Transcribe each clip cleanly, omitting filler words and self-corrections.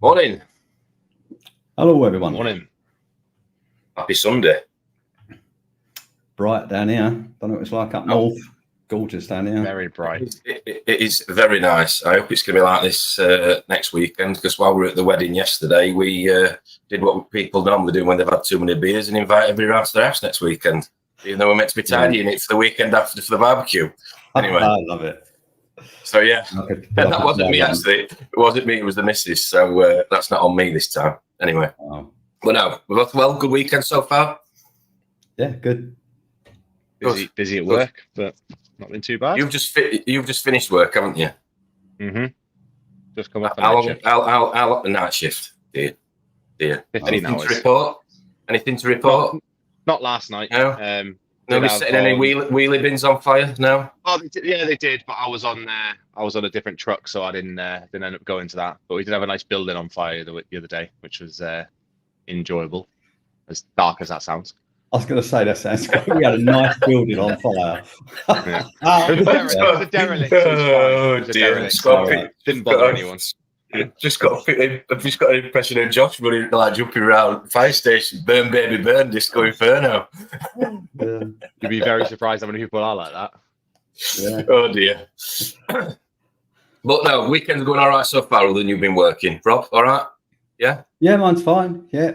Morning. Hello, everyone. Morning. Happy Sunday. Bright down here. Don't know what it's like up north. Gorgeous down here. Very bright. It is very nice. I hope it's going to be like this next weekend, because while we were at the wedding yesterday, we did what people normally do when they've had too many beers and invite everybody around to their house next weekend, even though we're meant to be tidying it for the weekend after for the barbecue. Anyway. I love it. So, yeah. That wasn't me, actually. It wasn't me. It was the missus. So that's not on me this time. Anyway. Wow. But no, we're both well. Good weekend so far. Yeah, good. Busy at work, but not been too bad. You've just finished work, haven't you? Mm-hmm. Just come up. How long the night shift? Dear. 15 hours. To report? Anything to report? Not last night. No. Nobody's setting any wheelie bins on fire? No. Oh, they did, but I was on a different truck, so I didn't end up going to that. But we did have a nice building on fire the other day, which was enjoyable, as dark as that sounds. I was going to say that sounds good. We had a nice building on fire. Yeah. It was a derelict. Oh dear! Didn't bother anyone. I've just got an impression of Josh running, like jumping around fire station, burn baby burn, Disco Inferno. Yeah. You'd be very surprised how many people are like that. Yeah. Oh dear. But no, weekend's going all right so far, other than you've been working. Rob, all right? Yeah? Yeah, mine's fine. Yeah.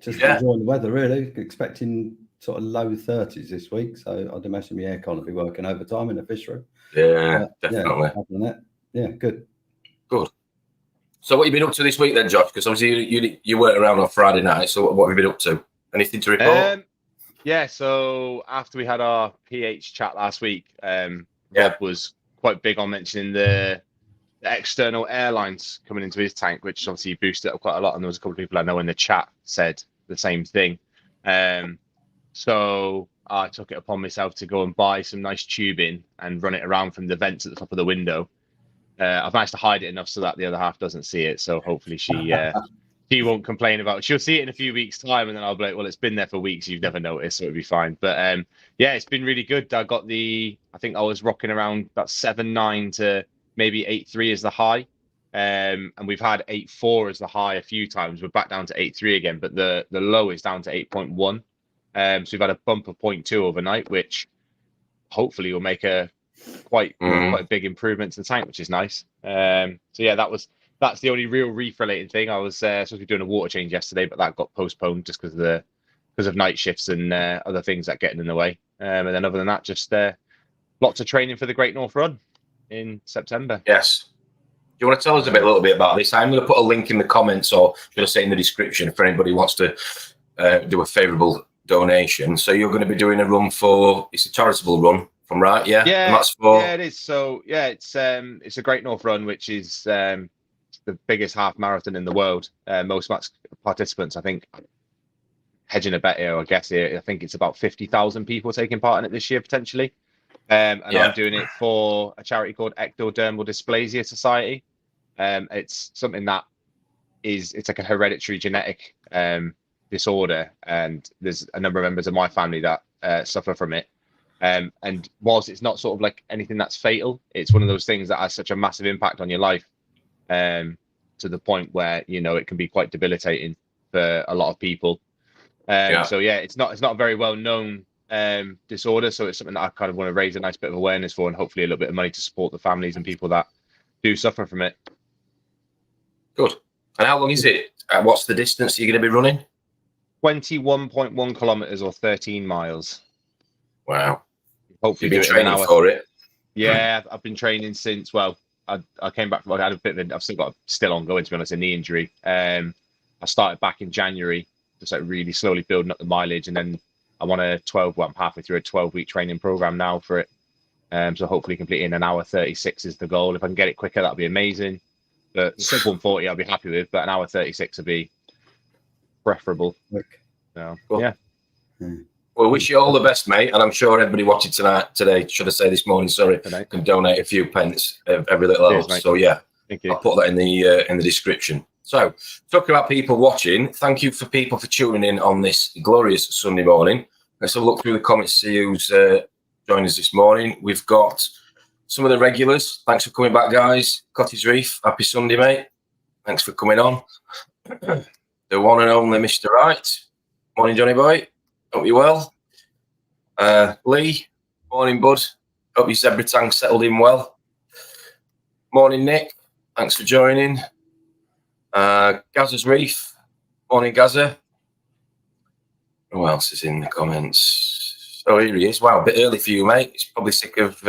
Just enjoying the weather, really. Expecting sort of low 30s this week. So I'd imagine the aircon will be working overtime in the fish room. Yeah, definitely. Yeah, other than that, yeah, good. So what have you been up to this week then, Josh? Because obviously you weren't around on Friday night. So what have you been up to? Anything to report? Yeah, so after we had our pH chat last week, Rob was quite big on mentioning the external airlines coming into his tank, which obviously boosted it up quite a lot. And there was a couple of people I know in the chat said the same thing. So I took it upon myself to go and buy some nice tubing and run it around from the vents at the top of the window. I've managed to hide it enough so that the other half doesn't see it. So hopefully she won't complain about it. She'll see it in a few weeks' time, and then I'll be like, well, it's been there for weeks. You've never noticed, so it'll be fine. But yeah, it's been really good. I think I was rocking around about 7.9 to maybe 8.3 as the high. And we've had 8.4 as the high a few times. We're back down to 8.3 again, but the low is down to 8.1. So we've had a bump of 0.2 overnight, which hopefully will make a quite big improvement to the tank, which is nice. So yeah, that's the only real reef related thing. I was supposed to be doing a water change yesterday, but that got postponed just because of night shifts and other things that getting in the way. And then other than that, just lots of training for the Great North Run in September. Yes. Do you want to tell us a little bit about this? I'm going to put a link in the comments, or should I say in the description, if anybody wants to do a favourable donation. So you're going to be doing a run it's a charitable run, if I'm right? Yeah. Yeah. And that's for... Yeah, it is. So yeah, it's a Great North Run, which is the biggest half marathon in the world. Most participants, I think, hedging a bet here, I guess here, I think it's about 50,000 people taking part in it this year potentially. I'm doing it for a charity called Ectodermal Dysplasia Society. It's something that it's like a hereditary genetic disorder, and there's a number of members of my family that suffer from it. And whilst it's not sort of like anything that's fatal, it's one of those things that has such a massive impact on your life, to the point where, you know, it can be quite debilitating for a lot of people. So yeah, it's not a very well known disorder, so it's something that I kind of want to raise a nice bit of awareness for, and hopefully a little bit of money to support the families and people that do suffer from it. Good. And how long is it? What's the distance you're going to be running? 21.1 kilometers or 13 miles. Wow. Hopefully you've been training for it. Yeah, I've been training since, well, I came back, I had a bit of I've still ongoing, to be honest, a knee injury. I started back in January, just like really slowly building up the mileage, and then I'm on I'm halfway through a 12-week training program now for it. So hopefully completing an hour 36 is the goal. If I can get it quicker, that'd be amazing. But sub 140 I'll be happy with, but an hour 36 would be preferable. So, cool. Yeah. Well, wish you all the best, mate, and I'm sure everybody watching today, should I say this morning, sorry, can donate a few pence every little helps. So yeah, thank you. I'll put that in the description. So, talking about people watching, thank you for people for tuning in on this glorious Sunday morning. Let's have a look through the comments, see who's joined us this morning. We've got some of the regulars. Thanks for coming back, guys. Cottage Reef, happy Sunday, mate. Thanks for coming on. The one and only Mr. Wright. Morning, Johnny boy. Hope you're well. Lee. Morning, bud. Hope your zebra tank settled in well. Morning, Nick. Thanks for joining. Gazza's Reef. Morning, Gazza. Who else is in the comments? Oh, here he is. Wow, a bit early for you, mate. He's probably sick of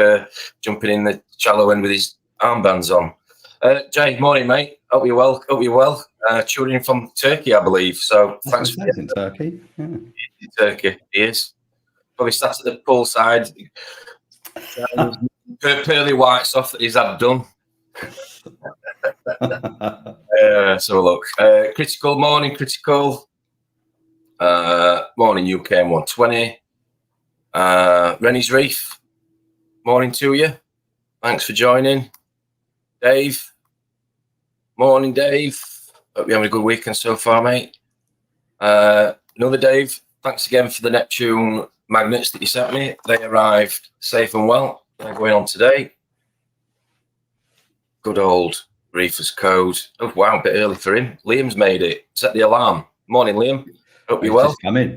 jumping in the shallow end with his armbands on. Jay, morning, mate. Hope you're well. Hope you're well. Tuning in from Turkey, I believe. So thanks for in Turkey. Yeah. Turkey, he is. Probably sat at the poolside. Pearly whites off that he's had done. So look, critical morning, critical. Morning UK 120. Rennie's Reef. Morning to you. Thanks for joining. Dave. Morning, Dave. Hope you're having a good weekend so far, mate. Another Dave. Thanks again for the Neptune magnets that you sent me. They arrived safe and well. They're going on today. Good old Reefer's Code. Oh, wow, a bit early for him. Liam's made it. Set the alarm. Morning, Liam. Hope you're well.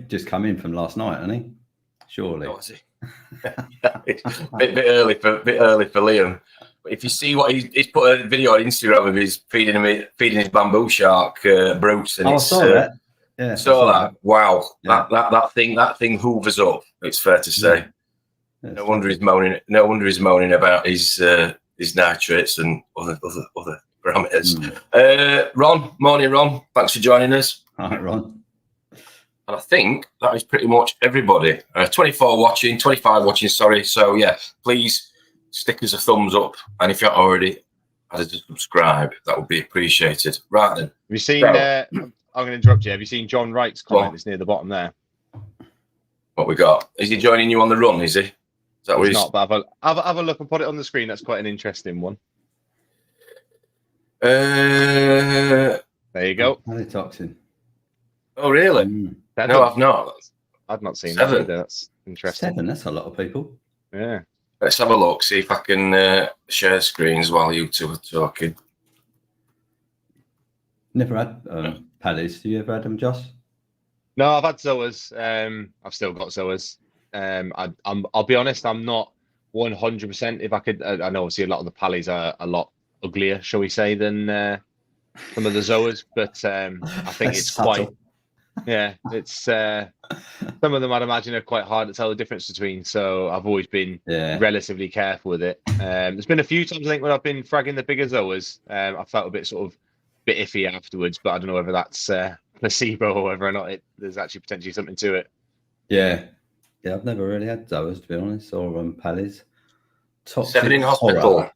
Just come in from last night, hasn't he? Surely. Oh, is he? bit early for Liam. But if you see what he's put a video on Instagram of his feeding his bamboo shark Bruce. And I saw that. Yeah. Saw that. Wow. Yeah. That thing hoovers up. It's fair to say. Yeah. No wonder he's moaning. No wonder he's moaning about his nitrates and other parameters. Ron, morning, Ron. Thanks for joining us. All right, Ron. And I think that is pretty much everybody. 24 watching, 25 watching, sorry. So, yeah, please stick us a thumbs up. And if you're not already added to subscribe, that would be appreciated. Right then. Have you seen, I'm going to interrupt you. Have you seen John Wright's comment that's near the bottom there? What we got? Is he joining you on the run, is he? Is that what he's not, but have a look and put it on the screen. That's quite an interesting one. There you go. Pelagic. Oh, really? No, I've not. I've not seen 7. that either. That's interesting. 7, that's a lot of people. Yeah. Let's have a look, see if I can share screens while you two are talking. Never had Paddies. Do you ever had them, Joss? No, I've had Zoas. I've still got Zoas. I'll be honest, I'm not 100%. If I could, I know obviously a lot of the Pallies are a lot uglier, shall we say, than some of the Zoas, but I think it's quite. Yeah, it's some of them I'd imagine are quite hard to tell the difference between. So I've always been relatively careful with it. There's been a few times I think when I've been fragging the bigger Zoas, I felt a bit iffy afterwards, but I don't know whether that's placebo or whether or not there's actually potentially something to it. Yeah, I've never really had Zoas, to be honest, or Pallies. 7 in hospital.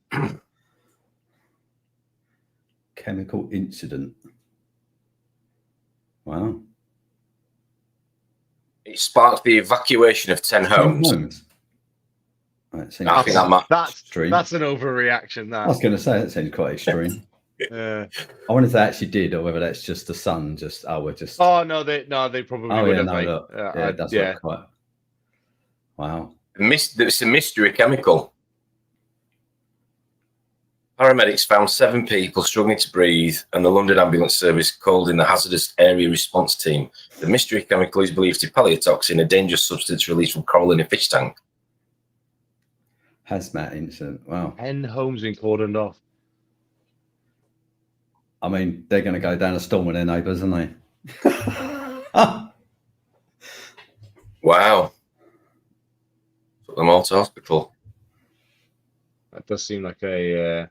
Chemical incident. Wow. It sparked the evacuation of 10 homes. Right, I think that's an overreaction. I was going to say that seems quite extreme. I wonder if they actually did, or whether that's just the sun. Oh no, they probably would have. Yeah, no, look. That's quite. Wow. It's a mystery chemical. Paramedics found 7 people struggling to breathe, and the London Ambulance Service called in the hazardous area response team. The mystery chemical is believed to be paleotoxin, a dangerous substance released from coral in a fish tank. Hazmat incident. Wow. 10 homes been cordoned off. I mean, they're going to go down a storm with their neighbours, aren't they? Wow. Took them all to hospital. That does seem like a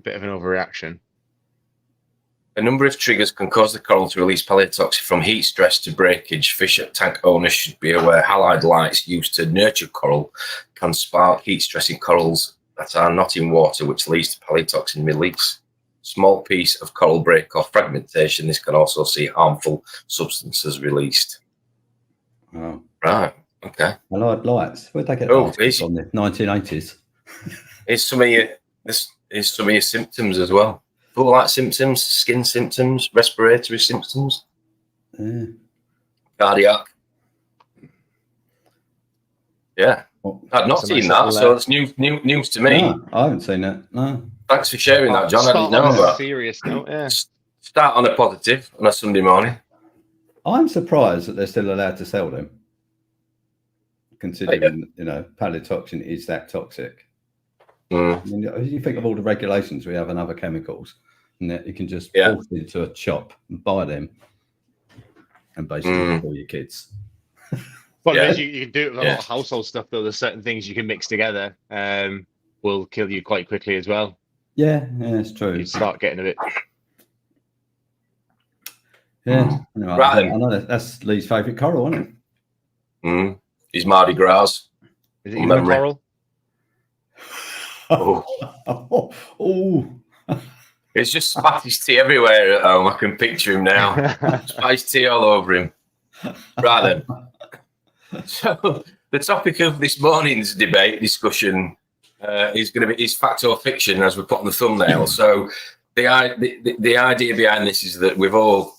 bit of an overreaction. A number of triggers can cause the coral to release paleotoxin, from heat stress to breakage. Fish tank owners should be aware halide lights used to nurture coral can spark heat stress in corals that are not in water, which leads to paleotoxin release. Small piece of coral break off fragmentation. This can also see harmful substances released. Wow. Right. Okay. Halide lights. Where'd they get on the 1980s? Here's some of your symptoms as well. Full light symptoms, skin symptoms, respiratory symptoms, cardiac. Yeah, I've not seen that, so it's news to me. No, I haven't seen that. No. Thanks for sharing that, John. I didn't know on a that. serious note, yeah. Start on a positive on a Sunday morning. I'm surprised that they're still allowed to sell them, considering palaetoxin is that toxic. I mean, you think of all the regulations we have and other chemicals, and that you can just walk into a shop and buy them, and basically kill your kids. Well, you can do it with a lot of household stuff, though. There's certain things you can mix together, will kill you quite quickly as well. Yeah, it's true. You start getting a bit. Yeah, I know that's Lee's favourite coral, isn't it? He's Mardi Gras. Is it even a coral? Oh. It's just spiced tea everywhere at home. I can picture him now. Spiced tea all over him. Right then. So the topic of this morning's discussion is fact or fiction, as we put on the thumbnail. So the idea behind this is that we've all,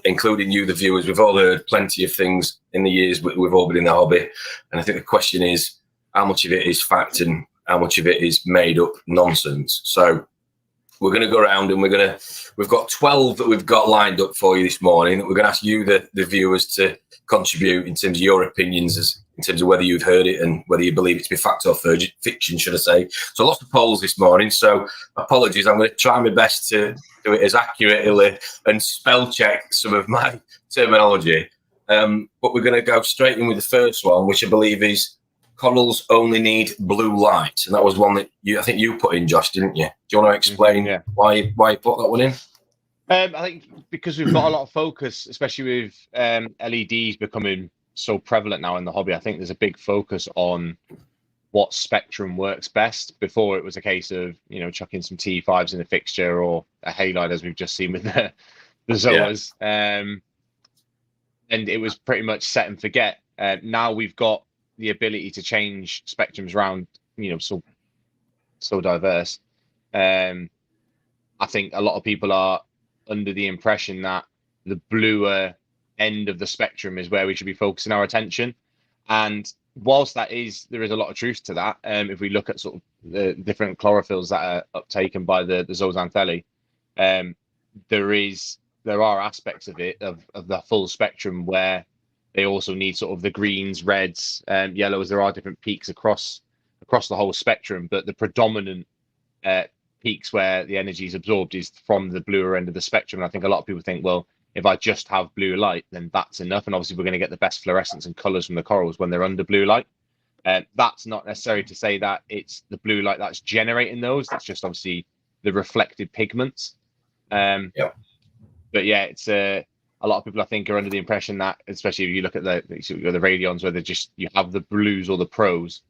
including you, the viewers, we've all heard plenty of things in the years we've all been in the hobby. And I think the question is, how much of it is fact and how much of it is made up nonsense? So we're going to go around and we've got 12 that we've got lined up for you this morning that we're going to ask you, the viewers, to contribute in terms of your opinions, in terms of whether you've heard it and whether you believe it to be fact or fiction, should I say. So lots of polls this morning. So apologies, I'm going to try my best to do it as accurately and spell check some of my terminology. But we're going to go straight in with the first one, which I believe is corals only need blue light. And that was one that I think you put in, Josh, didn't you? Do you want to explain why you put that one in? I think because we've got a lot of focus, especially with LEDs becoming so prevalent now in the hobby. I think there's a big focus on what spectrum works best. Before, it was a case of chucking some T5s in a fixture or a halide, as we've just seen with the Zoas, and it was pretty much set and forget. Now we've got the ability to change spectrums around, so diverse. I think a lot of people are under the impression that the bluer end of the spectrum is where we should be focusing our attention. And whilst there is a lot of truth to that, if we look at sort of the different chlorophylls that are uptaken by the zooxanthellae, there are aspects of it, of the full spectrum, where they also need sort of the greens, reds, yellows. There are different peaks across the whole spectrum, but the predominant peaks where the energy is absorbed is from the bluer end of the spectrum. And I think a lot of people think, well, if I just have blue light, then that's enough. And obviously, we're going to get the best fluorescence and colours from the corals when they're under blue light. That's not necessary to say that it's the blue light that's generating those. That's just obviously the reflected pigments. But yeah, it's a lot of people, I think, are under the impression that, especially if you look at the radions, where you have the blues or the pros,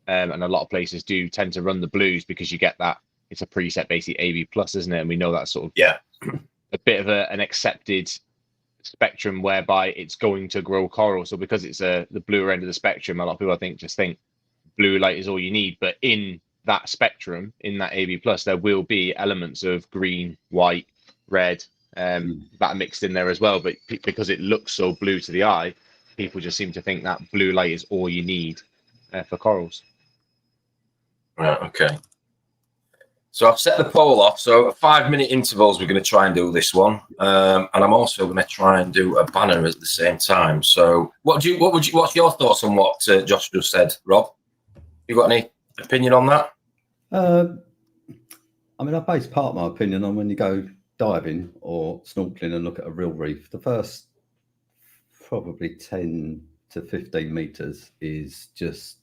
and a lot of places do tend to run the blues because you get that. It's a preset, basically AB plus, isn't it? And we know that's sort of a bit of an accepted spectrum whereby it's going to grow coral. So because it's the bluer end of the spectrum, a lot of people, I think, just think blue light is all you need. But in that spectrum, in that AB plus, there will be elements of green, white, red that are mixed in there as well. But because it looks so blue to the eye, people just seem to think that blue light is all you need for corals. Right. Okay. So I've set the poll off. So at 5-minute intervals, we're going to try and do this one, and I'm also going to try and do a banner at the same time. So what's your thoughts on what Josh just said, Rob? You got any opinion on that? I mean, I base part of my opinion on when you go diving or snorkeling and look at a real reef. The first probably 10 to 15 meters is just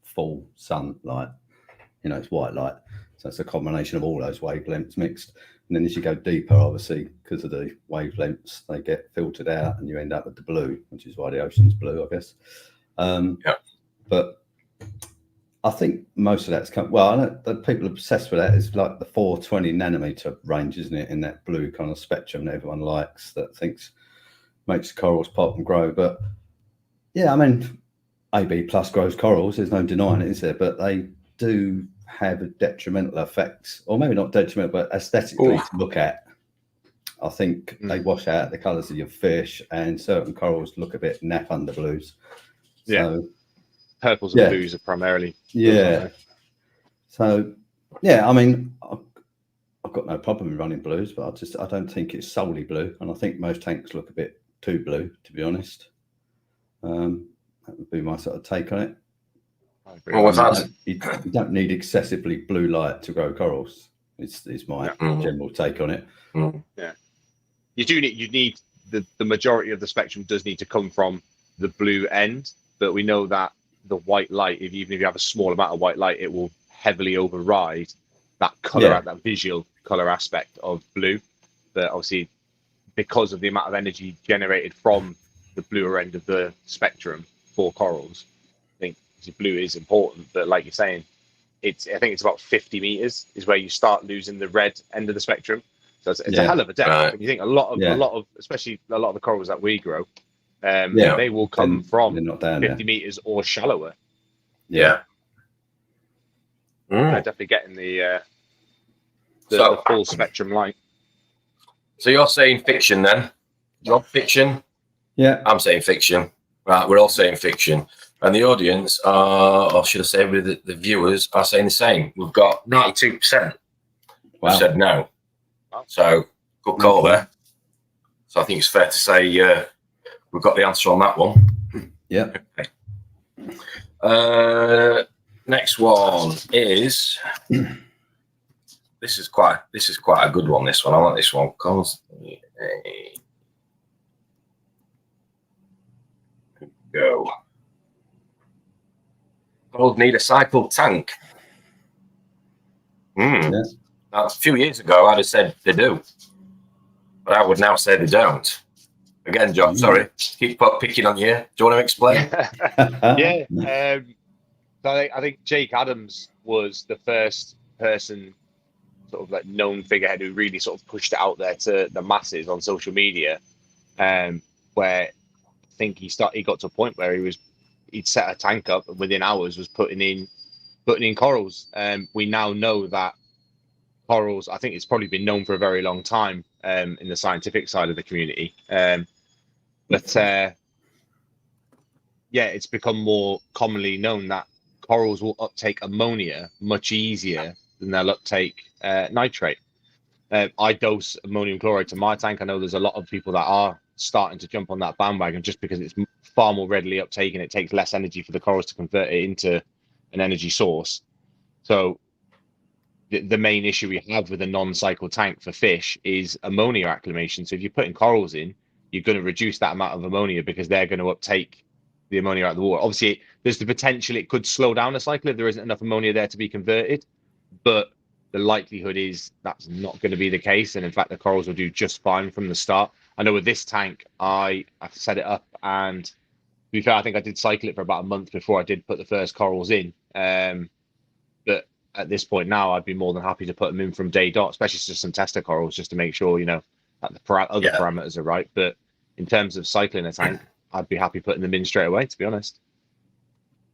full sunlight. It's white light. So it's a combination of all those wavelengths mixed. And then as you go deeper, obviously, because of the wavelengths, they get filtered out and you end up with the blue, which is why the ocean's blue, I guess. But I think most of that's I know that people are obsessed with that. It's like the 420 nanometer range, isn't it? In that blue kind of spectrum that everyone likes, that thinks makes corals pop and grow. But yeah, I mean, AB plus grows corals. There's no denying it, is there? But they do have a detrimental effect, or maybe not detrimental, but aesthetically to look at. I think they wash out the colours of your fish, and certain corals look a bit naff under blues. So, purples and blues are primarily. So, I mean, got no problem with running blues, but I don't think it's solely blue, and I think most tanks look a bit too blue, to be honest. That would be my sort of take on it. Well, you don't need excessively blue light to grow corals. It's my general take on it. Yeah, you need the majority of the spectrum does need to come from the blue end, but we know that the white light, even if you have a small amount of white light, it will heavily override that color, that visual color aspect of blue. But obviously, because of the amount of energy generated from the bluer end of the spectrum for corals, I think blue is important. But like you're saying, I think it's about 50 meters is where you start losing the red end of the spectrum. So it's a hell of a depth. Right. And you think a lot of, especially a lot of the corals that we grow, they will come from 50 meters or shallower. Yeah. They're definitely getting the full spectrum light. So you're saying fiction then? Rob, fiction? Yeah. I'm saying fiction. Right, we're all saying fiction. And the audience are, or should I say the viewers are saying the same. We've got 92% have said no. So good call there. So I think it's fair to say we've got the answer on that one. Yeah. Okay. Next one is this is quite a good one. This one, I like this one. Go. Corals need a cycle tank. Now, a few years ago, I'd have said they do, but I would now say they don't. Again, John, sorry, keep picking on you. Do you want to explain? Yeah. So I think Jake Adams was the first person, sort of like known figurehead, who really sort of pushed it out there to the masses on social media, where I think he got to a point where he'd set a tank up and within hours was putting in corals. We now know that corals, I think it's probably been known for a very long time in the scientific side of the community. But it's become more commonly known that corals will uptake ammonia much easier than they'll uptake nitrate. I dose ammonium chloride to my tank. I know there's a lot of people that are starting to jump on that bandwagon just because it's far more readily uptaken. It takes less energy for the corals to convert it into an energy source. So the main issue we have with a non-cycle tank for fish is ammonia acclimation. So if you're putting corals in, you're going to reduce that amount of ammonia because they're going to uptake the ammonia out of the water. Obviously, there's the potential it could slow down the cycle if there isn't enough ammonia there to be converted, but the likelihood is that's not going to be the case. And in fact, the corals will do just fine from the start. I know with this tank, I set it up, and to be fair, I think I did cycle it for about a month before I did put the first corals in. But at this point now, I'd be more than happy to put them in from day dot, especially just some tester corals, just to make sure, that the other parameters are right. But in terms of cycling a tank, I'd be happy putting them in straight away, to be honest.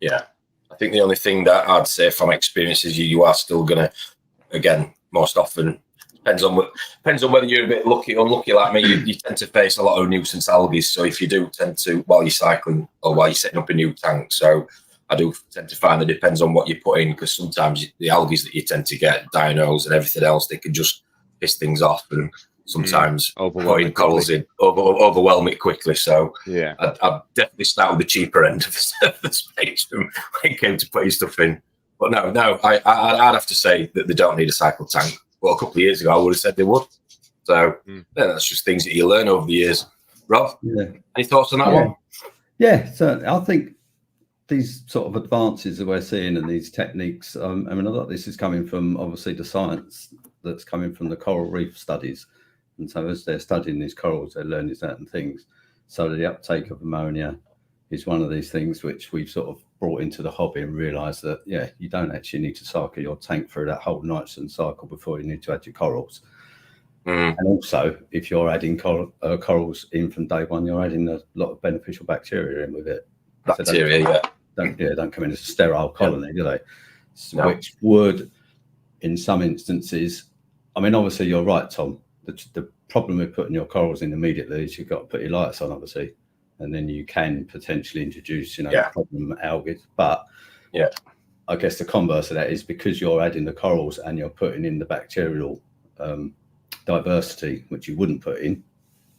Yeah. I think the only thing that I'd say from experience is you are still going to, again, most often, depends on whether you're a bit lucky or unlucky like me, you tend to face a lot of nuisance algae. So if you do tend to, while you're cycling or while you're setting up a new tank, so I do tend to find that it depends on what you put in, because sometimes the algae that you tend to get, dinos and everything else, they can just piss things off, and sometimes putting corals in overwhelm it quickly. So yeah, I'd definitely start with the cheaper end of the spectrum when it came to putting stuff in. But no, I'd have to say that they don't need a cycle tank. Well, a couple of years ago, I would have said they would. So that's just things that you learn over the years. Rob, any thoughts on that one? Yeah, certainly. I think these sort of advances that we're seeing and these techniques, I mean, a lot of this is coming from obviously the science that's coming from the coral reef studies. And so as they're studying these corals, they're learning certain things. So the uptake of ammonia is one of these things which we've sort of brought into the hobby and realised that, you don't actually need to cycle your tank through that whole nitrogen cycle before you need to add your corals. And also, if you're adding corals in from day one, you're adding a lot of beneficial bacteria in with it. Bacteria, don't come in as a sterile colony, do they? No. Which would, in some instances, I mean, obviously you're right, Tom. The problem with putting your corals in immediately is you've got to put your lights on, obviously, and then you can potentially introduce, problem algae. But I guess the converse of that is because you're adding the corals and you're putting in the bacterial diversity, which you wouldn't put in,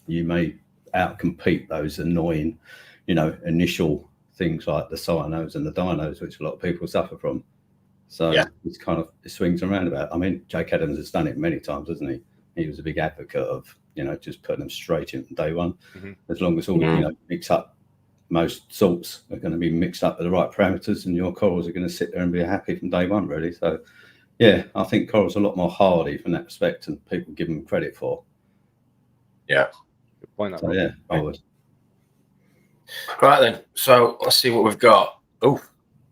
you may outcompete those annoying, initial things like the cynos and the dinos, which a lot of people suffer from. So it's kind of, it swings around about. I mean, Jake Adams has done it many times, hasn't he? He was a big advocate of, just putting them straight in from day one. As long as all, mix up, most salts are going to be mixed up with the right parameters, and your corals are going to sit there and be happy from day one, really. So, yeah, I think corals are a lot more hardy from that respect, and people give them credit for. Yeah. Good point. So, yeah, I would. Right then. So let's see what we've got. Oh,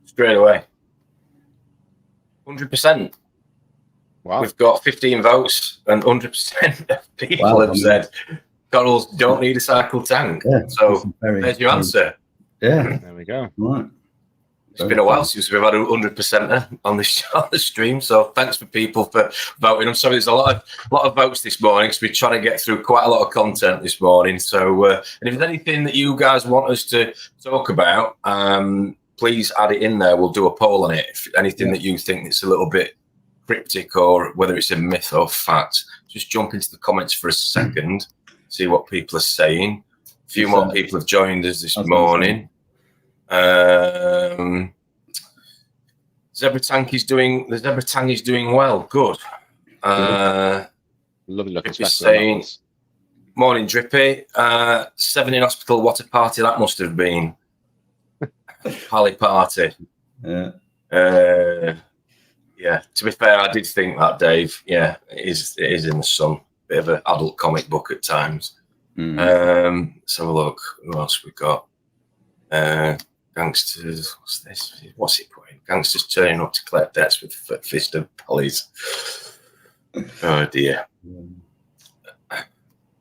straight away. 100%. Wow. We've got 15 votes, and 100% of people have said corals don't need a cycle tank. Yeah, so there's your answer. Yeah. There we go. Right. It's been a while since we've had a 100% on the stream, so thanks for people for voting. I'm sorry, there's a lot of votes this morning because we're trying to get through quite a lot of content this morning. So, and if there's anything that you guys want us to talk about, please add it in there. We'll do a poll on it. If anything that you think is a little bit cryptic, or whether it's a myth or fact, just jump into the comments for a second, see what people are saying. A few more people have joined us this morning. Zebra Tank is doing well. Good. Lovely looking. Saying, morning, Drippy. 7 in hospital. What a party that must have been. Pally party. Yeah. Yeah. To be fair, I did think that, Dave. Yeah, it is in the sun. Bit of an adult comic book at times. Let's have a look. Who else we got? Gangsters. What's this? What's it putting? Gangsters turning up to collect debts with fist of pollies. Oh dear.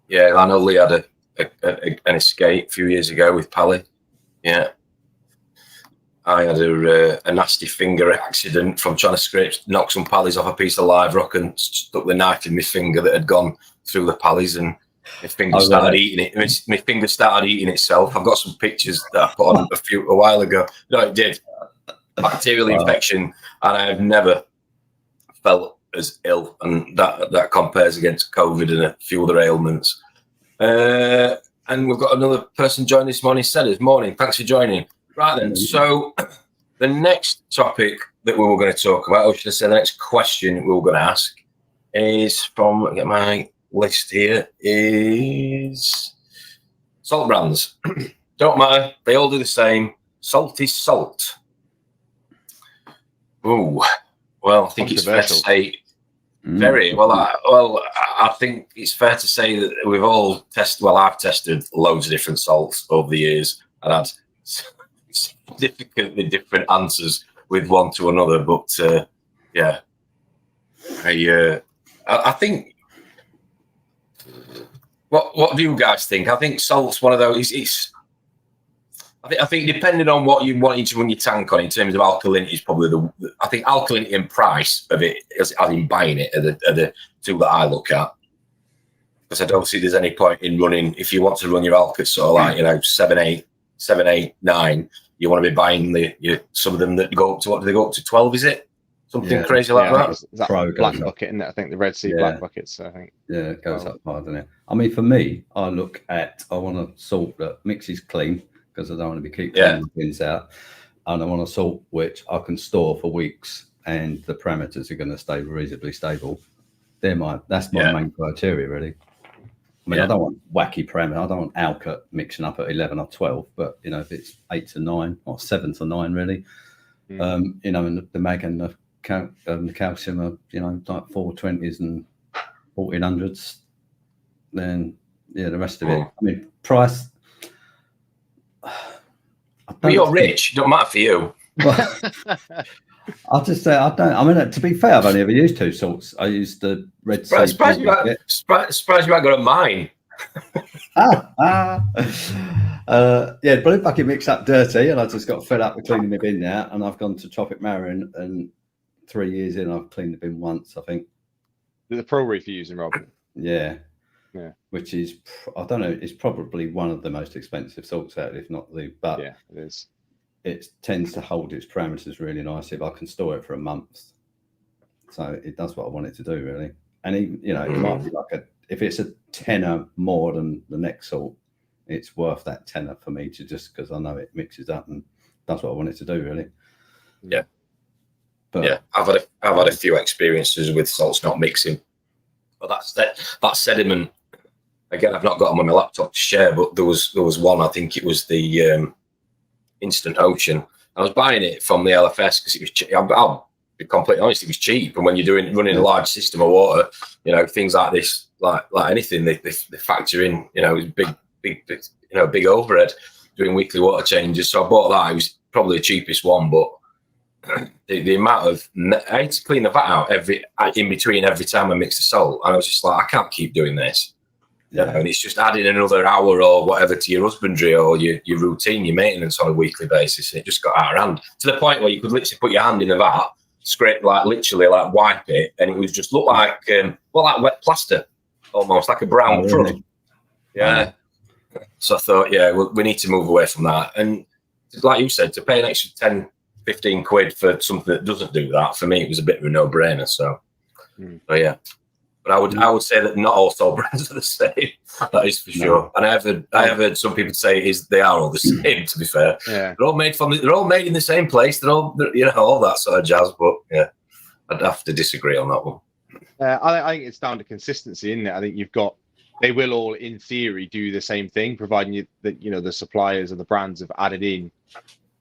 Yeah, I know Lee had an escape a few years ago with Pally. Yeah. I had a nasty finger accident from trying to knock some pallies off a piece of live rock and stuck the knife in my finger that had gone through the pallies, and my finger started eating it. My finger started eating itself. I've got some pictures that I put on a while ago. No, it did. Bacterial infection, and I have never felt as ill, and that compares against COVID and a few other ailments. And we've got another person joining this morning. Sellers, morning. Thanks for joining. Right then, so the next topic that we were going to talk about, or should I say the next question we were going to ask, is from, let me get my list here, is salt brands. Don't matter, they all do the same. Salt is salt. Oh, well, I think it's fair to say, very well. I think it's fair to say that we've all tested. Well, I've tested loads of different salts over the years, and had significantly different answers with one to another. But yeah, I think. What do you guys think? I think salt's one of those. I think depending on what you want to run your tank on in terms of alkalinity is probably I think alkalinity and price of it, as in buying it, are the two that I look at. Because I don't see there's any point in running, if you want to run your alka sort of like 7, 8, 9, you want to be buying some of them that go up to, what do they go up to, 12? Is it something crazy like that? Is that black bucket, isn't it? I think the Red Sea black buckets. I think. Yeah, it goes up high, doesn't it? I mean, for me, I want a salt that mixes clean, because I don't want to be keeping the bins out, and I want a salt which I can store for weeks, and the parameters are going to stay reasonably stable. That's my main criteria, really. I mean, I don't want wacky parameters. I don't want alka mixing up at 11 or 12, but if it's 8 to 9 or 7 to 9, really, and the mag and the calcium are like 420s and 1400s, then the rest of it. I mean, price. But you're rich. It don't matter for you. I'll just say I don't. I mean, to be fair, I've only ever used two salts. I used the Red Sea. Surprised you haven't got a mine. Blue bucket mixed up dirty, and I just got fed up with cleaning the bin now, and I've gone to Tropic Marin, and 3 years in, I've cleaned the bin once, I think. The Pro Reef you're using, Rob? Yeah. Which is, I don't know, it's probably one of the most expensive salts out, if not the. But yeah, it is. It tends to hold its parameters really nicely. If I can store it for a month, so it does what I want it to do, really. And even, you know, it might be like if it's a tenner more than the next salt, it's worth that tenner for me to just, because I know it mixes up and that's what I want it to do, really. Yeah. But yeah, I've had a few experiences with salts not mixing, but that sediment. Again, I've not got them on my laptop to share, but there was one. I think it was the Instant Ocean. I was buying it from the LFS because it was cheap. I'll be completely honest, it was cheap. And when you're running a large system of water, you know, things like this, like anything, they factor in. You know, big overhead doing weekly water changes. So I bought that. It was probably the cheapest one, but the amount of, I had to clean the vat out in between every time I mix the salt. And I was just like, I can't keep doing this. Yeah. You know, and it's just adding another hour or whatever to your husbandry or your routine, your maintenance on a weekly basis. And it just got out of hand to the point where you could literally put your hand in the vat, scrape, literally wipe it, and it was just look like wet plaster, almost like a brown crud. Really? Yeah. So I thought, we need to move away from that. And like you said, to pay an extra 10, 15 quid for something that doesn't do that, for me, it was a bit of a no-brainer. So yeah. But I would say that not all salt brands are the same. That is for sure. And I have heard some people say they are all the same. To be fair, they're all made in the same place. They're all all that sort of jazz. But yeah, I'd have to disagree on that one. I think it's down to consistency, isn't it? I think they will all, in theory, do the same thing, providing the suppliers and the brands have added in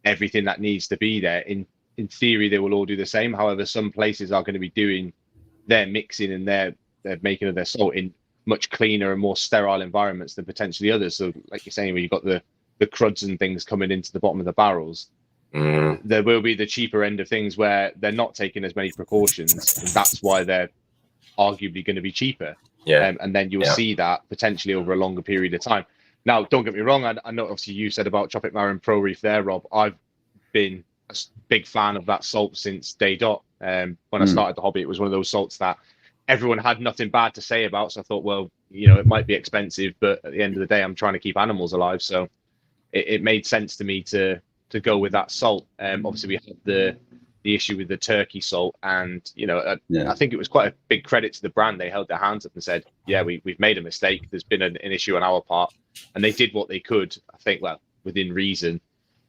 everything that needs to be there. In theory, they will all do the same. However, some places are going to be doing their mixing and their making of their salt in much cleaner and more sterile environments than potentially others. So, like you're saying, when you've got the cruds and things coming into the bottom of the barrels, there will be the cheaper end of things where they're not taking as many precautions, and that's why they're arguably going to be cheaper. Yeah, and then you'll see that potentially over a longer period of time. Now, don't get me wrong. I know obviously you said about Tropic Marin Pro Reef there, Rob. I've been a big fan of that salt since day dot. When I started the hobby, it was one of those salts that everyone had nothing bad to say about. So I thought, well, it might be expensive, but at the end of the day, I'm trying to keep animals alive. So it made sense to me to go with that salt. Obviously, we had the issue with the turkey salt, and I think it was quite a big credit to the brand. They held their hands up and said, yeah, we've made a mistake. There's been an issue on our part, and they did what they could, I think, within reason,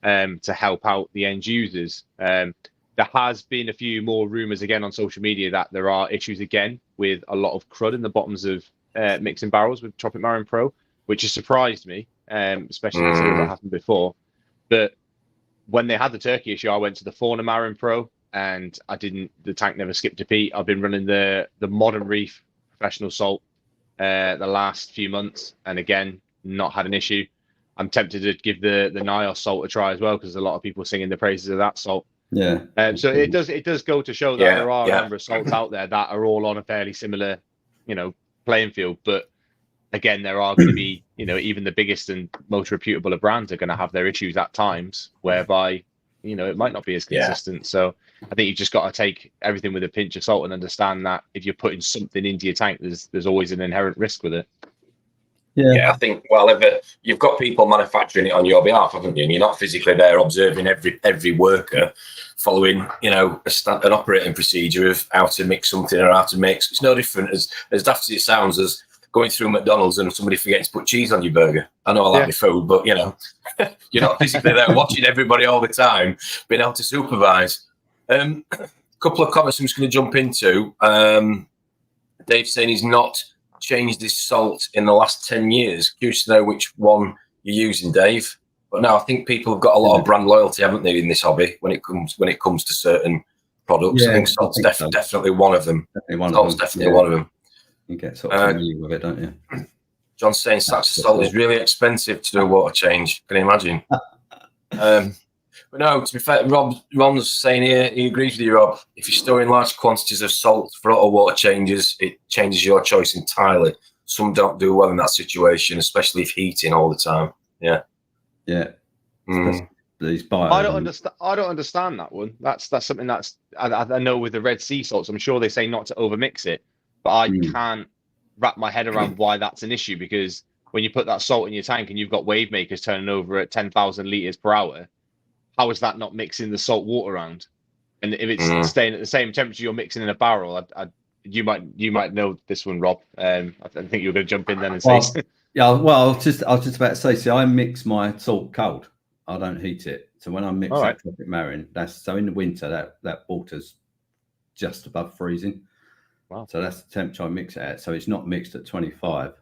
to help out the end users. There has been a few more rumors again on social media that there are issues again with a lot of crud in the bottoms of mixing barrels with Tropic Marin Pro, which has surprised me, especially considering what happened before. But when they had the turkey issue, I went to the Fauna Marin Pro, and the tank never skipped a beat. I've been running the Modern Reef professional salt the last few months, and again, not had an issue. I'm tempted to give the Nios salt a try as well, because a lot of people singing the praises of that salt. Yeah. So it does go to show that there are a number of salts out there that are all on a fairly similar, playing field. But again, there are going to be, even the biggest and most reputable of brands are going to have their issues at times, whereby, it might not be as consistent. So I think you've just got to take everything with a pinch of salt and understand that if you're putting something into your tank, there's always an inherent risk with it. Yeah, I think, you've got people manufacturing it on your behalf, haven't you? And you're not physically there observing every worker following, an operating procedure of how to mix something or how to mix. It's no different, as daft as it sounds, as going through McDonald's and somebody forgets to put cheese on your burger. I know I like my food, but, you're not physically there watching everybody all the time, being able to supervise. A couple of comments I'm just going to jump into. Dave's saying he's not changed his salt in the last 10 years. Curious to know which one you're using, Dave. But no, I think people have got a lot of brand loyalty, haven't they, in this hobby when it comes to certain products. I think salt's definitely one of them. Definitely one of them. You get sort of familiar with it, don't you? John's saying sacks of salt is really expensive to do a water change. Can you imagine? But no, to be fair, Ron's saying here, he agrees with you, Rob. If you're storing large quantities of salt for auto water changes, it changes your choice entirely. Some don't do well in that situation, especially if heating all the time. Yeah. Yeah. I don't understand that one. That's something that's I know with the Red Sea salts. I'm sure they say not to overmix it, but I can't wrap my head around why that's an issue, because when you put that salt in your tank and you've got wave makers turning over at 10,000 liters per hour, how is that not mixing the salt water around? And if it's staying at the same temperature you're mixing in a barrel, you might know this one, Rob. I think you were going to jump in then and Well, say. yeah, well, I was just about to say. See, I mix my salt cold. I don't heat it. So when I mix All right. that tropic marine, so in the winter that water's just above freezing. Wow. So that's the temperature I mix it at. So it's not mixed at 25.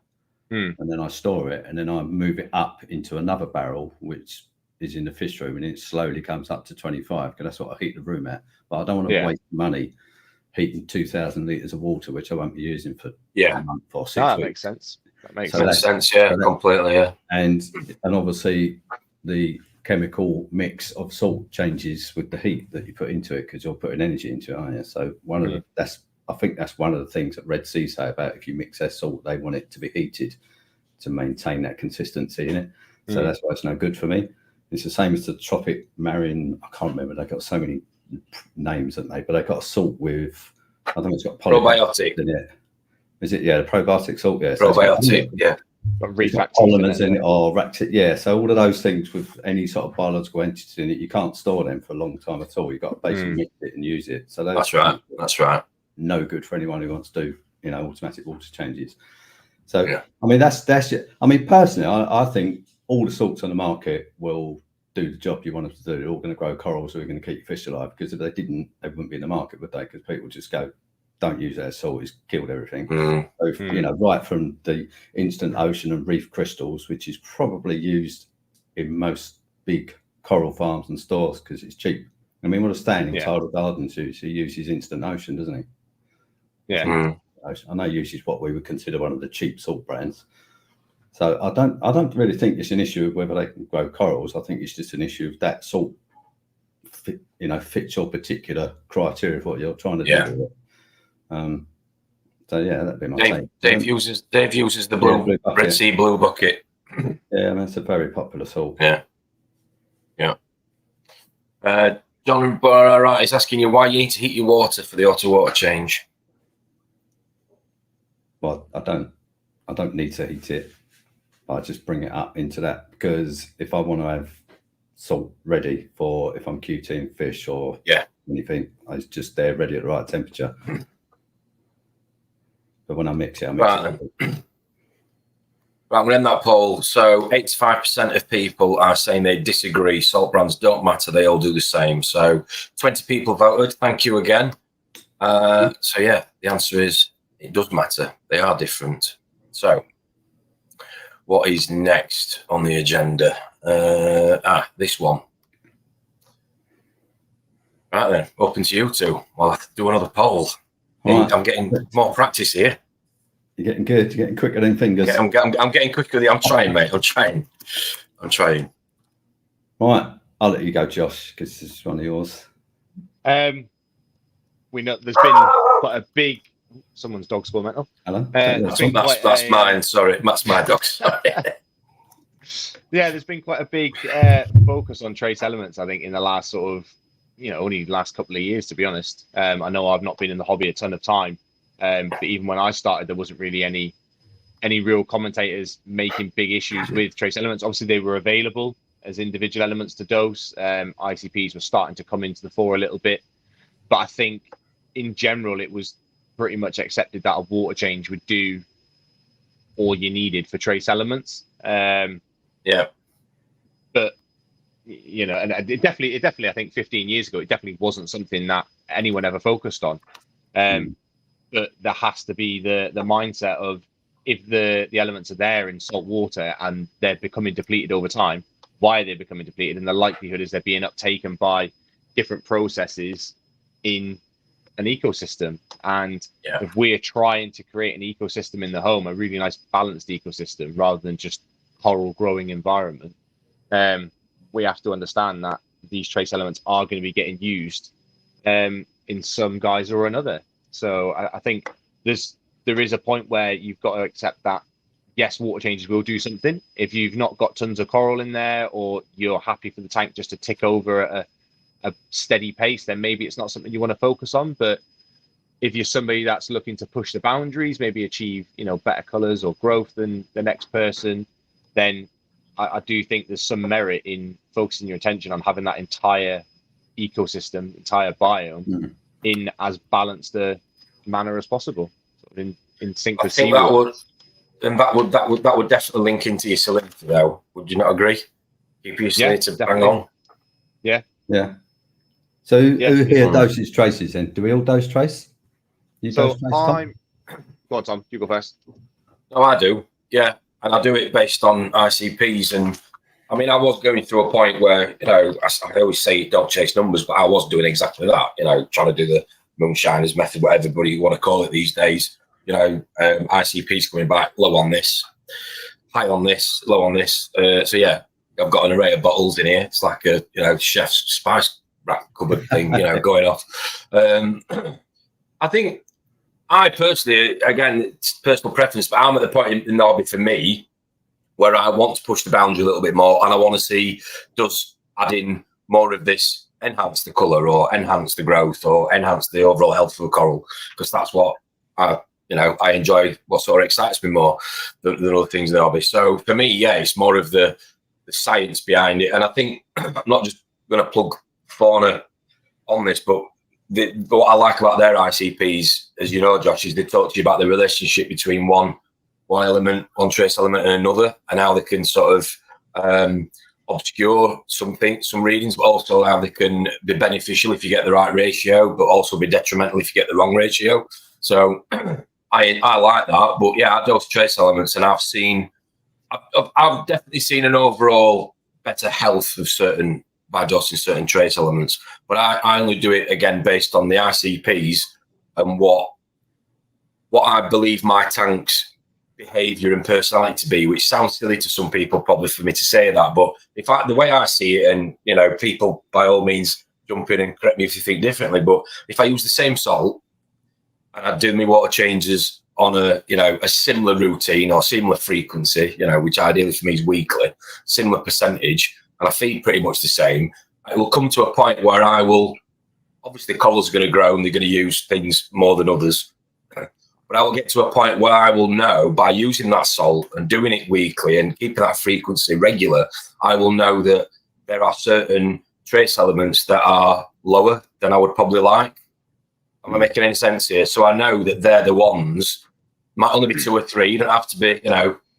Mm. And then I store it, and then I move it up into another barrel, which is in the fish room, and it slowly comes up to 25 because that's what I heat the room at. But I don't want to waste money heating 2,000 litres of water, which I won't be using for a month or 6 weeks. That makes sense. That makes sense. Yeah, completely. Yeah, and obviously the chemical mix of salt changes with the heat that you put into it because you're putting energy into it, aren't you? So I think that's one of the things that Red Sea say about if you mix their salt, they want it to be heated to maintain that consistency in it. So that's why it's no good for me. It's the same as the tropic marine. I can't remember. They've got so many names, haven't they? But they've got a salt with, I think it's got probiotic in it. Is it? Yeah, the probiotic salt. Yeah, probiotic. Yeah. Polymers in it or ractic. Yeah, so all of those things with any sort of biological entity in it, you can't store them for a long time at all. You've got to basically mix it and use it. So that's right. That's right. No good for anyone who wants to do, automatic water changes. So I mean, that's it. I mean, personally, I think all the salts on the market will do the job you want them to do. They're all going to grow corals who are going to keep your fish alive. Because if they didn't, they wouldn't be in the market, would they? Because people just go, don't use that salt, it's killed everything. So, right from the instant ocean and reef crystals, which is probably used in most big coral farms and stores because it's cheap. I mean, what a standing tidal gardens he uses instant ocean, doesn't he? Yeah. I know he uses what we would consider one of the cheap salt brands. So I don't really think it's an issue of whether they can grow corals. I think it's just an issue of that salt fits your particular criteria of what you're trying to do with it. So that'd be my take. Dave uses the blue Red Sea blue bucket. Yeah, I mean, it's a very popular salt. Yeah. John Barra is asking you why you need to heat your water for the auto water change. Well, I don't need to heat it. I just bring it up into that because if I want to have salt ready for if I'm QTing fish or anything, it's just there ready at the right temperature. But when I mix it, Right, I'm going to end that poll. So 85% of people are saying they disagree. Salt brands don't matter. They all do the same. So 20 people voted. Thank you again. So the answer is it does matter. They are different. So what is next on the agenda? This one. Right then, open to you two. I'll have to do another poll. Right. I'm getting more practice here. You're getting good. You're getting quicker than fingers. I'm getting quicker. I'm trying, mate. I'm trying. Right. I'll let you go, Josh, because this is one of yours. We know there's been quite a big. Someone's dog's gone mental. Hello. That's mine. Sorry, that's my dog. Sorry. Yeah, there's been quite a big focus on trace elements. I think in the last sort of, only last couple of years, to be honest. I know I've not been in the hobby a ton of time, but even when I started, there wasn't really any real commentators making big issues with trace elements. Obviously, they were available as individual elements to dose. ICPs were starting to come into the fore a little bit, but I think in general, it was pretty much accepted that a water change would do all you needed for trace elements. But and it definitely, I think 15 years ago, it definitely wasn't something that anyone ever focused on. But there has to be the mindset of if the elements are there in salt water and they're becoming depleted over time, why are they becoming depleted? And the likelihood is they're being uptaken by different processes in an ecosystem. And if we're trying to create an ecosystem in the home, a really nice balanced ecosystem rather than just coral growing environment, we have to understand that these trace elements are going to be getting used in some guise or another. So I think there is a point where you've got to accept that yes, water changes will do something. If you've not got tons of coral in there, or you're happy for the tank just to tick over at a steady pace, then maybe it's not something you want to focus on. But if you're somebody that's looking to push the boundaries, maybe achieve better colors or growth than the next person, then I do think there's some merit in focusing your attention on having that entire ecosystem, entire biome in as balanced a manner as possible, sort of in sync I with think seawater. that would definitely link into your salinity, though. Would you not agree? Keep your salinity bang definitely. on. Yeah. So Yeah. who here doses traces then? Do we all dose trace? You So dose trace, Tom? go on, Tom, you go first. Oh, I do. Yeah. And I do it based on ICPs. And I mean, I was going through a point where, I always say don't chase numbers, but I was doing exactly that, trying to do the moonshiners method, whatever you want to call it these days. ICPs coming back low on this, high on this, low on this. So yeah, I've got an array of bottles in here. It's like a chef's spice rack cupboard thing, going off. I think I personally, again, it's personal preference, but I'm at the point in the hobby for me where I want to push the boundary a little bit more, and I want to see, does adding more of this enhance the colour or enhance the growth or enhance the overall health of a coral? Because that's what I enjoy, what sort of excites me more than other things in the hobby. So for me, yeah, it's more of the science behind it. And I think I'm not just going to plug Fauna on this, but what I like about their ICPs, as you know, Josh, is they talk to you about the relationship between one element, one trace element and another, and how they can sort of obscure some readings, but also how they can be beneficial if you get the right ratio, but also be detrimental if you get the wrong ratio. So I like that. But yeah, I dose trace elements, and I've definitely seen an overall better health of by dosing certain trace elements. But I only do it again based on the ICPs and what I believe my tank's behaviour and personality to be, which sounds silly to some people probably for me to say that, but the way I see it, and people by all means jump in and correct me if you think differently, but if I use the same salt and I do my water changes on a similar routine or similar frequency, which ideally for me is weekly, similar percentage, and I feed pretty much the same, it will come to a point where I will, obviously corals are going to grow and they're going to use things more than others. But I will get to a point where I will know, by using that salt and doing it weekly and keeping that frequency regular, I will know that there are certain trace elements that are lower than I would probably like. Am I making any sense here? So I know that they're the ones, might only be 2 or 3, you don't have to be,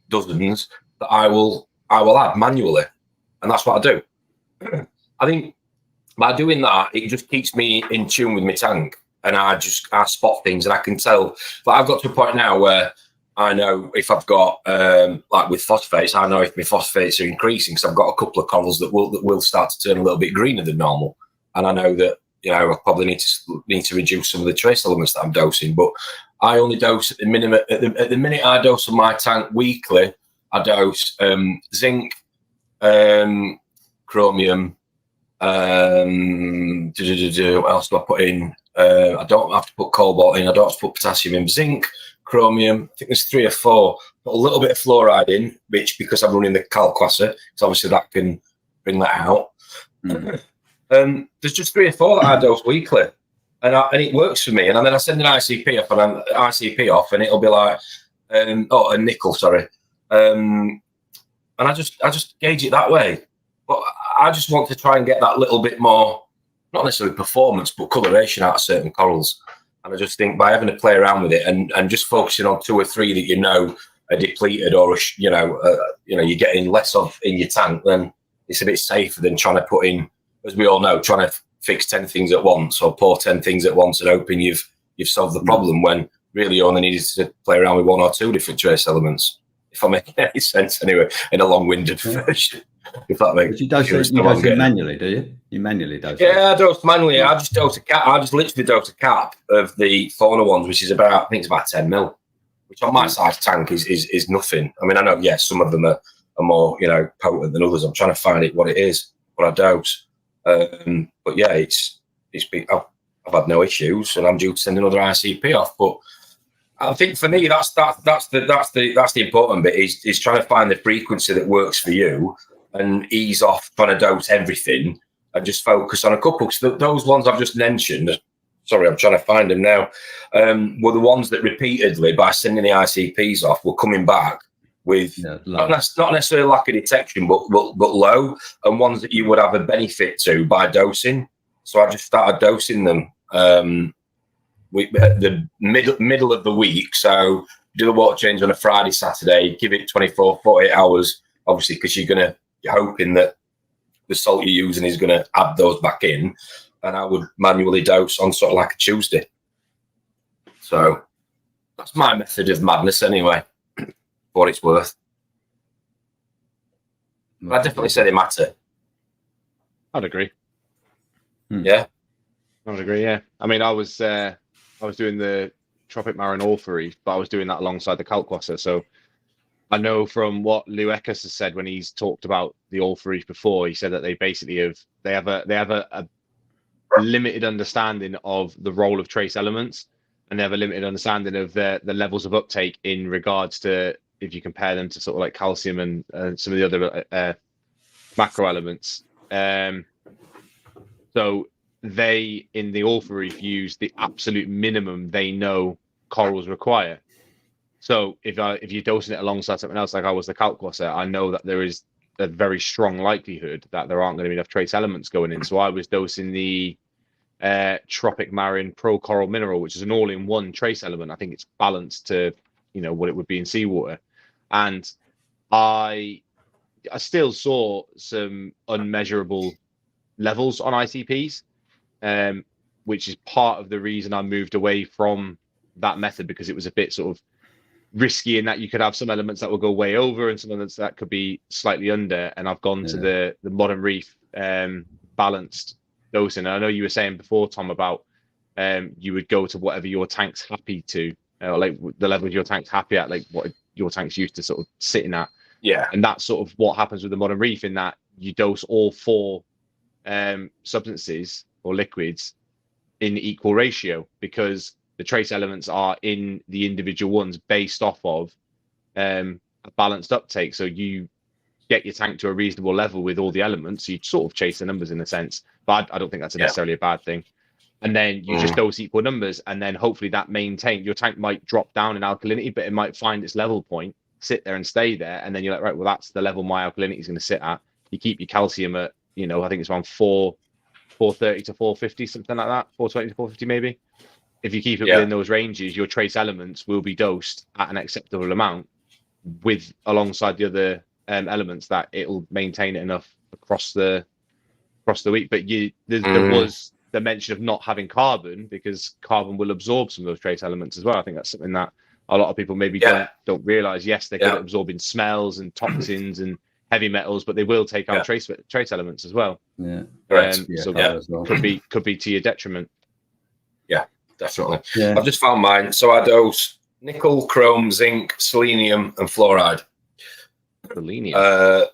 dozens, that I will add manually. And that's what I do. I think by doing that, it just keeps me in tune with my tank. And I spot things, and I can tell. But I've got to a point now where I know if I've got, like with phosphates, I know if my phosphates are increasing, because I've got a couple of corals that will start to turn a little bit greener than normal. And I know that, I probably need to reduce some of the trace elements that I'm dosing. But I only dose at the minimum. At the minute I dose on my tank weekly, I dose zinc, chromium. What else do I put in? I don't have to put cobalt in. I don't have to put potassium in. Zinc, chromium. I think there's 3 or 4. Put a little bit of fluoride in, which, because I'm running the calclasser, so obviously that can bring that out. There's just 3 or 4 that I dose weekly, and it works for me. And then I send an ICP off, and it'll be like, a nickel, sorry. And I just gauge it that way. But I just want to try and get that little bit more, not necessarily performance, but coloration out of certain corals. And I just think by having to play around with it and just focusing on 2 or 3 that are depleted, or you're getting less of in your tank, then it's a bit safer than trying to put in, as we all know, trying to fix 10 things at once or pour 10 things at once and hoping you've solved the problem, when really you only needed to play around with 1 or 2 different trace elements. If I'm making any sense, anyway, in a long-winded version. If that makes sense. You dose it manually, do you? You manually dose it? Yeah, I dose manually. I just dose a cap. I just literally dose a cap of the Fauna ones, which is about 10 mil, which on my size tank is nothing. I mean, I know, yes, some of them are more, potent than others. I'm trying to find what it is, what I dose. But yeah, it's been, I've had no issues, and I'm due to send another ICP off. But I think for me, that's the important bit is trying to find the frequency that works for you, and ease off trying to dose everything and just focus on a couple. So those ones I've just mentioned, sorry, I'm trying to find them now, were the ones that repeatedly, by sending the ICPs off, were coming back with not necessarily lack of detection, but low, and ones that you would have a benefit to by dosing. So I just started dosing them at the middle of the week. So do the water change on a Friday, Saturday, give it 24, 48 hours, obviously, because you're hoping that the salt you're using is going to add those back in. And I would manually dose on sort of like a Tuesday. So that's my method of madness anyway, for what it's worth. But I definitely say they matter. I'd agree. Yeah. I would agree, yeah. I mean, I was doing the Tropic Marin Reef, but I was doing that alongside the Kalkwasser. So I know from what Lou Eckers has said when he's talked about the Reef before, he said that they basically have a limited understanding of the role of trace elements, and they have a limited understanding of the levels of uptake in regards to, if you compare them to sort of like calcium and some of the other macro elements. So they, in the Reef, use the absolute minimum they know corals require. So if you're dosing it alongside something else, like I was the Kalkwasser, I know that there is a very strong likelihood that there aren't going to be enough trace elements going in. So I was dosing the Tropic Marin Pro Coral Mineral, which is an all-in-one trace element. I think it's balanced to, what it would be in seawater. And I still saw some unmeasurable levels on ICPs, which is part of the reason I moved away from that method, because it was a bit sort of risky in that you could have some elements that will go way over and some elements that could be slightly under. And I've gone to the Modern Reef balanced dosing. And I know you were saying before, Tom, about you would go to whatever your tank's happy to, like the level your tank's happy at, like what your tank's used to sort of sitting at. Yeah. And that's sort of what happens with the Modern Reef, in that you dose all four substances or liquids in equal ratio, because the trace elements are in the individual ones based off of a balanced uptake. So you get your tank to a reasonable level with all the elements. So you sort of chase the numbers in a sense, but I don't think that's necessarily a bad thing. And then you just dose equal numbers, and then hopefully that maintain your tank might drop down in alkalinity, but it might find its level point, sit there and stay there. And then you're like, right, well, that's the level my alkalinity is going to sit at. You keep your calcium at, I think it's around 430 to 450, something like that, 420 to 450 maybe. If you keep it within those ranges, your trace elements will be dosed at an acceptable amount alongside the other elements, that it'll maintain it enough across the week. But there was the mention of not having carbon, because carbon will absorb some of those trace elements as well. I think that's something that a lot of people maybe don't realize. Yes, they're good at absorbing smells and toxins and heavy metals, but they will take on trace elements as well. Yeah, so could be to your detriment. Yeah, definitely. Yeah. I've just found mine. So I dose nickel, chrome, zinc, selenium, and fluoride. Selenium.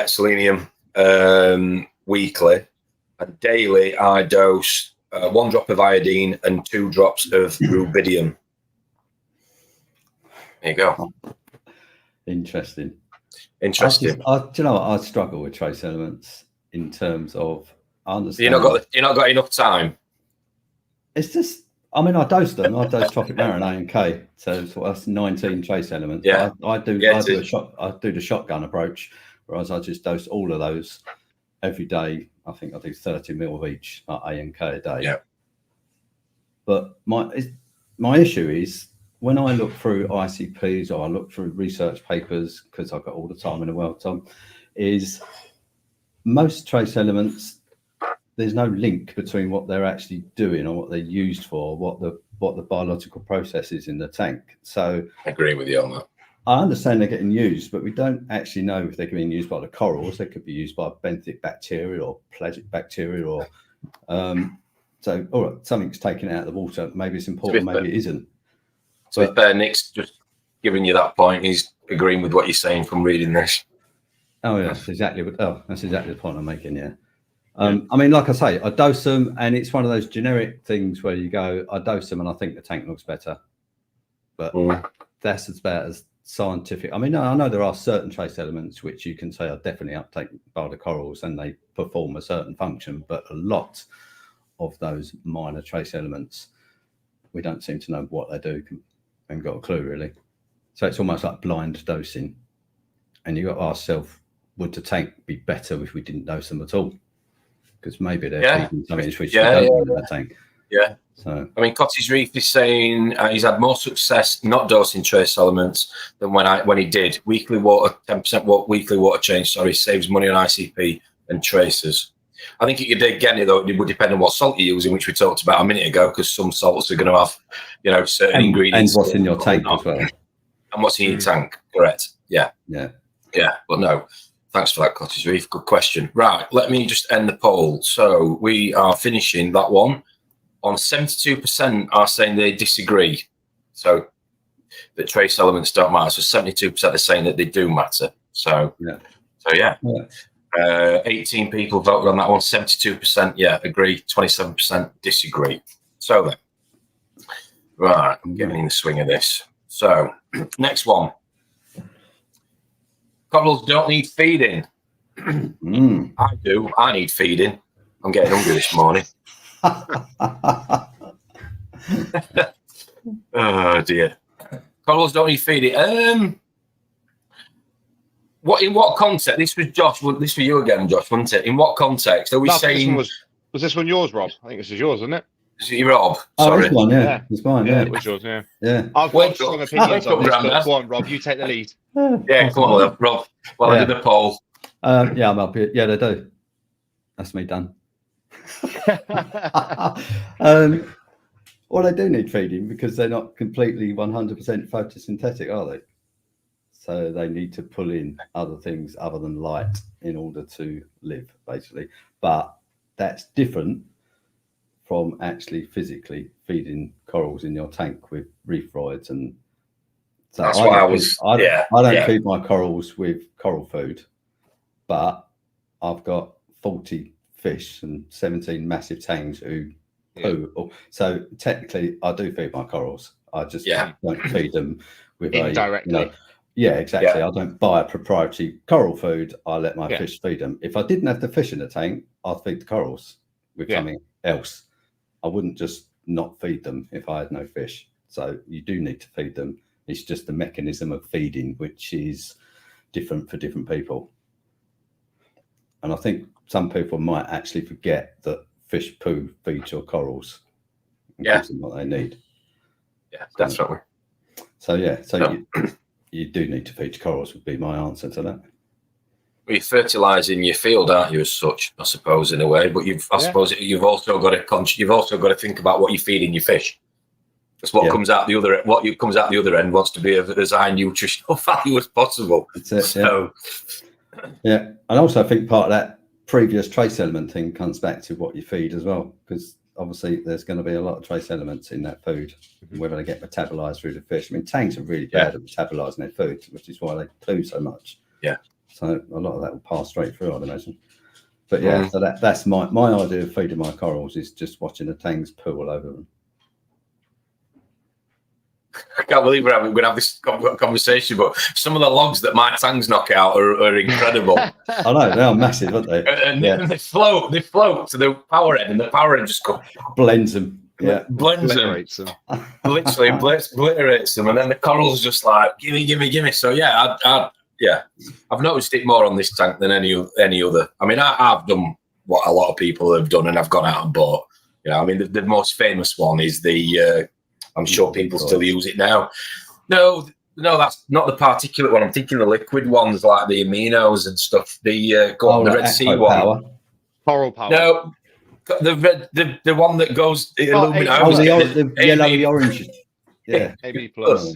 Selenium weekly, and daily I dose 1 drop of iodine and 2 drops of rubidium. There you go. Interesting. Do you know what? I struggle with trace elements in terms of, I understand. You're not got enough time. It's just, I mean, I dose them. I dose Tropic Marin A and K, so that's 19 trace elements. Yeah, I do the shotgun approach, whereas I just dose all of those every day. I think I do 30 mil of each, like A and K a day. Yeah. But my issue is, when I look through ICPs or I look through research papers, because I've got all the time in the world, Tom, is most trace elements, there's no link between what they're actually doing or what they're used for, what the biological process is in the tank. So I agree with you on that. I understand they're getting used, but we don't actually know if they're being used by the corals. They could be used by benthic bacteria or pelagic bacteria, or so all right, something's taken out of the water. Maybe it's important, maybe it isn't. So Nick's just giving you that point. He's agreeing with what you're saying from reading this. Oh yeah, that's exactly the point I'm making. Yeah. I mean, like I say, I dose them, and it's one of those generic things where you go, I dose them and I think the tank looks better, but that's about as scientific. I mean, I know there are certain trace elements which you can say are definitely uptaken by the corals and they perform a certain function, but a lot of those minor trace elements, we don't seem to know what they do. Haven't got a clue really. So it's almost like blind dosing, and you got to ask yourself, would the tank be better if we didn't dose them at all? Because maybe they're feeding something which we don't need in the tank. Yeah. So I mean, Cottage Reef is saying he's had more success not dosing trace elements than when he did weekly water, 10% weekly water change. Sorry, saves money on ICP and tracers. I think again, though, it would depend on what salt you're using, which we talked about a minute ago, because some salts are going to have, certain ingredients and what's in your tank as well, and what's in your tank. Correct. Yeah. Yeah. But no. Thanks for that, Cottage Reef. Good question. Right, let me just end the poll. So we are finishing that one on 72% are saying they disagree. So the trace elements don't matter. So 72% are saying that they do matter. So yeah. 18 people voted on that one. 72% agree. 27% disagree. So then, right, I'm getting in the swing of this. So next one. Corals don't need feeding. I do. I need feeding. I'm getting hungry this morning. Oh dear. Corals don't need feeding. In what context? This was Josh. This was you again, Josh, wasn't it? In what context are we saying? Was this one yours, Rob? I think this is yours, isn't it? Is it Rob? Oh, Sorry. this one, yeah. It's mine, yeah. It was yours, yeah. Yeah. I've got strong opinions on this, but go on, Rob, you take the lead. Yeah, come on, Rob. Well, I did the poll. Yeah, I'm up here. Yeah, they do. That's me done. Well, they do need feeding because they're not completely 100% photosynthetic, are they? So they need to pull in other things other than light in order to live, basically. But that's different from actually physically feeding corals in your tank with reef roids. And so that's why I don't feed my corals with coral food, but I've got 40 fish and 17 massive tangs who poo. So technically I do feed my corals. I just don't feed them with indirectly. Yeah, exactly. Yeah. I don't buy a proprietary coral food. I let my fish feed them. If I didn't have the fish in the tank, I'd feed the corals with something else. I wouldn't just not feed them if I had no fish. So you do need to feed them. It's just the mechanism of feeding, which is different for different people. And I think some people might actually forget that fish poo feeds your corals and gives them what they need. Yeah, definitely. So you do need to feed your corals would be my answer to that. Well, you're fertilising your field, aren't you, as such? I suppose in a way, but I suppose you've also got to think about what you're feeding your fish. Because what comes out the other end wants to be of as high nutritional value as possible. That's it. So, and also I think part of that previous trace element thing comes back to what you feed as well, because obviously there's going to be a lot of trace elements in that food, whether they get metabolized through the fish. I mean, tanks are really bad at metabolizing their food, which is why they poo so much. Yeah. So a lot of that will pass straight through, I'd imagine. But so that's my idea of feeding my corals is just watching the tanks poo all over them. I can't believe we're going to have this conversation, but some of the logs that my tanks knock out are incredible. I know, they are massive, aren't they? And they float to the power end, and the power end just blends them. Blends them. Literally obliterates them, and then the coral's just like, gimme. So I've noticed it more on this tank than any other. I mean, I've done what a lot of people have done, and I've gone out and bought. I mean, the most famous one is the. I'm sure people still use it now. No, that's not the particulate one. I'm thinking the liquid ones like the aminos and stuff. The Red Sea one. Coral power. No, the one that goes the yellow orange. Yeah, AB plus.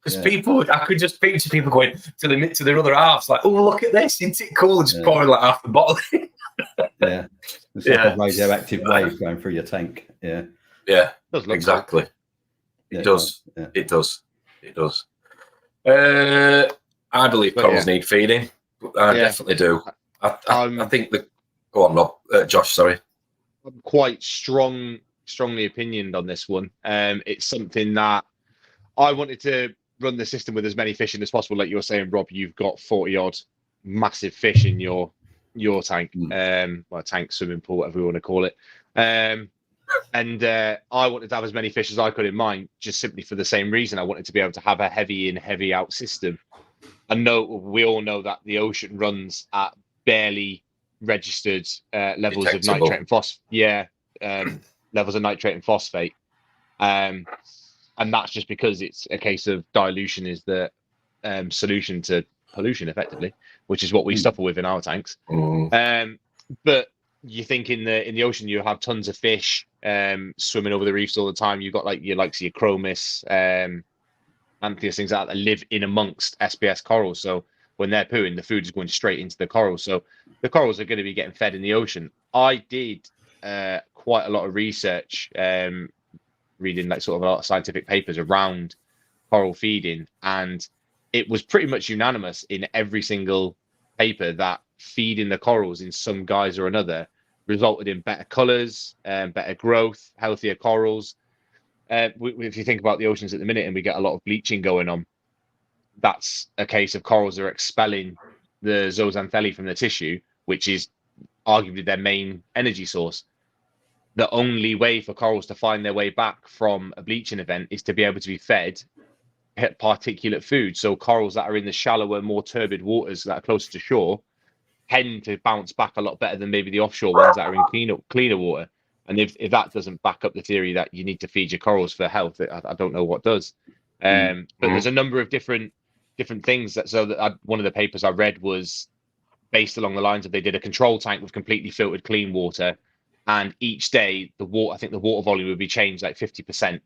Because people, I could just picture people going to their other halves like, oh, look at this, isn't it cool? Just pouring like half the bottle. It's like a radioactive wave going through your tank. Yeah, exactly. Cool. It does. I believe corals need feeding. I definitely do. I think go on, Rob. Josh, sorry. I'm quite strongly opinioned on this one. It's something that I wanted to run the system with as many fish in as possible. Like you were saying, Rob, you've got 40 odd massive fish in your tank, tank, swimming pool, whatever you want to call it. And I wanted to have as many fish as I could in mine, just simply for the same reason. I wanted to be able to have a heavy in, heavy out system. We all know that the ocean runs at barely registered levels of nitrate and phosphorus. levels of nitrate and phosphate. And that's just because it's a case of dilution is the solution to pollution, effectively, which is what we suffer with in our tanks. But you think in the ocean you have tons of fish swimming over the reefs all the time. You've got like your chromis, Antheus, things like that live in amongst SPS corals. So when they're pooing, the food is going straight into the corals. So the corals are going to be getting fed in the ocean. I did quite a lot of research, reading like sort of a lot of scientific papers around coral feeding, and it was pretty much unanimous in every single paper that feeding the corals in some guise or another resulted in better colors, better growth, healthier corals. If you think about the oceans at the minute, and we get a lot of bleaching going on, that's a case of corals are expelling the zooxanthellae from the tissue, which is arguably their main energy source. The only way for corals to find their way back from a bleaching event is to be able to be fed particulate food. So corals that are in the shallower, more turbid waters that are closer to shore tend to bounce back a lot better than maybe the offshore ones that are in cleaner water. And if that doesn't back up the theory that you need to feed your corals for health, I don't know what does. But there's a number of different things that one of the papers I read was based along the lines of they did a control tank with completely filtered clean water, and each day the water volume would be changed like 50%.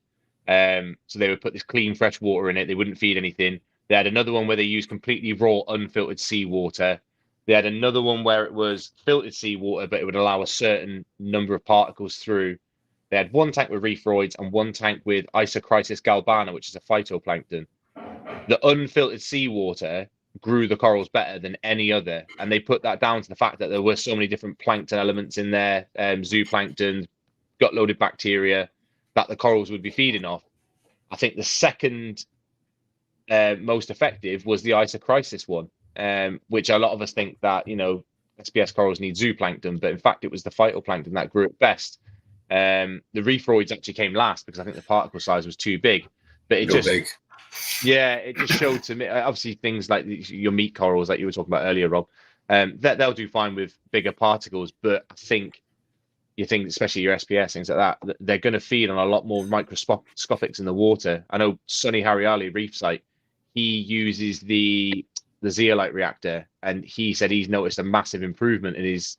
So they would put this clean fresh water in it. They wouldn't feed anything. They had another one where they used completely raw unfiltered seawater. They had another one where it was filtered seawater, but it would allow a certain number of particles through. They had one tank with reefroids and one tank with Isochrysis galbana, which is a phytoplankton. The unfiltered seawater grew the corals better than any other, and they put that down to the fact that there were so many different plankton elements in there, zooplankton, gut-loaded bacteria, that the corals would be feeding off. I think the second most effective was the Isochrysis one, which a lot of us think that, SPS corals need zooplankton, but in fact it was the phytoplankton that grew it best. The reefroids actually came last because I think the particle size was too big. But it just showed to me, obviously things like your meat corals that you were talking about earlier, Rob, that they'll do fine with bigger particles, but I think you think, especially your SPS, things like that, they're going to feed on a lot more microscopics in the water. I know Sonny Hariali, Reef Site, he uses the zeolite reactor, and he said he's noticed a massive improvement in his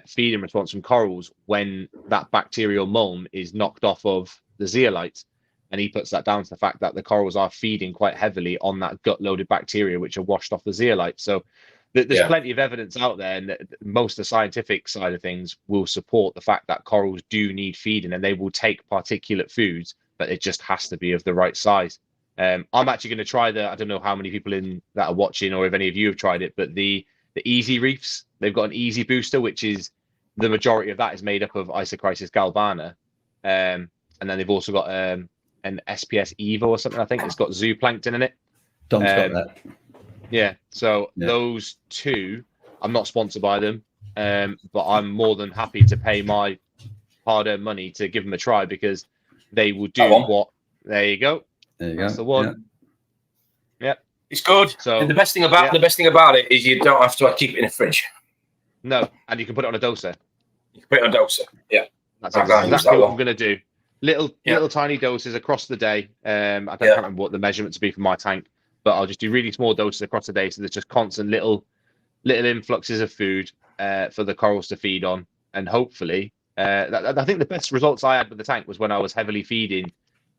feeding response from corals when that bacterial mulm is knocked off of the zeolite. And he puts that down to the fact that the corals are feeding quite heavily on that gut-loaded bacteria, which are washed off the zeolite. So there's plenty of evidence out there, and most of the scientific side of things will support the fact that corals do need feeding, and they will take particulate foods, but it just has to be of the right size. I'm actually going to try I don't know how many people that are watching, or if any of you have tried it, but the Easy Reefs, they've got an Easy Booster, which is the majority of that is made up of Isochrysis galbana. And then they've also got an SPS Evo or something, I think. It's got zooplankton in it. Dom's got that. Yeah, so those two, I'm not sponsored by them, but I'm more than happy to pay my hard-earned money to give them a try, because they will do what. There you go. There you go. That's the one. Yeah. It's good. So and the best thing about it is you don't have to keep it in a fridge. No, and you can put it on a doser. You can put it on a doser. Yeah. That's exactly what I'm going to do. Little tiny doses across the day. I can't remember what the measurements be for my tank, but I'll just do really small doses across the day. So there's just constant little influxes of food for the corals to feed on. And hopefully, I think the best results I had with the tank was when I was heavily feeding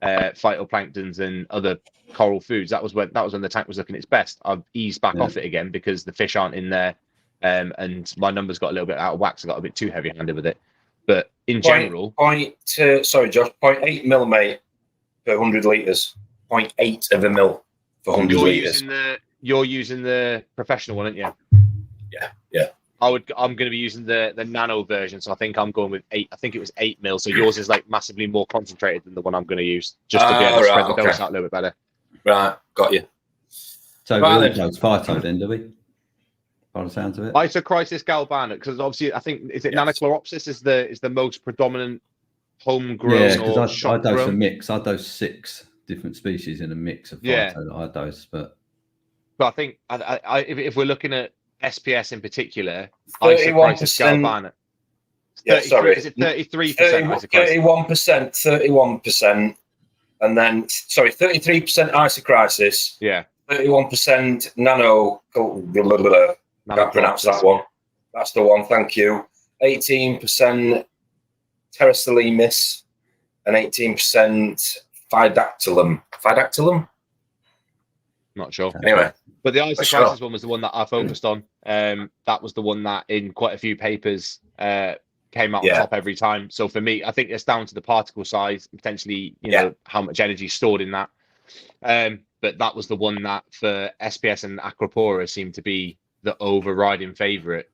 phytoplanktons and other coral foods. That was when the tank was looking its best. I've eased back off it again because the fish aren't in there, and my numbers got a little bit out of whack. So I got a bit too heavy-handed with it. But in general, Josh, 0.8 millimate per 100 litres. 0.8 of a mil for 100 litres. You're using the professional one, aren't you? Yeah. I'm going to be using the nano version, so I think I'm going with 8. I think it was 8 mil. So yours is like massively more concentrated than the one I'm going to use, just to be able to spread the dose out a little bit better. Right, got you. So we all chose phyto then, do we? By the sounds of it. Isochrysis galbana, because obviously I think Nanochloropsis is the most predominant homegrown or shop grown. I dose a mix. I dose 6 different species in a mix of phyto that I dose, but I think if we're looking at SPS in particular, Isochrysis galbana, Yeah, sorry. Is it 33% 31%, 31%, and then 33% isocrisis. Yeah. 31% nano. Can't pronounce that one. That's the one. Thank you. 18% pterosalinus and 18% phytactylum. Phytactylum? Not sure. Anyway. But the isocrisis one was the one that I focused on. That was the one that in quite a few papers came out on top every time. So for me, I think it's down to the particle size, potentially, you know, how much energy is stored in that. But that was the one that for SPS and Acropora seemed to be the overriding favorite.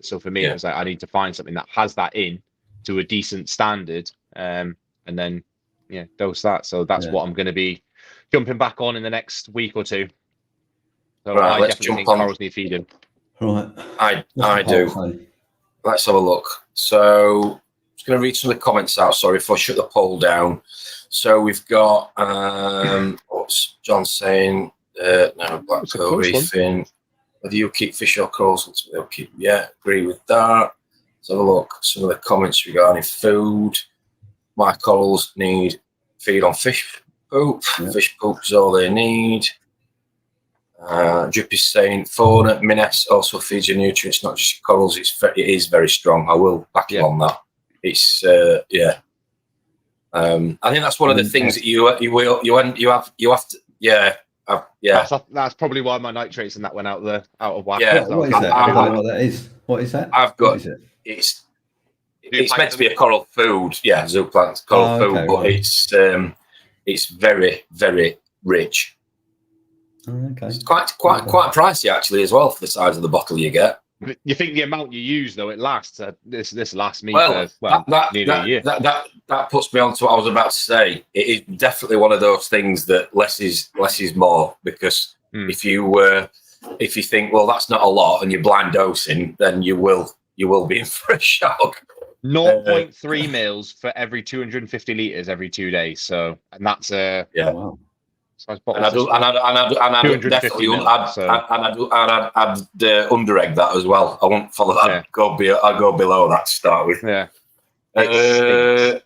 So for me, it was like, I need to find something that has that in to a decent standard, and then dose that. So that's what I'm going to be jumping back on in the next week or two. So right, I let's definitely jump think on. corals need feeding. Right. I do. Let's have a look. So I'm just going to read some of the comments out. Sorry if I shut the poll down. So we've got what's John saying? No, black pearl reefing. Whether you keep fish or corals, they'll keep. Yeah, agree with that. Let's have a look. Some of the comments regarding food. My corals need feed on fish poop. Yeah. Fish poop is all they need. Drip is saying fauna minus also feeds your nutrients, not just your corals. It is very strong. I will back you on that. It's I think that's one of the things that you have to That's probably why my nitrates and that went out of whack. Yeah, what is that? I don't know what that is. What is that? I've got it's meant to be a coral food. Yeah, zooplankton coral food, but it's very, very rich. Okay. It's quite pricey actually as well for the size of the bottle you get. You think the amount you use though, it lasts. This lasts me for nearly a year. That puts me on to what I was about to say. It is definitely one of those things that less is more, because if you think, well, that's not a lot, and you're blind dosing, then you will be in for a shock. 0.3 mils for every 250 liters every 2 days. So, and that's wow. And I'd definitely under-egg that as well. I won't follow that. I'd go below that to start with. Yeah. It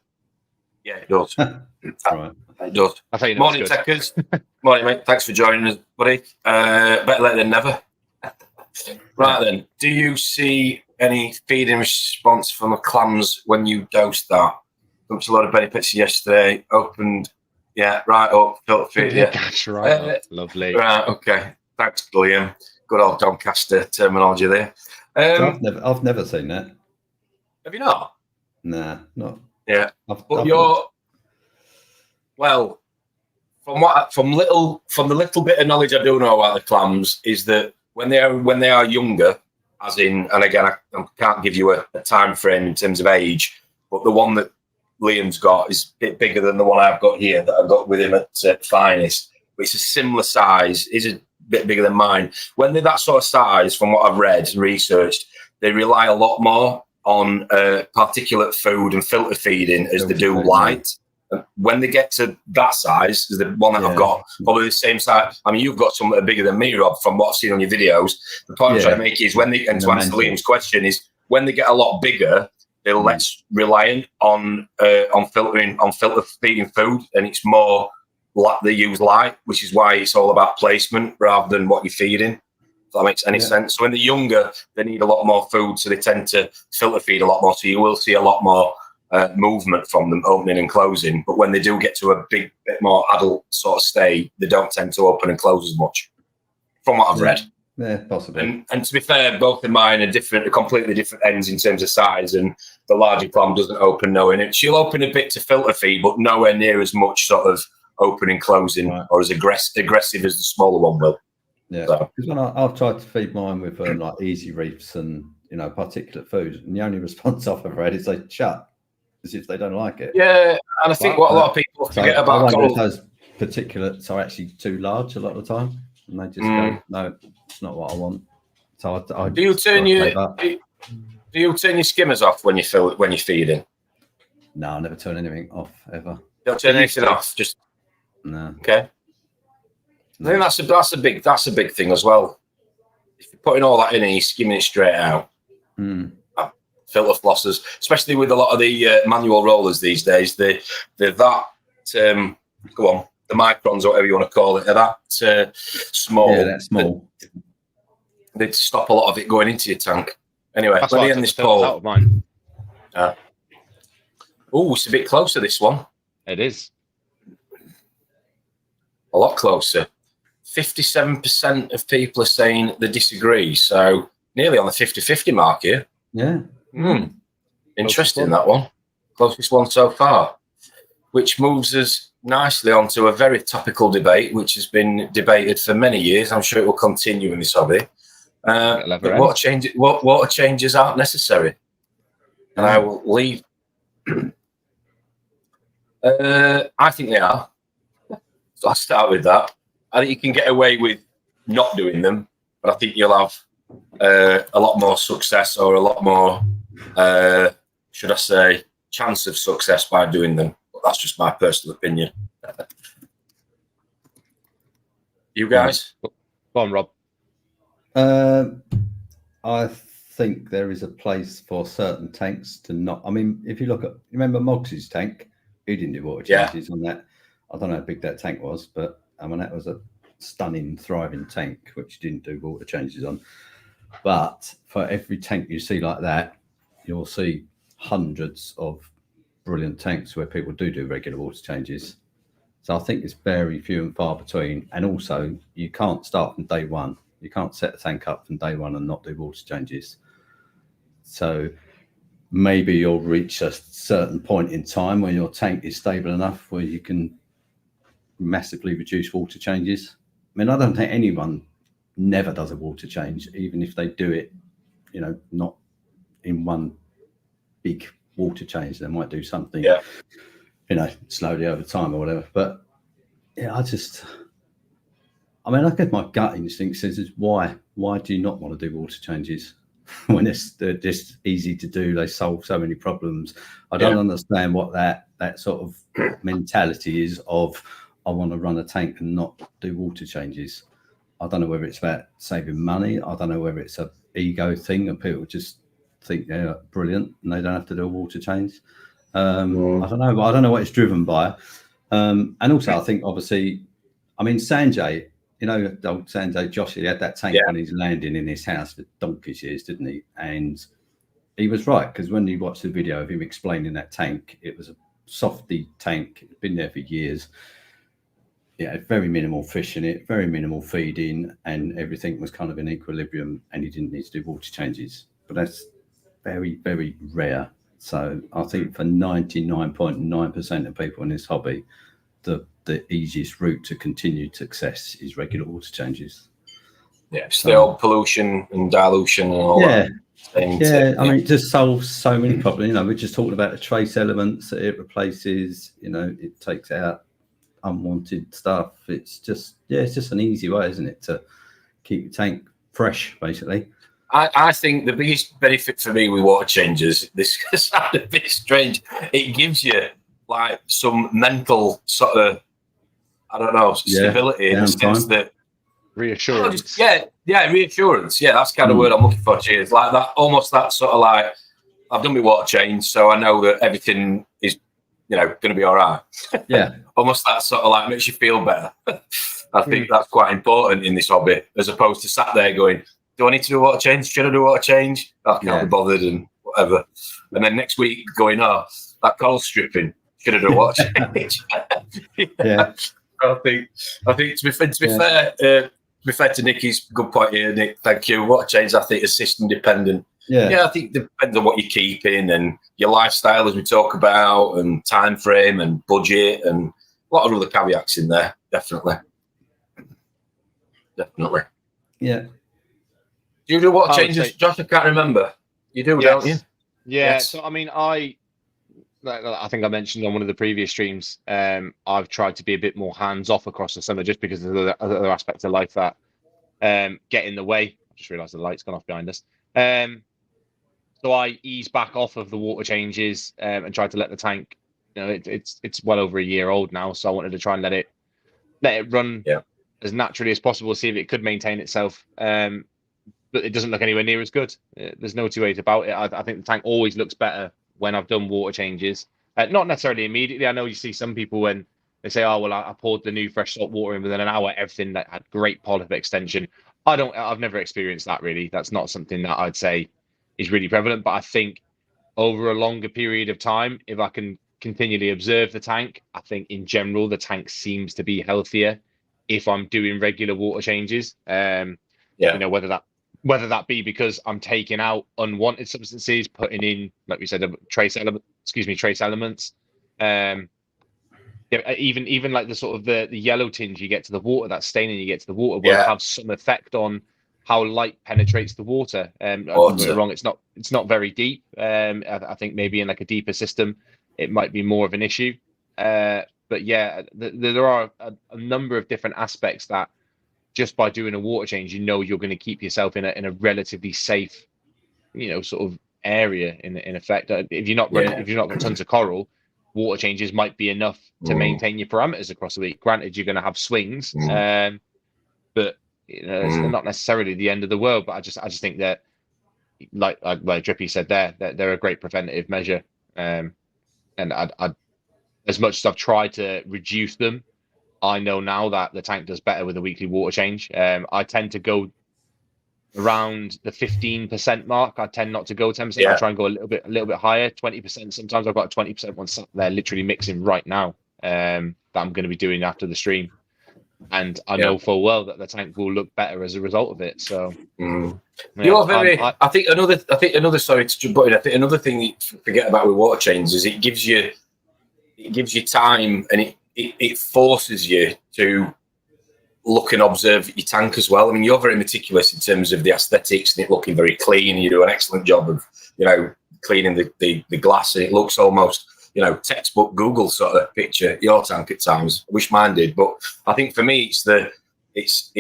does. Right. It does. Morning, Techers. Morning, mate. Thanks for joining us, buddy. Better late than never. Right then, do you see any feeding response from the clams when you dose that? Dumped a lot of benefits yesterday. Opened. Yeah, right up, filter feed. Yeah, that's right. Lovely. Right, okay. Thanks, Liam. Good old Doncaster terminology there. I've never seen that. Have you not? Nah, not. Yeah, from the little bit of knowledge I do know about the clams is that when they are younger, as in, and again, I can't give you a time frame in terms of age, but the one that Liam's got is a bit bigger than the one I've got here that I've got with him at Finest. But it's a similar size. It's a bit bigger than mine. When they're that sort of size, from what I've read and researched, they rely a lot more on particulate food and filter feeding as they do light. And when they get to that size, the one that I've got, probably the same size. I mean, you've got some that are bigger than me, Rob, from what I've seen on your videos. The point I'm trying to make is and to answer Liam's question is, when they get a lot bigger, they're less reliant on filter feeding food, and it's more like they use light, which is why it's all about placement rather than what you're feeding. If that makes any sense. So when they're younger, they need a lot more food, so they tend to filter feed a lot more. So you will see a lot more movement from them opening and closing. But when they do get to a bit more adult sort of stage, they don't tend to open and close as much, from what I've read. Yeah, possibly. And to be fair, both of mine are completely different ends in terms of size, and the larger clam doesn't open nowhere. And she'll open a bit to filter feed, but nowhere near as much sort of opening, closing, or as aggressive as the smaller one will. Yeah, because when I've tried to feed mine with like easy reefs and particulate food, and the only response I've ever had is they shut, as if they don't like it. Yeah, and I think what a lot of people forget about those particulates are actually too large a lot of the time. And they just go, no, it's not what I want. So I do you turn your skimmers off when you're feeding? No, I never turn anything off ever. Don't turn anything off. Just no. Okay. I think that's a big thing as well. If you're putting all that in and you're skimming it straight out, filter flossers, especially with a lot of the manual rollers these days. They're that go on, the microns or whatever you want to call it, are that small. Yeah, that's small. They'd stop a lot of it going into your tank. Anyway, That's let why me I end took this the filters out poll. of mine. Oh, it's a bit closer, this one. It is. A lot closer. 57% of people are saying they disagree. So nearly on the 50-50 mark here. Yeah. Interesting, one. that one. Closest one so far. Which moves us nicely onto a very topical debate, which has been debated for many years. I'm sure it will continue in this hobby. Lever Water changes aren't necessary. And I will leave. I think they are. So I'll start with that. I think you can get away with not doing them, but I think you'll have a lot more success, or a lot more, should I say, chance of success by doing them. But that's just my personal opinion. You guys? Go on, Rob. I think there is a place for certain tanks to not. I mean, if you look at, remember Moggs's tank? He didn't do water changes on that. I don't know how big that tank was, but I mean, that was a stunning, thriving tank, which didn't do water changes on. But for every tank you see like that, you'll see hundreds of brilliant tanks where people do regular water changes. So I think it's very few and far between. And also, you can't start from day one. You can't set a tank up from day one and not do water changes. So maybe you'll reach a certain point in time where your tank is stable enough where you can massively reduce water changes. I mean, I don't think anyone never does a water change, even if they do it, you know, not in one big water change. They might do something, you know, slowly over time or whatever. But yeah, I mean, I guess my gut instinct says is why do you not want to do water changes when they're just easy to do? They solve so many problems. I don't understand what that sort of mentality is of, I want to run a tank and not do water changes. I don't know whether it's about saving money. I don't know whether it's a ego thing and people just think they're brilliant and they don't have to do a water change. I don't know. I don't know what it's driven by. And also, I think obviously, I mean, Sanjay, you know, old Sanjay Josh, he had that tank when he's landing in his house for donkey's years, didn't he? And he was right, because when you watch the video of him explaining that tank, it was a softy tank. It had been there for years. Yeah, very minimal fish in it, very minimal feeding, and everything was kind of in equilibrium, and he didn't need to do water changes. But that's very, very rare. So I think for 99.9% of people in this hobby, the easiest route to continued success is regular water changes. Yeah, it's the old pollution and dilution and all that. Yeah, I mean, it just solves so many problems. You know, we just talked about the trace elements that it replaces. You know, it takes out unwanted stuff. It's just, it's just an easy way, isn't it, to keep your tank fresh, basically. I think the biggest benefit for me with water changes, this sounds a bit strange, it gives you like some mental sort of, I don't know, stability in the sense that reassurance. Reassurance. Yeah, that's kind of word I'm looking for. Cheers, like that, almost that sort of like, I've done my water change, so I know that everything is, you know, going to be all right. Yeah, almost that sort of like makes you feel better. I think that's quite important in this hobby, as opposed to sat there going, do I need to do a water change? Should I do a water change? I can't be bothered and whatever. And then next week going, oh, that coral stripping, should I do a water change? I think to be fair to Nicky's good point here, Nick, thank you. Water change, I think, is system dependent. I think it depends on what you're keeping and your lifestyle, as we talk about, and time frame and budget and a lot of other caveats in there. Definitely. Yeah. Do you do water changes, Josh? I can't remember. You do, don't you? Yeah. So I mean, I think I mentioned on one of the previous streams, I've tried to be a bit more hands off across the summer, just because of the other aspects of life that get in the way. I just realised the light's gone off behind us. So I ease back off of the water changes and try to let the tank. You know, it's well over a year old now, so I wanted to try and let it run as naturally as possible, see if it could maintain itself. but it doesn't look anywhere near as good. There's no two ways about it. I think the tank always looks better when I've done water changes. Not necessarily immediately. I know you see some people when they say, "Oh, well, I poured the new fresh salt water in within an hour. Everything that had great polyp extension." I've never experienced that really. That's not something that I'd say is really prevalent. But I think over a longer period of time, if I can continually observe the tank, I think in general the tank seems to be healthier if I'm doing regular water changes. You know, whether that be because I'm taking out unwanted substances, putting in, like we said, trace elements. Even like the sort of the yellow tinge you get to the water, that staining you get to the water will have some effect on how light penetrates the water. Don't get me wrong, it's not very deep. I think maybe in like a deeper system, it might be more of an issue. But yeah, there are a number of different aspects that just by doing a water change, you know, you're going to keep yourself in a relatively safe, you know, sort of area in effect. If you're not got tons of coral, water changes might be enough to maintain your parameters across the week. Granted, you're going to have swings, but you know, it's not necessarily the end of the world. But I just think that, like Drippy said there, that they're a great preventative measure. And I as much as I've tried to reduce them, I know now that the tank does better with a weekly water change. I tend to go around the 15% mark. I tend not to go 10%. I try and go a little bit higher, 20%. Sometimes I've got a 20% one sat there literally mixing right now, that I'm going to be doing after the stream. And I know full well that the tank will look better as a result of it. So you're very. I think another. Sorry to jump in. I think another thing you forget about with water changes is it gives you time, and it forces you to look and observe your tank as well. I mean, you're very meticulous in terms of the aesthetics and it looking very clean. You do an excellent job of, you know, cleaning the glass, and it looks almost, you know, textbook Google sort of picture, your tank at times. I wish mine did, but I think for me it's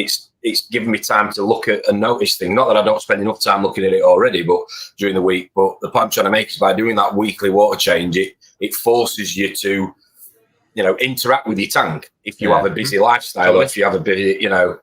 giving me time to look at and notice things. Not that I don't spend enough time looking at it already, but during the week. But the point I'm trying to make is by doing that weekly water change, it forces you to, you know, interact with your tank if you have a busy lifestyle, or if you have a busy, you know,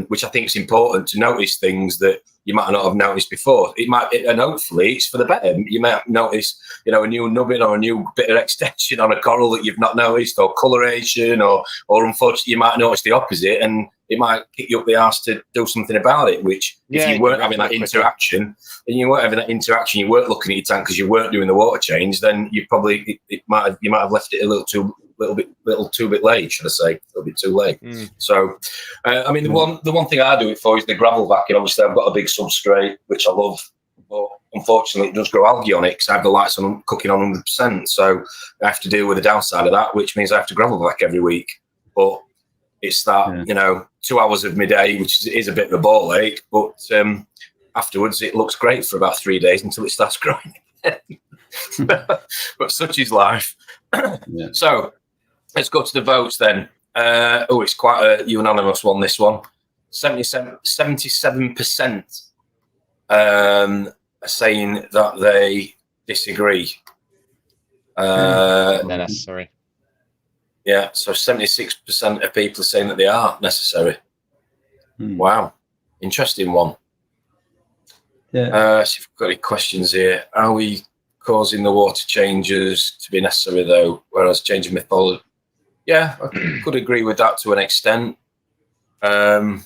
which I think is important to notice things that you might not have noticed before. And hopefully it's for the better. You might notice, you know, a new nubbin or a new bit of extension on a coral that you've not noticed, or coloration, or unfortunately you might notice the opposite, and it might kick you up the arse to do something about it. Which if you weren't having that interaction, you weren't looking at your tank because you weren't doing the water change, then you probably you might have left it a little too bit late, should I say? A little bit too late. So, I mean, the one thing I do it for is the gravel vacuum. Obviously, I've got a big substrate which I love, but unfortunately, it does grow algae on it because I have the lights on cooking on 100%. So I have to deal with the downside of that, which means I have to gravel vac every week. But it's that, you know, 2 hours of my day, which is a bit of a ball ache. But afterwards, it looks great for about 3 days until it starts growing again. But such is life. So let's go to the votes then. It's quite a unanimous one, this one. 77% are saying that they disagree. Necessary. Yeah, so 76% of people are saying that they are necessary. Wow. Interesting one. Yeah. So if you've got any questions here, are we causing the water changes to be necessary though, whereas changing methodology? Yeah, I could agree with that to an extent. I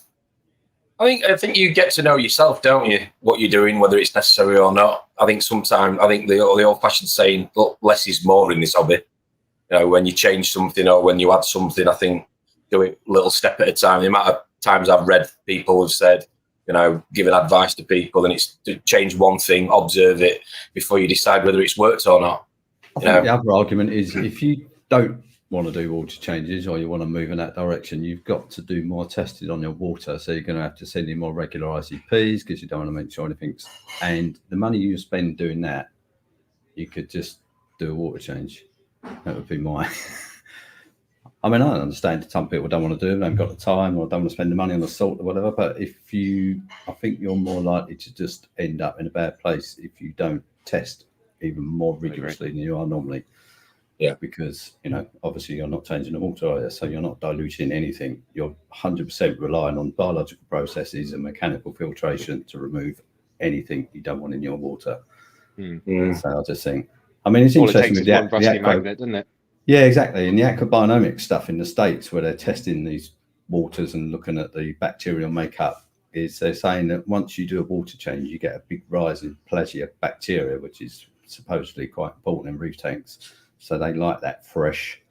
think you get to know yourself, don't you? What you're doing, whether it's necessary or not. I think the old-fashioned saying, "Look, less is more" in this hobby. You know, when you change something or when you add something, I think do it a little step at a time. The amount of times I've read people have said, you know, giving advice to people, and it's to change one thing, observe it before you decide whether it's worked or not. I think the other argument is if you don't want to do water changes or you want to move in that direction, you've got to do more testing on your water. So you're going to have to send in more regular ICPs because you don't want to make sure anything's. And the money you spend doing that, you could just do a water change. That would be my. I mean, I understand some people don't want to do it, they haven't got the time, or don't want to spend the money on the salt or whatever. But I think you're more likely to just end up in a bad place if you don't test even more rigorously than you are normally. Yeah. Because, obviously you're not changing the water either, so you're not diluting anything. You're 100% relying on biological processes and mechanical filtration to remove anything you don't want in your water. So I just think, it's All it interesting takes with is one rusty magnet, doesn't it? Yeah, exactly. And the aquabionomic stuff in the States, where they're testing these waters and looking at the bacterial makeup, is they're saying that once you do a water change, you get a big rise in pelagic bacteria, which is supposedly quite important in reef tanks. So they like that fresh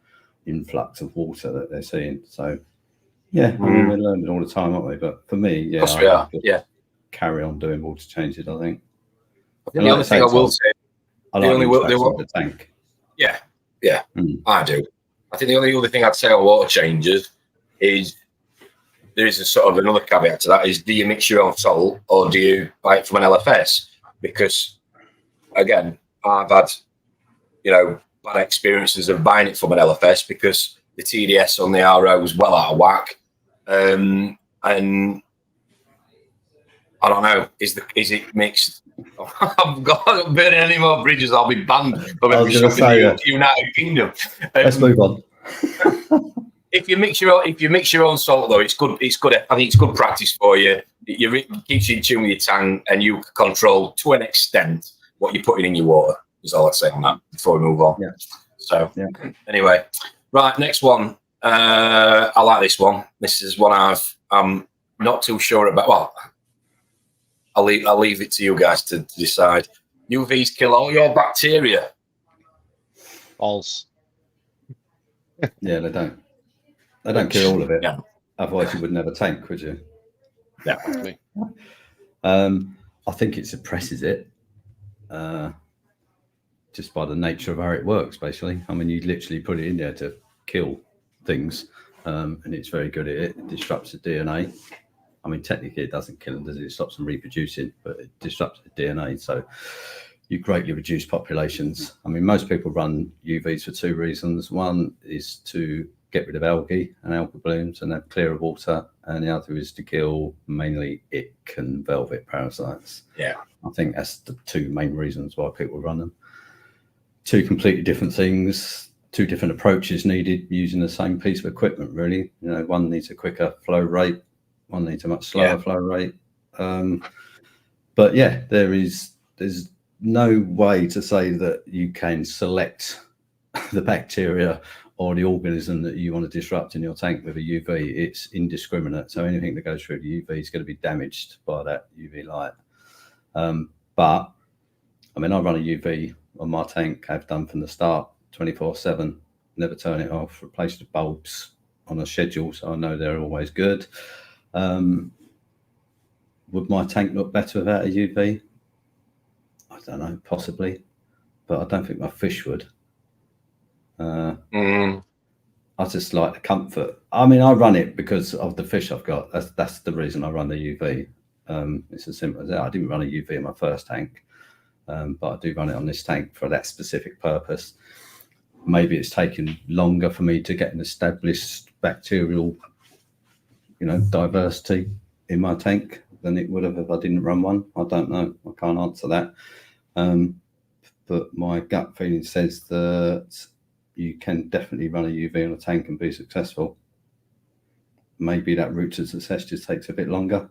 influx of water that they're seeing. So, yeah, we're learning all the time, aren't we? But for me, yeah, Of course we are. Yeah. Carry on doing water changes, I think. The only thing I will say, I like the tank. Yeah, I do. I think the only other thing I'd say on water changes is there is a sort of another caveat to that is, do you mix your own salt or do you buy it from an LFS? Because, again, I've had, bad experiences of buying it from an LFS because the TDS on the RO was well out of whack. And I don't know, is it mixed? I'm burning any more bridges, I'll be banned from every shop in the United Kingdom. Let's move on. If you mix your own salt, though, it's good. It's good. I think it's good practice for you. It keeps you in tune with your tank, and you control to an extent what you're putting in your water. Is all I'd say on that before we move on. Yeah. So anyway, right, next one. I like this one. This is one I'm not too sure about. Well, I'll leave it to you guys to decide. UVs kill all your bacteria. False. Yeah, they don't. They don't kill all of it. Yeah. Otherwise, you wouldn't have a tank, would you? Yeah. I think it suppresses it, just by the nature of how it works. Basically, you literally put it in there to kill things, and it's very good at it. It disrupts the DNA. Technically, it doesn't kill them, does it? It stops them reproducing, but it disrupts the DNA. So you greatly reduce populations. Most people run UVs for two reasons. One is to get rid of algae and algal blooms and have clearer water, and the other is to kill mainly ick and velvet parasites. Yeah, I think that's the two main reasons why people run them. Two completely different things, two different approaches needed using the same piece of equipment, really. One needs a quicker flow rate, one needs a much slower flow rate. But yeah, there's no way to say that you can select the bacteria or the organism that you want to disrupt in your tank with a UV. It's indiscriminate. So anything that goes through the UV is going to be damaged by that UV light. But I run a UV on my tank. I've done from the start, 24/7. Never turn it off. Replace the bulbs on a schedule, so I know they're always good. Would my tank look better without a UV? I don't know, possibly, but I don't think my fish would. I just like the comfort. I run it because of the fish I've got. That's the reason I run the UV. It's as simple as that. I didn't run a UV in my first tank, but I do run it on this tank for that specific purpose. Maybe it's taken longer for me to get an established bacterial, diversity in my tank than it would have if I didn't run one. I don't know. I can't answer that. But my gut feeling says that you can definitely run a UV on a tank and be successful. Maybe that route to success just takes a bit longer.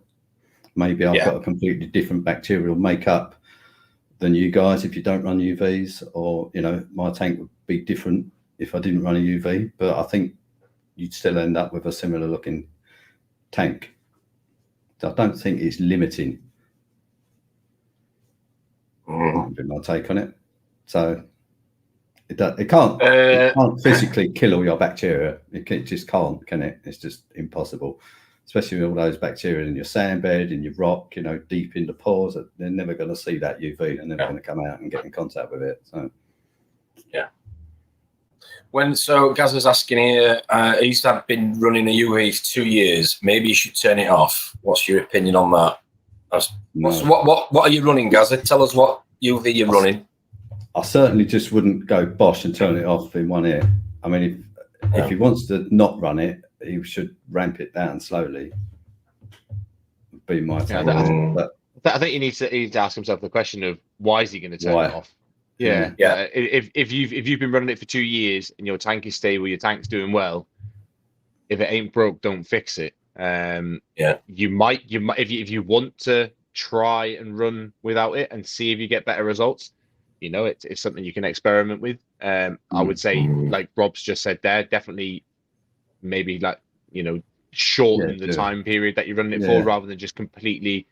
Maybe I've got a completely different bacterial makeup than you guys if you don't run UVs, or my tank would be different if I didn't run a UV. But I think you'd still end up with a similar looking tank. So I don't think it's limiting. That'd be my take on it. So it can't physically kill all your bacteria. It just can't, can it? It's just impossible. Especially with all those bacteria in your sand bed, in your rock, deep in the pores. They're never going to see that UV. They're never going to come out and get in contact with it. So, yeah. So Gaz was asking here, he's been running a UV for 2 years. Maybe you should turn it off. What's your opinion on that? What are you running, Gaz? Tell us what UV you're running. I certainly just wouldn't go bosh and turn it off in one ear. If he wants to not run it, he should ramp it down slowly. Would be my take. I think he needs to ask himself the question of why is he going to turn it off? Yeah, Yeah. If you've been running it for 2 years and your tank is stable, your tank's doing well, if it ain't broke, don't fix it. You might if you want to try and run without it and see if you get better results. It's something you can experiment with. I would say, like Rob's just said there, definitely maybe shorten the time period that you're running it for, rather than just completely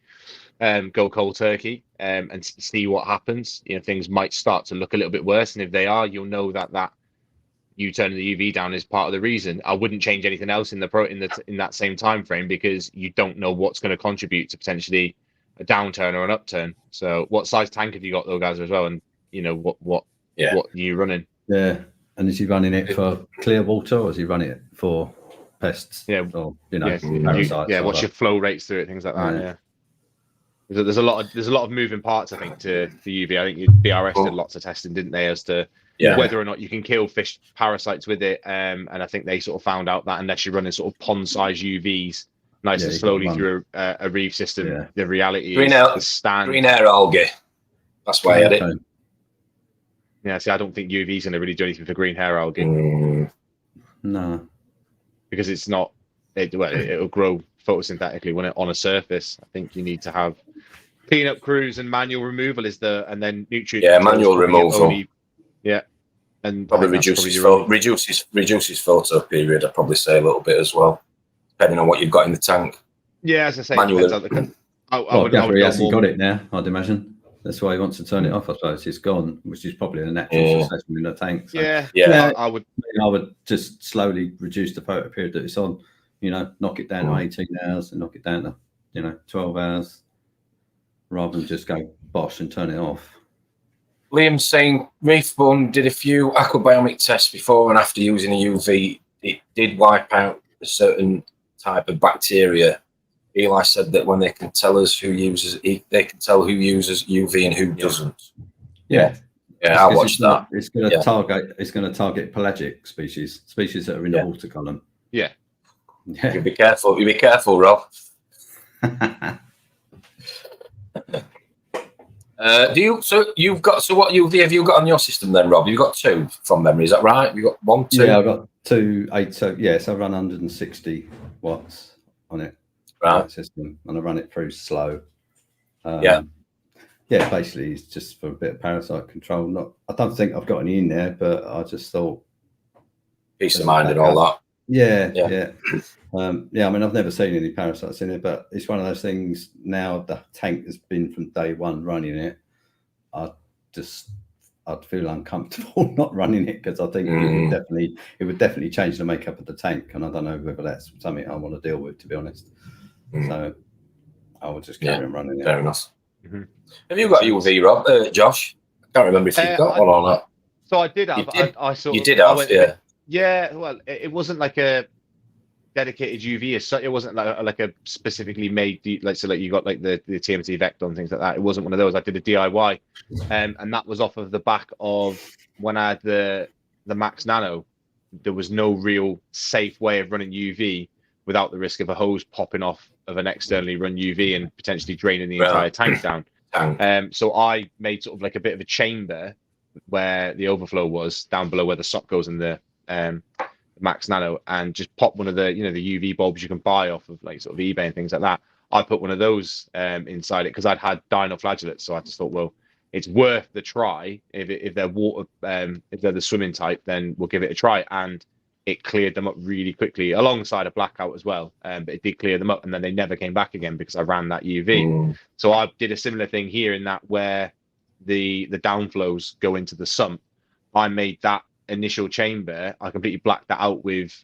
go cold turkey and see what happens. Things might start to look a little bit worse, and if they are, you'll know that you turning the UV down is part of the reason. I wouldn't change anything else in that same time frame, because you don't know what's going to contribute to potentially a downturn or an upturn. So, what size tank have you got though, guys, as well? And what are you running? Yeah, and is he running it for clear water, or is he running it for pests? Yeah, or parasites. What's your flow rates through it, things like that. Yeah. There's a lot of moving parts, I think, to the UV. I think BRS did lots of testing, didn't they, as to whether or not you can kill fish parasites with it. And I think they sort of found out that unless you're running sort of pond-sized UVs nice and slowly through a reef system, the reality is the stand. Green hair algae. That's why I had it. Yeah, see, I don't think UV's going to really do anything for green hair algae. No. Because it's not, it'll grow photosynthetically when on a surface. I think you need to have cleanup crews and manual removal and then nutrient. Yeah, manual removal. And probably reduces photo period. I'd probably say a little bit as well, depending on what you've got in the tank. Yeah, as I say, manual. He hasn't got it now, I'd imagine. That's why he wants to turn it off, I suppose. It's gone, which is probably a natural succession in the tank. So. I would just slowly reduce the photo period that it's on. Knock it down to 18 hours and knock it down to 12 hours, rather than just go bosh and turn it off. Liam's saying Reefbone did a few aquabiomic tests before and after using a UV. It did wipe out a certain type of bacteria. Eli said that when they can tell us they can tell who uses UV and who doesn't. Yeah, I watched that. It's going to target. It's going to target pelagic species that are in the water column. Yeah. You be careful. You be careful, Rob. What UV have you got on your system then, Rob? You've got 2 from memory, is that right? You got 1, 2? Yeah, I've got 2, 8. So I run 160 watts on it. Right. System, and I run it through slow. Basically it's just for a bit of parasite control. I don't think I've got any in there, but I just thought peace of mind and all that. Yeah. I mean, I've never seen any parasites in it, but it's one of those things. Now the tank has been from day one running it. I'd feel uncomfortable not running it, because I think it would definitely change the makeup of the tank, and I don't know whether that's something I want to deal with, to be honest. So I will just carry on running it. Fair enough. Have you got UV, Rob? Josh? I can't remember if you've got one or not. So I did have. You did have. Yeah. Well, it wasn't like a dedicated UV as such. It wasn't like a specifically made, you got like the TMT Vector and things like that. It wasn't one of those. I did a DIY, and that was off of the back of when I had the Max Nano. There was no real safe way of running UV without the risk of a hose popping off of an externally run UV and potentially draining the entire tank down. So I made sort of like a bit of a chamber where the overflow was down below where the sock goes in the Max Nano, and just pop one of the the UV bulbs you can buy off of like sort of eBay and things like that. I put one of those inside it because I'd had dinoflagellates, so I just thought, well, it's worth the try. If they're water, if they're the swimming type, then we'll give it a try. And it cleared them up really quickly, alongside a blackout as well. But it did clear them up, and then they never came back again because I ran that UV. So I did a similar thing here in that where the downflows go into the sump. I made that initial chamber. I completely blacked that out with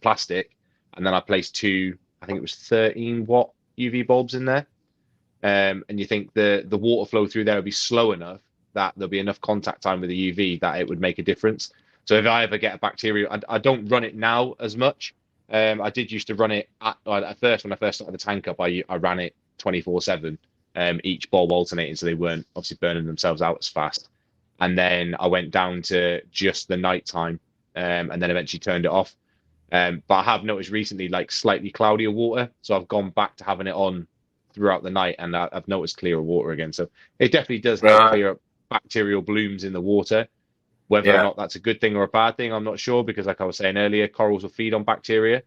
plastic, and then I placed 2, I think it was 13 watt UV bulbs in there. And you think the water flow through there will be slow enough that there'll be enough contact time with the UV that it would make a difference. So if I ever get a bacteria, I don't run it now as much. I did used to run it at first, when I first started the tank up, I ran it 24/7, each bulb alternating, so they weren't obviously burning themselves out as fast. And then I went down to just the nighttime, and then eventually turned it off. But I have noticed recently like slightly cloudier water, so I've gone back to having it on throughout the night, and I've noticed clearer water again. So it definitely does help clear up bacterial blooms in the water. Whether or not that's a good thing or a bad thing, I'm not sure, because like I was saying earlier, corals will feed on bacteria.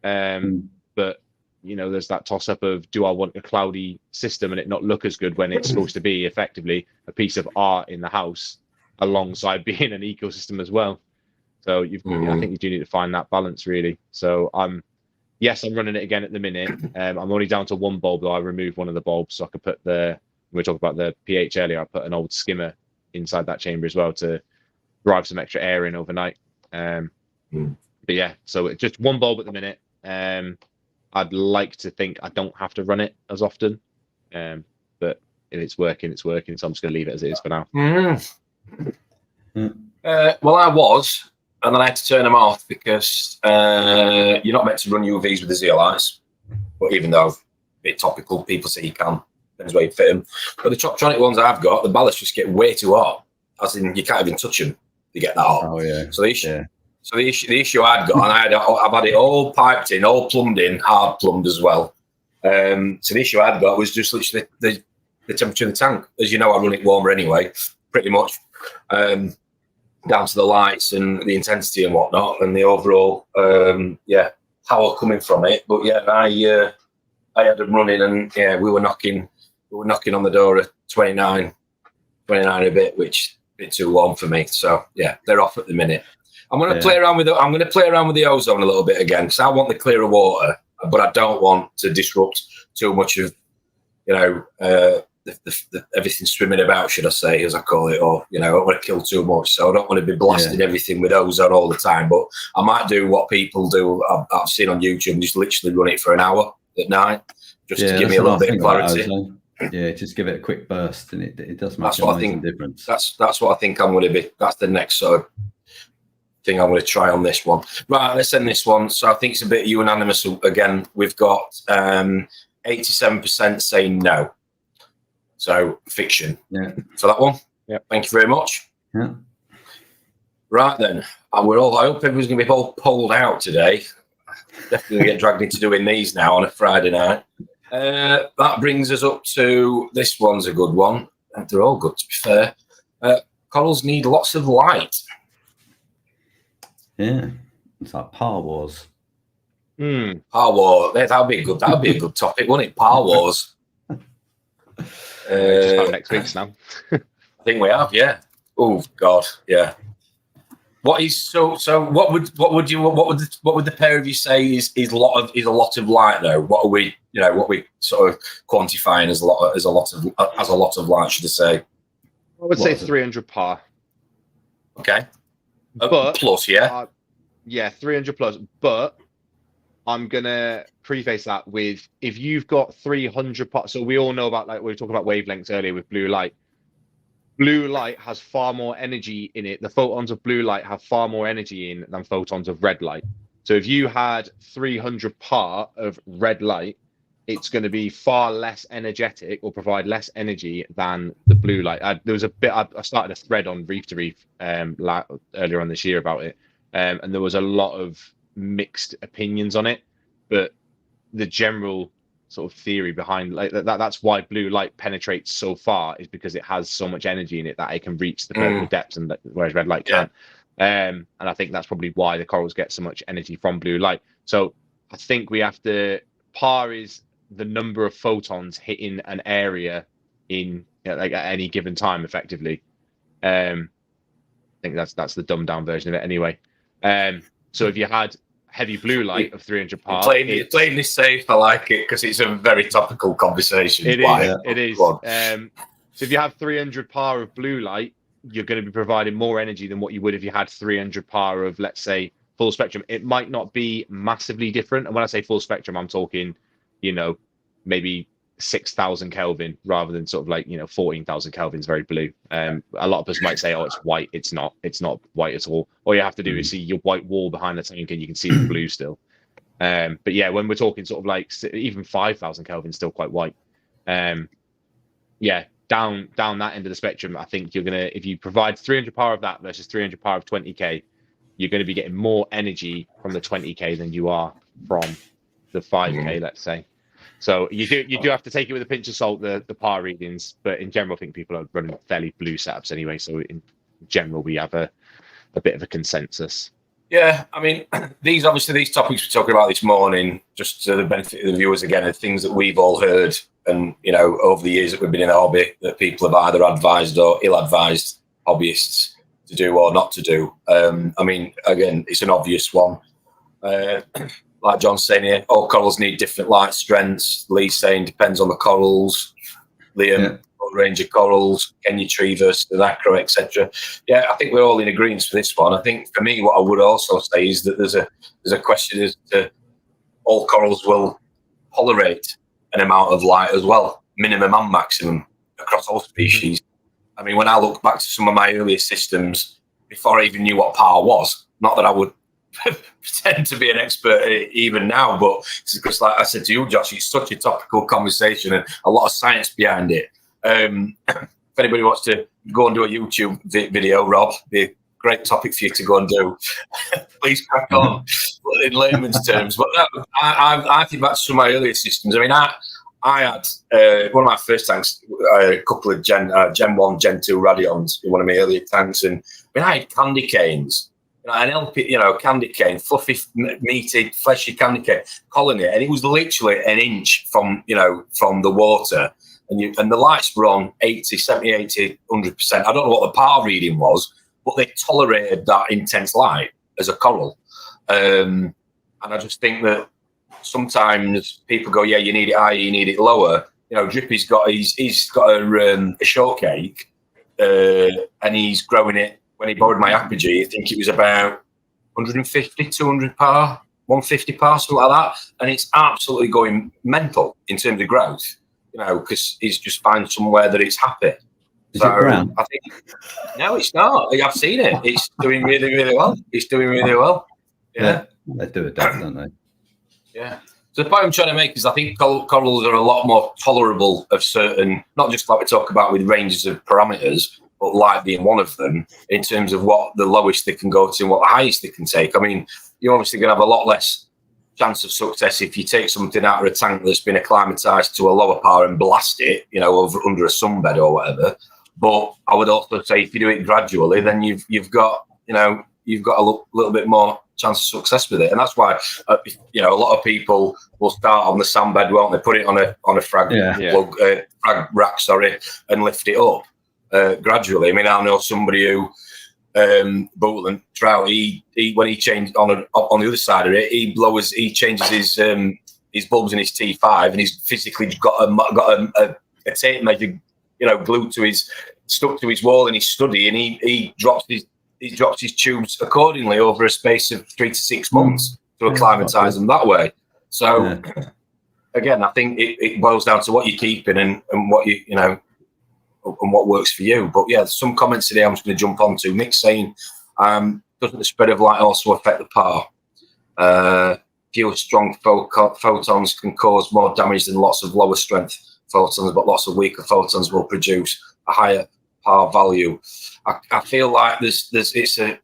But there's that toss up of, do I want a cloudy system and it not look as good when it's supposed to be effectively a piece of art in the house alongside being an ecosystem as well. So I think you do need to find that balance, really. So I'm running it again at the minute. I'm only down to one bulb, though. I removed one of the bulbs so I could put we were talking about the pH earlier. I put an old skimmer inside that chamber as well to drive some extra air in overnight. But yeah, so it's just one bulb at the minute. I'd like to think I don't have to run it as often, but if it's working, it's working. So I'm just going to leave it as it is for now. Well, I was, and then I had to turn them off because you're not meant to run UVs with the zeolites. But even though a bit topical, people say you can. Depends where you fit them. But the Choptronic ones I've got, the ballasts just get way too hot. As in, you can't even touch them. They get that hot. Oh yeah. So the issue I'd got, and I've had it all piped in, all plumbed in, hard plumbed as well. So the issue I'd got was just literally the temperature of the tank. As you know, I run it warmer anyway, pretty much, down to the lights and the intensity and whatnot, and the overall, power coming from it. But yeah, I had them running, and we were knocking on the door at 29 a bit, which a bit too warm for me. So yeah, they're off at the minute. I'm going to play around with the ozone a little bit again, because I want the clearer water, but I don't want to disrupt too much of, everything swimming about, should I say, as I call it, or I don't want to kill too much, so I don't want to be blasting everything with ozone all the time. But I might do what people do. I've seen on YouTube, and just literally run it for an hour at night, just to give me a little bit of clarity. Yeah, just give it a quick burst, and it does make a difference. That's what I think I'm going to be. That's the next sort of thing I'm going to try on this one. Right, let's end this one. So I think it's a bit unanimous again. We've got 87% saying no. So fiction. Yeah. For that one. Yeah. Thank you very much. Yeah. Right then. I hope everyone's going to be all pulled out today. Definitely get dragged into doing these now on a Friday night. That brings us up to, this one's a good one. They're all good, to be fair. Corals need lots of light. Yeah, it's like Par Wars. Par War. That'd be a good topic, wouldn't it? Par Wars. Just about next week's now. I think we have, yeah. Oh God, yeah. What is so? What would the pair of you say is a lot of light though? What are we sort of quantifying as a lot of light? Should I say? I would say 300 par. Okay. But plus, 300 plus. But I'm gonna preface that with, if you've got 300 par, so we all know about, like we were talking about wavelengths earlier with blue light. Blue light has far more energy in it. The photons of blue light have far more energy in than photons of red light. So if you had 300 par of red light, it's going to be far less energetic or provide less energy than the blue light. There was a bit, I started a thread on Reef to Reef earlier on this year about it. And there was a lot of mixed opinions on it, but the general sort of theory behind that's why blue light penetrates so far, is because it has so much energy in it that it can reach the vertical depths, and whereas red light can't. And I think that's probably why the corals get so much energy from blue light. So I think we have to, par is the number of photons hitting an area in at any given time, effectively. I think that's the dumbed down version of it anyway. So if you had heavy blue light of 300 par, playing this safe, I like it, because it's a very topical conversation. It is. So if you have 300 par of blue light, you're going to be providing more energy than what you would if you had 300 par of, let's say, full spectrum. It might not be massively different, and when I say full spectrum, I'm talking, maybe 6,000 Kelvin rather than sort of 14,000 Kelvin's very blue. A lot of us might say, oh, it's white. It's not white at all. All you have to do is see your white wall behind the tank, and you can see the blue still. But yeah, when we're talking sort of even 5,000 Kelvin, still quite white. Down that end of the spectrum, I think you're gonna, if you provide 300 par of that versus 300 par of 20k, you're going to be getting more energy from the 20k than you are from the 5k, let's say. So you do have to take it with a pinch of salt, the par readings, but in general, I think people are running fairly blue setups anyway. So in general, we have a bit of a consensus. Yeah, I mean, these topics we're talking about this morning, just to the benefit of the viewers again, are things that we've all heard, and over the years that we've been in the hobby, that people have either advised or ill-advised hobbyists to do or not to do. I mean, again, it's an obvious one. Like John's saying here, all corals need different light strengths. Lee's saying depends on the corals. Liam, range of corals, Kenya Trevis, the Acro, etc. Yeah, I think we're all in agreement for this one. I think for me, what I would also say is that there's a question as to all corals will tolerate an amount of light as well, minimum and maximum across all species. I mean, when I look back to some of my earlier systems, before I even knew what par was, not that I would pretend to be an expert even now, but it's because, like I said to you, Josh, it's such a topical conversation and a lot of science behind it. If anybody wants to go and do a YouTube video, Rob, be a great topic for you to go and do. Please crack on in layman's terms. But I think that's some of my earlier systems. I mean, I had one of my first tanks, a couple of Gen 1, Gen 2 Radions in one of my earlier tanks, and I mean, I had candy canes. An LP, candy cane, fluffy, meaty, fleshy candy cane, colony, and it was literally an inch from the water, and the lights were on 80, 70, 80, 100%. I don't know what the par reading was, but they tolerated that intense light as a coral. And I just think that sometimes people go, yeah, you need it higher, you need it lower. Drippy's got a shortcake, and he's growing it. When he borrowed my apogee, I think it was about 150, 200 par, 150 par, something like that. And it's absolutely going mental in terms of growth, because he's just found somewhere that it's happy. Is it brown? I think, no, it's not. I've seen it. It's doing really, really well. It's doing really well. Yeah. They do adapt, don't they? Yeah. So the point I'm trying to make is I think corals are a lot more tolerable of certain, not just like we talk about with ranges of parameters, but light being one of them, in terms of what the lowest they can go to and what the highest they can take. I mean, you're obviously going to have a lot less chance of success if you take something out of a tank that's been acclimatized to a lower power and blast it, under a sunbed or whatever. But I would also say if you do it gradually, then you've got a little bit more chance of success with it. And that's why a lot of people will start on the sandbed, won't they? Put it on a frag frag rack, and lift it up. Gradually. I mean, I know somebody who Bootland Trout. He when he changed on the other side of it, he changes his bulbs in his T5, and he's physically got a tape measure, glued to stuck to his wall in his study, and he drops his tubes accordingly over a space of 3 to 6 months to acclimatise them that way. So again, I think it boils down to what you're keeping and what and what works for you. But yeah, some comments today I'm just going to jump onto. Nick's saying, doesn't the spread of light also affect the par? Fewer strong photons can cause more damage than lots of lower strength photons, but lots of weaker photons will produce a higher par value. I feel like it's a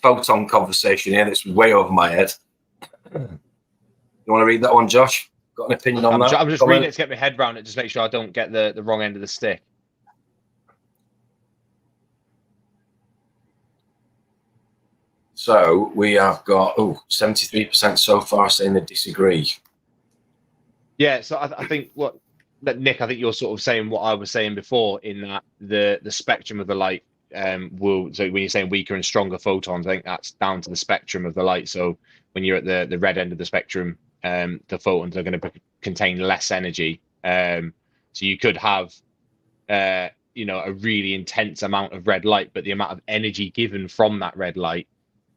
photon conversation here that's way over my head. You want to read that one, Josh? Got an opinion on that? I'm just reading it to get my head around it, just make sure I don't get the wrong end of the stick. So we have got 73% so far saying they disagree. Yeah, so I think Nick, I think you're sort of saying what I was saying before, in that the spectrum of the light so when you're saying weaker and stronger photons, I think that's down to the spectrum of the light. So when you're at the red end of the spectrum, the photons are going to contain less energy. So you could have a really intense amount of red light, but the amount of energy given from that red light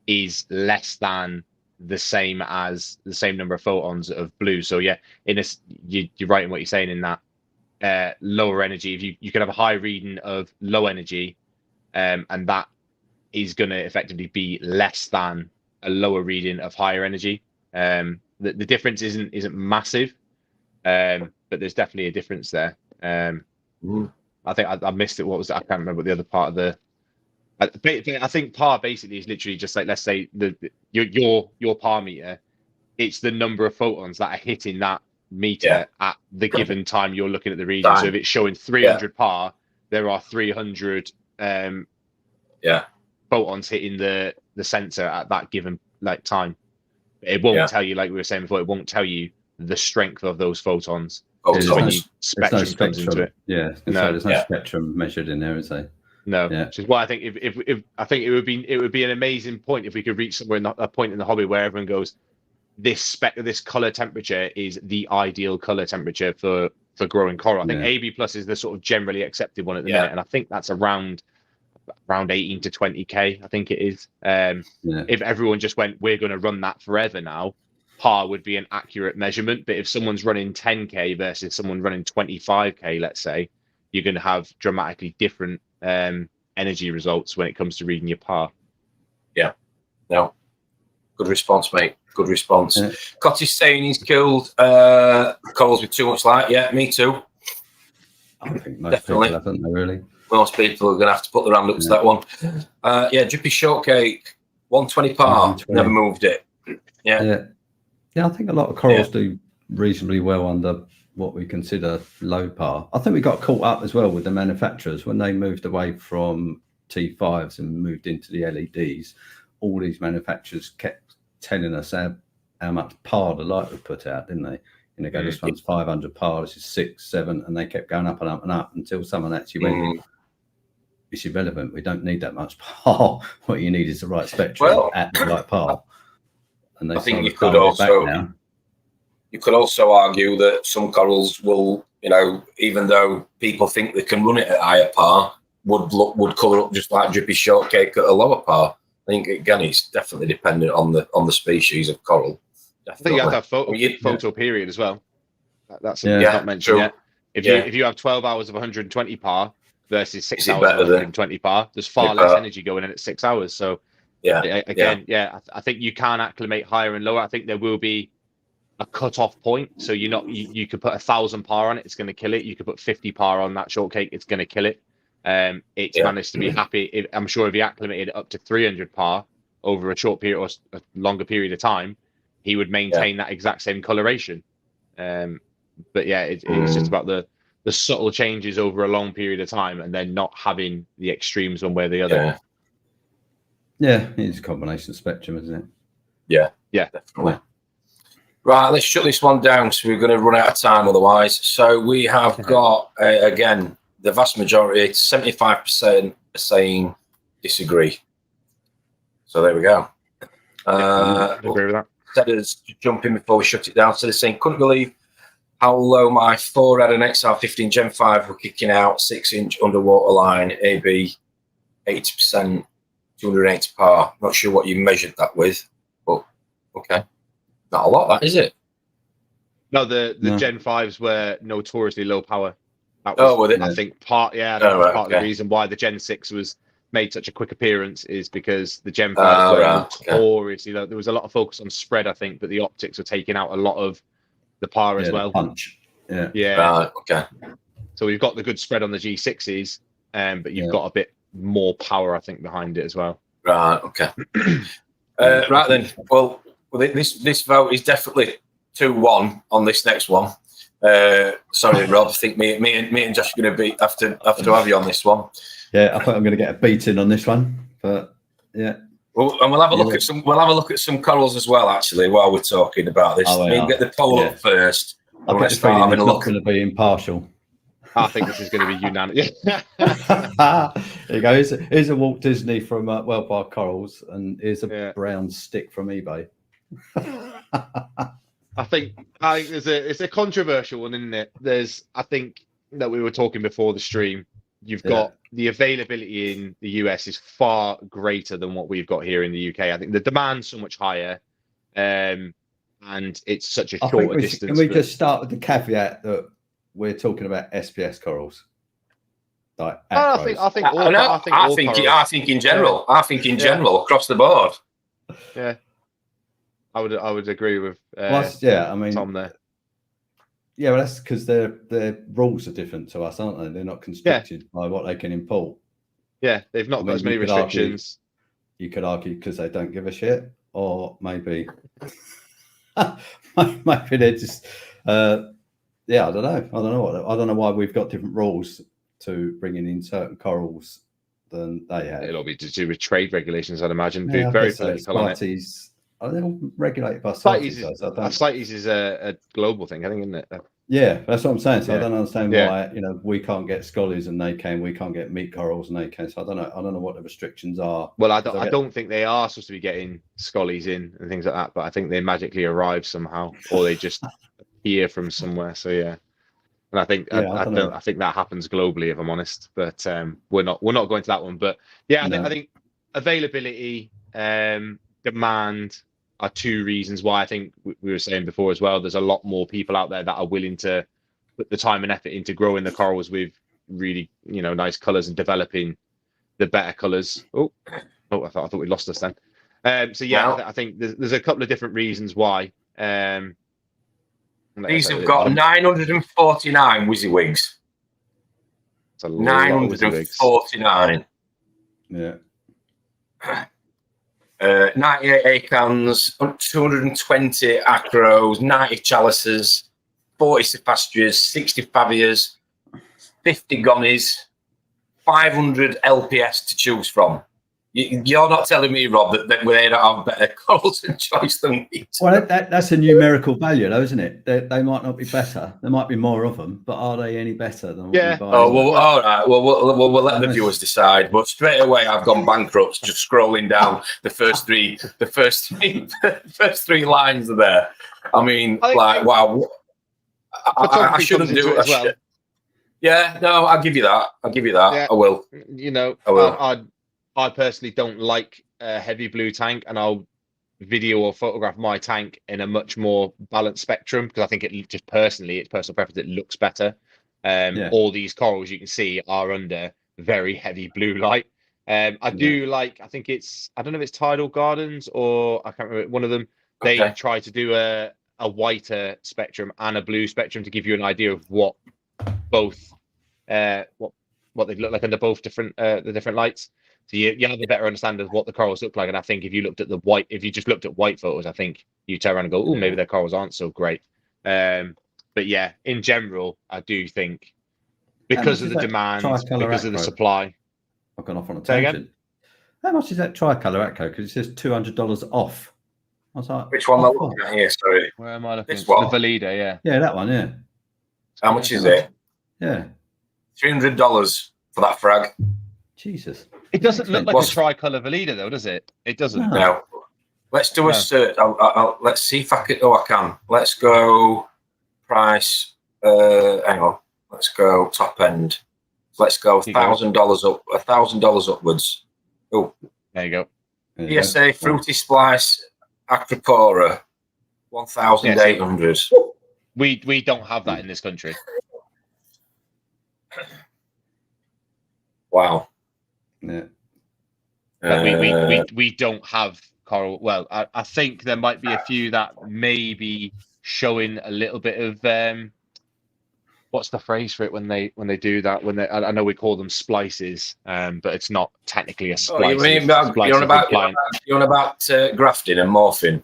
is less than the same as the same number of photons of blue. So yeah, you're right in what you're saying, in that lower energy, if you can have a high reading of low energy, and that is going to effectively be less than a lower reading of higher energy. The difference isn't massive, but there's definitely a difference there. I think I missed it. What was it? I can't remember what the other part of the. I think par basically is literally just like, let's say your par meter. It's the number of photons that are hitting that meter at the given time you're looking at the region. So if it's showing 300 par, there are 300 photons hitting the sensor at that given time. It won't tell you, like we were saying before, it won't tell you the strength of those photons. When spectrum comes into it. Yeah, there's no spectrum measured in there, is there? No, which is why I think if I think it would be an amazing point if we could reach somewhere, a point in the hobby where everyone goes, this color temperature is the ideal color temperature for growing coral. I think AB plus is the sort of generally accepted one at the minute, and I think that's around 18 to 20k. I think it is. If everyone just went, we're going to run that forever now, par would be an accurate measurement. But if someone's running 10k versus someone running 25k, let's say, you're going to have dramatically different energy results when it comes to reading your par. Yeah. No. Good response, mate. Good response. Cotty's saying he's killed corals with too much light. Yeah, me too. I think most people haven't, really. Most people are going to have to put their hand up to that one. Drippy Shortcake, 120 par, never moved it. Yeah, I think a lot of corals do reasonably well under what we consider low par. I think we got caught up as well with the manufacturers when they moved away from T5s and moved into the LEDs. All these manufacturers kept telling us how much par the light would put out, didn't they? You know, this one's 500 par, this is 6, 7, and they kept going up and up and up until someone actually went, it's irrelevant. We don't need that much par. What you need is the right spectrum at the right par. And they I think you could also argue that some corals will, even though people think they can run it at higher par, would colour up just like Drippy Shortcake at a lower par. I think again, it's definitely dependent on the species of coral. Definitely. I think you have to have photo period as well. That's not mentioned yet. If you have 12 hours of 120 par versus 6 hours of 120 par, there's far less energy going in at 6 hours. So I think you can acclimate higher and lower. I think there will be a cut-off point. So you could put 1,000 par on it, it's going to kill it. You could put 50 par on that shortcake, it's going to kill it. It's managed to be happy. I'm sure if he acclimated up to 300 par over a short period or a longer period of time, he would maintain that exact same coloration. But it's just about the subtle changes over a long period of time and then not having the extremes one way or the other. It's a combination of spectrum, isn't it? Yeah, definitely. Right, let's shut this one down so we're going to run out of time otherwise. So we have got, again, the vast majority, 75% are saying disagree. So there we go. I agree with that. Sedders jump in before we shut it down. So they're saying, couldn't believe how low my 4 and an XR15 Gen 5 were kicking out 6-inch underwater line, AB 80%, 280 par. Not sure what you measured that with, but okay. Not a lot, that is it? No, the Gen 5s were notoriously low power. That was, I think part of the reason why the Gen 6 was made such a quick appearance is because the Gen 5s were notoriously low. There was a lot of focus on spread, I think, but the optics were taking out a lot of the par as well. Punch. Okay. So we've got the good spread on the G6s, but you've got a bit more power, I think, behind it as well. Right. Okay. Right then. Well, this vote is definitely 2-1 on this next one. Sorry, Rob. I think me and Josh are going to have to have you on this one. Yeah, I think I'm going to get a beating on this one, but yeah. Well, and we'll have a look at some. We'll have a look at some corals as well, actually, while we're talking about this. Get the poll up first. I get the feeling it's not going to be impartial. I think this is going to be unanimous. There you go. Here's a Walt Disney from World Park Corals, and here's a brown stick from eBay. I think it's a controversial one, isn't it? I think that we were talking before the stream. You've got the availability in the US is far greater than what we've got here in the UK. I think the demand's so much higher, and it's such a shorter distance. Can we just start with the caveat that we're talking about SPS corals? Like I think in general. I think in general across the board. Yeah. I would agree with Tom there. Yeah, well, that's because their rules are different to us, aren't they? They're not constricted by what they can import. Yeah, they've not got as many restrictions. You could argue because they don't give a shit, or maybe they're just Yeah, I don't know. I don't know why we've got different rules to bringing in certain corals than they have. It'll be to do with trade regulations, I'd imagine. Yeah, Very political on it. CITES, are they all regulated by CITES CITES? CITES is a global thing, I think, isn't it? Yeah, that's what I'm saying. So Yeah. I don't understand Yeah. why we can't get scollies and they can. We can't get meat corals and they can. So I don't know what the restrictions are. Well, I don't think they are supposed to be getting scollies in and things like that, but I think they magically arrive somehow, or they just appear from somewhere. So yeah, and I think I think that happens globally, if I'm honest. But we're not going to that one. But yeah, I think availability, demand are two reasons why. I think we were saying before as well. There's a lot more people out there that are willing to put the time and effort into growing the corals with really nice colours and developing the better colours. I thought we lost us then. So yeah, I think there's a couple of different reasons why. These have got 949 WYSIWYGs. 949. Yeah. 98 acons, 220 acros, 90 chalices, 40 cephastras, 60 favias, 50 gonnies, 500 LPS to choose from. You're not telling me, Rob, that they don't have better corals and choice than we do. Well, that's a numerical value, though, isn't it? They might not be better. There might be more of them, but are they any better than what we buy? Oh, well, all right. Well, we'll let the viewers decide. But straight away, I've gone bankrupt just scrolling down the first three lines are there. I mean, wow. I shouldn't do it as well. Yeah, no, I'll give you that. Yeah. I will. I will. I personally don't like a heavy blue tank, and I'll video or photograph my tank in a much more balanced spectrum because I think it's personal preference. It looks better. All these corals you can see are under very heavy blue light. I do like. I think I don't know if it's Tidal Gardens or I can't remember one of them. They try to do a whiter spectrum and a blue spectrum to give you an idea of what both what they look like under both the different lights. So you have a better understanding of what the corals look like. And I think if you just looked at white photos, I think you turn around and go, oh, maybe their corals aren't so great. But yeah, in general, I do think because of the demand, because of the supply. I've gone off on a tangent. How much is that Tricolour Acco? Because it says $200 off. I was like, which one am I looking at here? Sorry. Where am I looking? This one? The Valida, yeah. Yeah, that one, yeah. How much is it? Yeah. $300 for that frag. Jesus. It doesn't look like a Tricolour Valida, though, does it? It doesn't. No. Let's do a search. Let's see if I can. Oh, I can. Let's go price. Hang on. Let's go top end. Let's go $1,000 up. $1,000 upwards. Oh, there you go. PSA Fruity Splice Acropora, 1,800. We don't have that in this country. Wow. Yeah. We don't have coral. Well, I think there might be a few that may be showing a little bit of what's the phrase for it when they do that? I know we call them splices, but it's not technically a splice. You're on about grafting and morphing.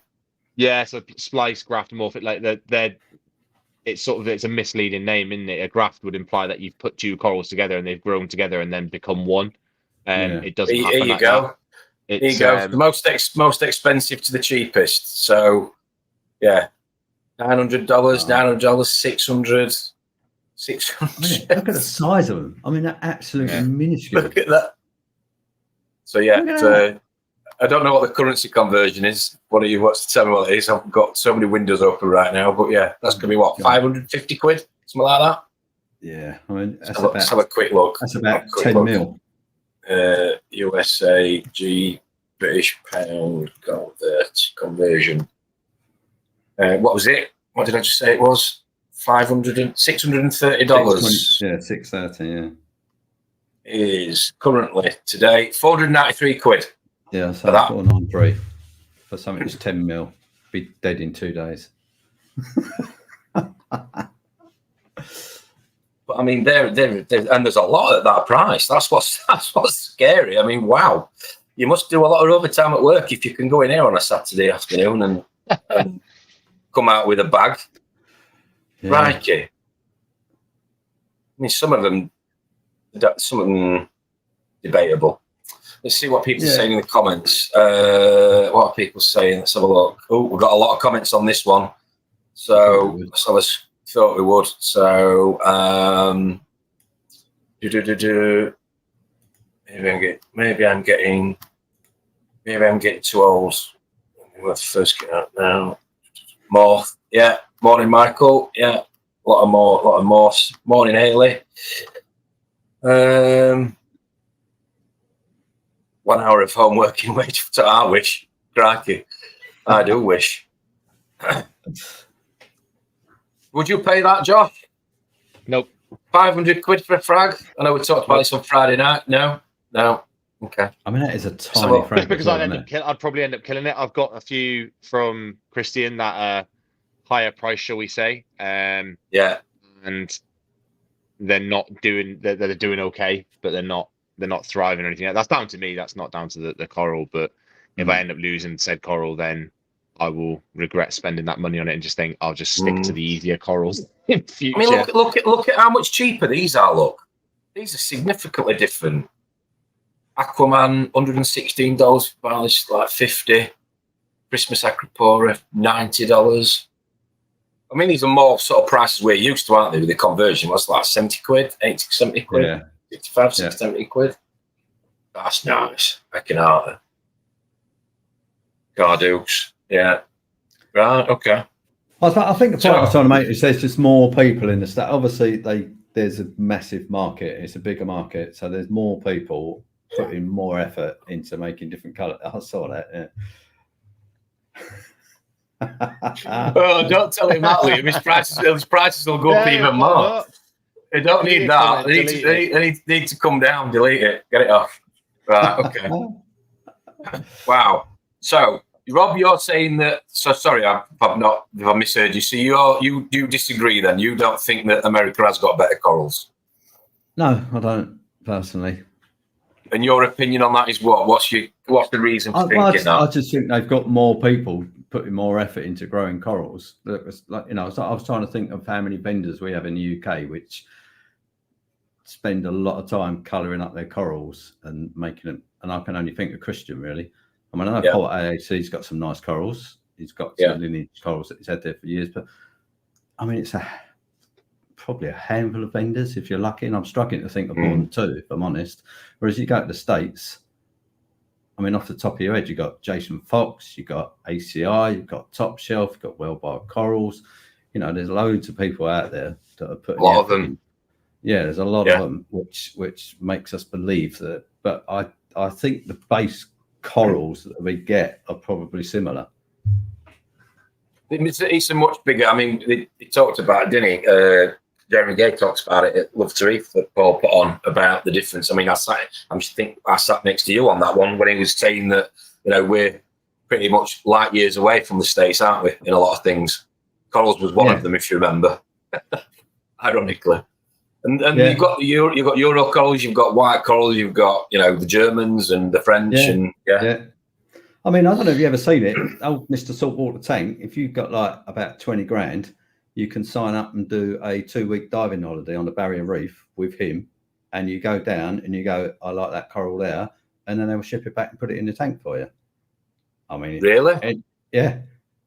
Yeah, so splice, graft, and morph. Like it's a misleading name, isn't it? A graft would imply that you've put two corals together and they've grown together and then become one. It doesn't happen. Here you go. Here you go. The most expensive to the cheapest. So, yeah, $900, $900, $600. Look at the size of them. I mean, they're absolutely minuscule. Look at that. So yeah, I don't know what the currency conversion is. What are you? What's tell me what it is? I've got so many windows open right now, but yeah, that's gonna be what, 550 quid, something like that. Yeah, I mean, let's have a quick look. That's about 10 mil. USA G British pound conversion. What was it? What did I just say? It was $630. Yeah, 630. Yeah, is currently today 493 quid. Yeah, so 493 for something that's 10 mil. Be dead in 2 days. But I mean, and there's a lot at that price. That's what's scary. I mean, wow, you must do a lot of overtime at work if you can go in here on a Saturday afternoon and come out with a bag. Yeah. Crikey. I mean, some of them debatable. Let's see what people are saying in the comments. What are people saying? Let's have a look. Oh, we've got a lot of comments on this one. So I thought we would. So maybe I'm getting too old. Let's first get out now. More, yeah. Morning, Michael. Yeah, a lot of more. Morning, Haley. 1 hour of home working wage. I wish. Crikey. I do wish. Would you pay that, Josh? Nope. 500 quid for a frag? I know we talked about this on Friday night. No. Okay. I mean, that is a tiny frag. Just because I'd probably end up killing it. I've got a few from Christian that are higher price, shall we say? Yeah. And they're doing okay, but they're not thriving or anything. That's down to me. That's not down to the coral. But if I end up losing said coral, then I will regret spending that money on it and just think I'll just stick to the easier corals in future. I mean, look at how much cheaper these are. Look, these are significantly different. Aquaman, $116, Balish like $50. Christmas Acropora, $90. I mean, these are more sort of prices we're used to, aren't they? With the conversion, what's like 70 quid, 80, 70 quid, Yeah. 65, 60, 70 quid. That's nice. I can out Cardukes. Yeah. Right. Okay. I think the point I was trying to make is there's just more people in the state. Obviously, there's a massive market. It's a bigger market, so there's more people putting more effort into making different colours. I saw that. Yeah. Oh, don't tell him that, Liam. His prices will go up even more. They don't need that. They need to come down, delete it, get it off. Right. Okay. Wow. So, Rob, you're saying that. So sorry, I misheard you. So you disagree then? You don't think that America has got better corals? No, I don't personally. And your opinion on that is what? What's the reason for thinking that? I just think they've got more people putting more effort into growing corals. That was like, I was trying to think of how many vendors we have in the UK which spend a lot of time colouring up their corals and making them. And I can only think of Christian really. I mean, I know Port AAC's got some nice corals. He's got some lineage corals that he's had there for years. But I mean, it's probably a handful of vendors if you're lucky. And I'm struggling to think of more than two, if I'm honest. Whereas you go to the States, I mean, off the top of your head, you've got Jason Fox, you've got ACI, you've got Top Shelf, you've got Wellbar Corals. There's loads of people out there that are putting a lot of them. Yeah, there's a lot of them, which makes us believe that. But I think the base corals that we get are probably similar. It's a much bigger. I mean, he talked about it, didn't he? Jeremy Gay talks about it at Love to Reef that Paul put on about the difference. I mean, I sat next to you on that one when he was saying that we're pretty much light years away from the States, aren't we? In a lot of things, corals was one of them, if you remember. Ironically. And you've got Euro corals, you've got white corals, you've got the Germans and the French, and I mean, I don't know if you've ever seen it. Oh, Mr. Saltwater Tank. If you've got like about 20 grand, you can sign up and do a 2-week diving holiday on the Barrier Reef with him, and you go down and you go, I like that coral there, and then they'll ship it back and put it in the tank for you. I mean, really? Yeah.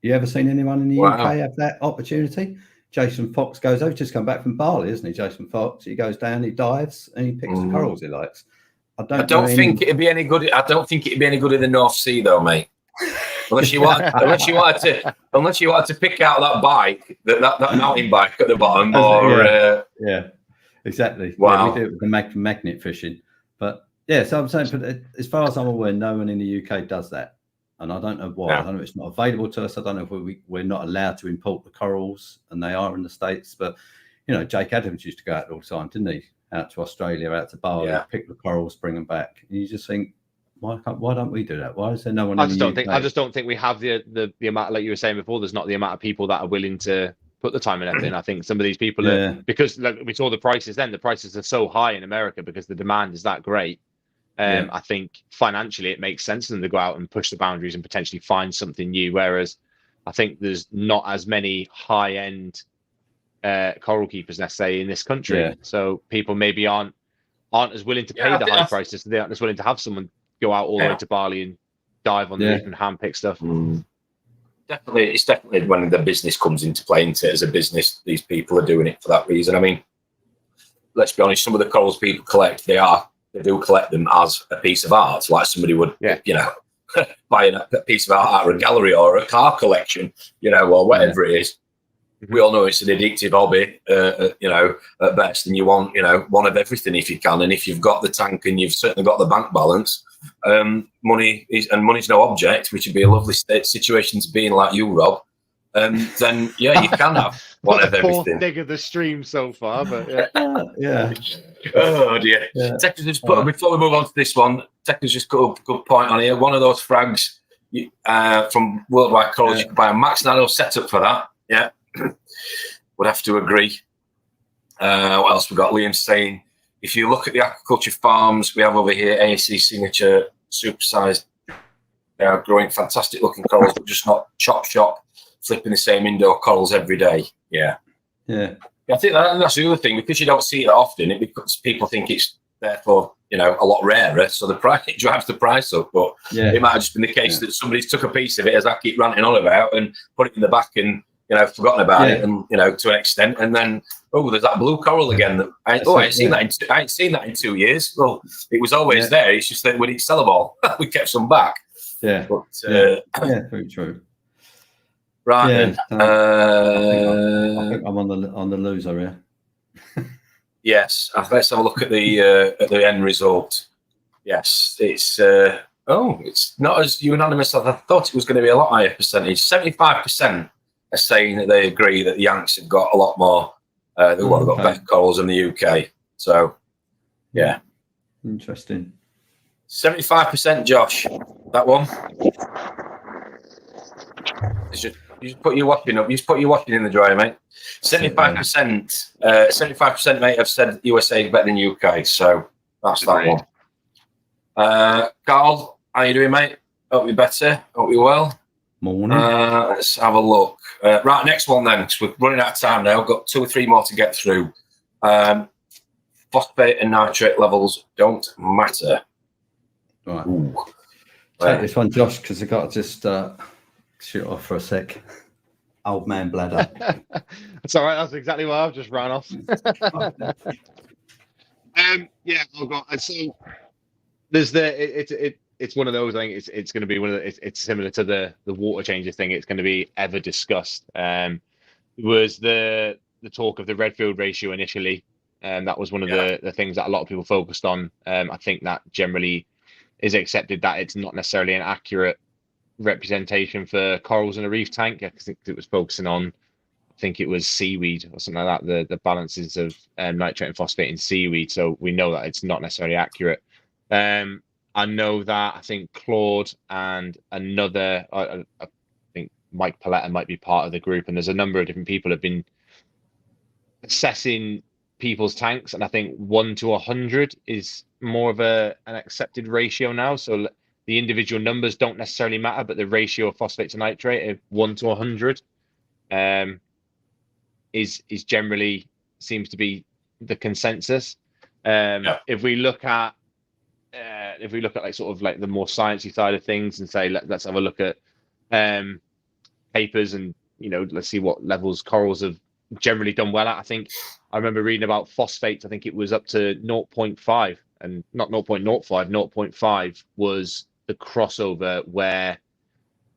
You ever seen anyone in the UK have that opportunity? Jason Fox goes, he's just come back from Bali, isn't he? Jason Fox. He goes down, he dives, and he picks the corals he likes. I don't think it'd be any good. I don't think it'd be any good in the North Sea, though, mate. Unless you wanted to pick out that bike, that mountain bike at the bottom, or exactly. Wow. Yeah, we do it with the magnet fishing, but so I'm saying, but as far as I'm aware, no one in the UK does that. And I don't know why. I don't know if it's not available to us. I don't know if we're not allowed to import the corals, and they are in the States. But, Jake Adams used to go out all the time, didn't he? Out to Australia, out to Bali, pick the corals, bring them back. And you just think, why don't we do that? Why is there no one I just don't think we have the amount, like you were saying before, there's not the amount of people that are willing to put the time and effort in. I think some of these people are, because we saw the prices then, the prices are so high in America because the demand is that great. I think financially it makes sense for them to go out and push the boundaries and potentially find something new. Whereas I think there's not as many high-end coral keepers necessarily in this country. Yeah. So people maybe aren't as willing to pay Yeah, the high prices. So they aren't as willing to have someone go out all the way to Bali and dive on the reef and handpick stuff. Definitely, it's definitely when the business comes into play. Into it as a business, these people are doing it for that reason. I mean, let's be honest. Some of the corals people collect, they do collect them as a piece of art, like somebody would, you know, buy a piece of art out of a gallery or a car collection, you know, or whatever it is. We all know it's an addictive hobby, you know, at best, and you want, you know, one of everything if you can. And if you've got the tank and you've certainly got the bank balance, money's no object, which would be a lovely situation to be in, like you, Rob. Then yeah, you can have one of everything. Fourth dig of the stream so far, but Yeah. Oh dear. Yeah. Techers just put, before we move on to this one, Techers just got a good point on here. One of those frags from Worldwide Corals, you can buy a Max Nano setup for that. Yeah. Would have to agree. What else we got? Liam saying, if you look at the aquaculture farms we have over here, ASC signature, supersized, they are growing fantastic looking corals, but just not chop shop, flipping the same indoor corals every day. Yeah. Yeah. I think that's the other thing, because you don't see it often. It becomes, people think it's therefore, you know, a lot rarer, so the price, it drives the price up. But it might have just been the case that somebody's took a piece of it, as I keep ranting on about, and put it in the back and, you know, forgotten about it, and, you know, to an extent, and then there's that blue coral again. That I ain't seen that. I ain't seen that in 2 years. Well, it was always there. It's just that we didn't sell them all. We kept some back. Yeah. But Very true. Right. I think I'm on the loser here. Yes. Let's have a look at the end result. Yes, it's it's not as unanimous as I thought it was going to be. A lot higher percentage. 75% are saying that they agree that the Yanks have got a lot more. They've got better corals in the UK. So, yeah. Interesting. 75%, Josh. That one. You just put your washing up. You just put your washing in the dryer, mate. 75%. 75%, mate, have said USA is better than UK. So that's that one. Carl, how you doing, mate? Hope you're better. Hope you're well. Morning. Let's have a look. Right, next one then, because we're running out of time now. We've got 2 or 3 more to get through. Phosphate and nitrate levels don't matter. Right. Take this one, Josh, because I got to just shoot off for a sec. Old man bladder. That's all right. That's exactly what I've just ran off. Yeah, I've got. So there's it's one of those. I think it's going to be one of the. It's similar to the water changer thing. It's going to be ever discussed. Was the talk of the Redfield ratio initially, and that was one of the things that a lot of people focused on. I think that generally is accepted that it's not necessarily an accurate representation for corals in a reef tank. I think it was focusing on, I think it was seaweed or something like that, the balances of nitrate and phosphate in seaweed. So we know that it's not necessarily accurate. I know that I think Claude and another, I think Mike Paletta might be part of the group, and there's a number of different people have been assessing people's tanks, and I think 1 to 100 is more of an accepted ratio now. So the individual numbers don't necessarily matter, but the ratio of phosphate to nitrate of 1 to 100 is generally seems to be the consensus. If we look at like sort of like the more sciencey side of things and say let's have a look at papers and, you know, let's see what levels corals have generally done well at. I think I remember reading about phosphates. I think it was up to 0.5 and not 0.05. 0.5 was the crossover where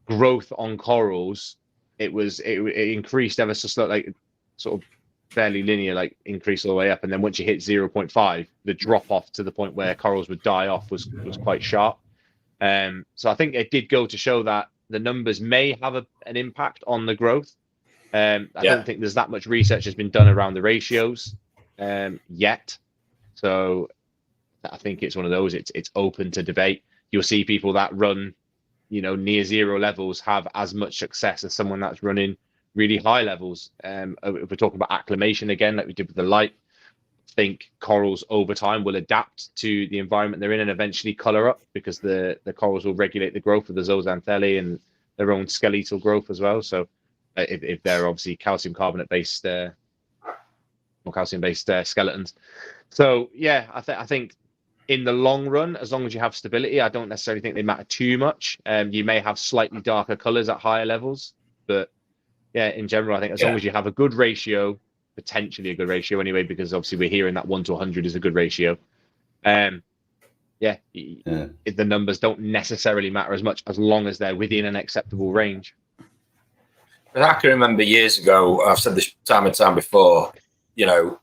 growth on corals, it increased ever so slow, like sort of fairly linear, like increase all the way up, and then once you hit 0.5, the drop off to the point where corals would die off was quite sharp. So I think it did go to show that the numbers may have an impact on the growth. I don't think there's that much research has been done around the ratios yet. So I think it's one of those, it's open to debate. You'll see people that run, you know, near zero levels have as much success as someone that's running really high levels. If we're talking about acclamation again, like we did with the light, I think corals over time will adapt to the environment they're in and eventually color up, because the corals will regulate the growth of the zooxanthellae and their own skeletal growth as well. So if they're obviously calcium carbonate based calcium-based skeletons. So yeah, I think in the long run, as long as you have stability, I don't necessarily think they matter too much. You may have slightly darker colors at higher levels, but yeah, in general, I think as long as you have a good ratio, potentially a good ratio anyway, because obviously we're hearing that 1 to 100 is a good ratio. The numbers don't necessarily matter as much as long as they're within an acceptable range. I can remember years ago, I've said this time and time before,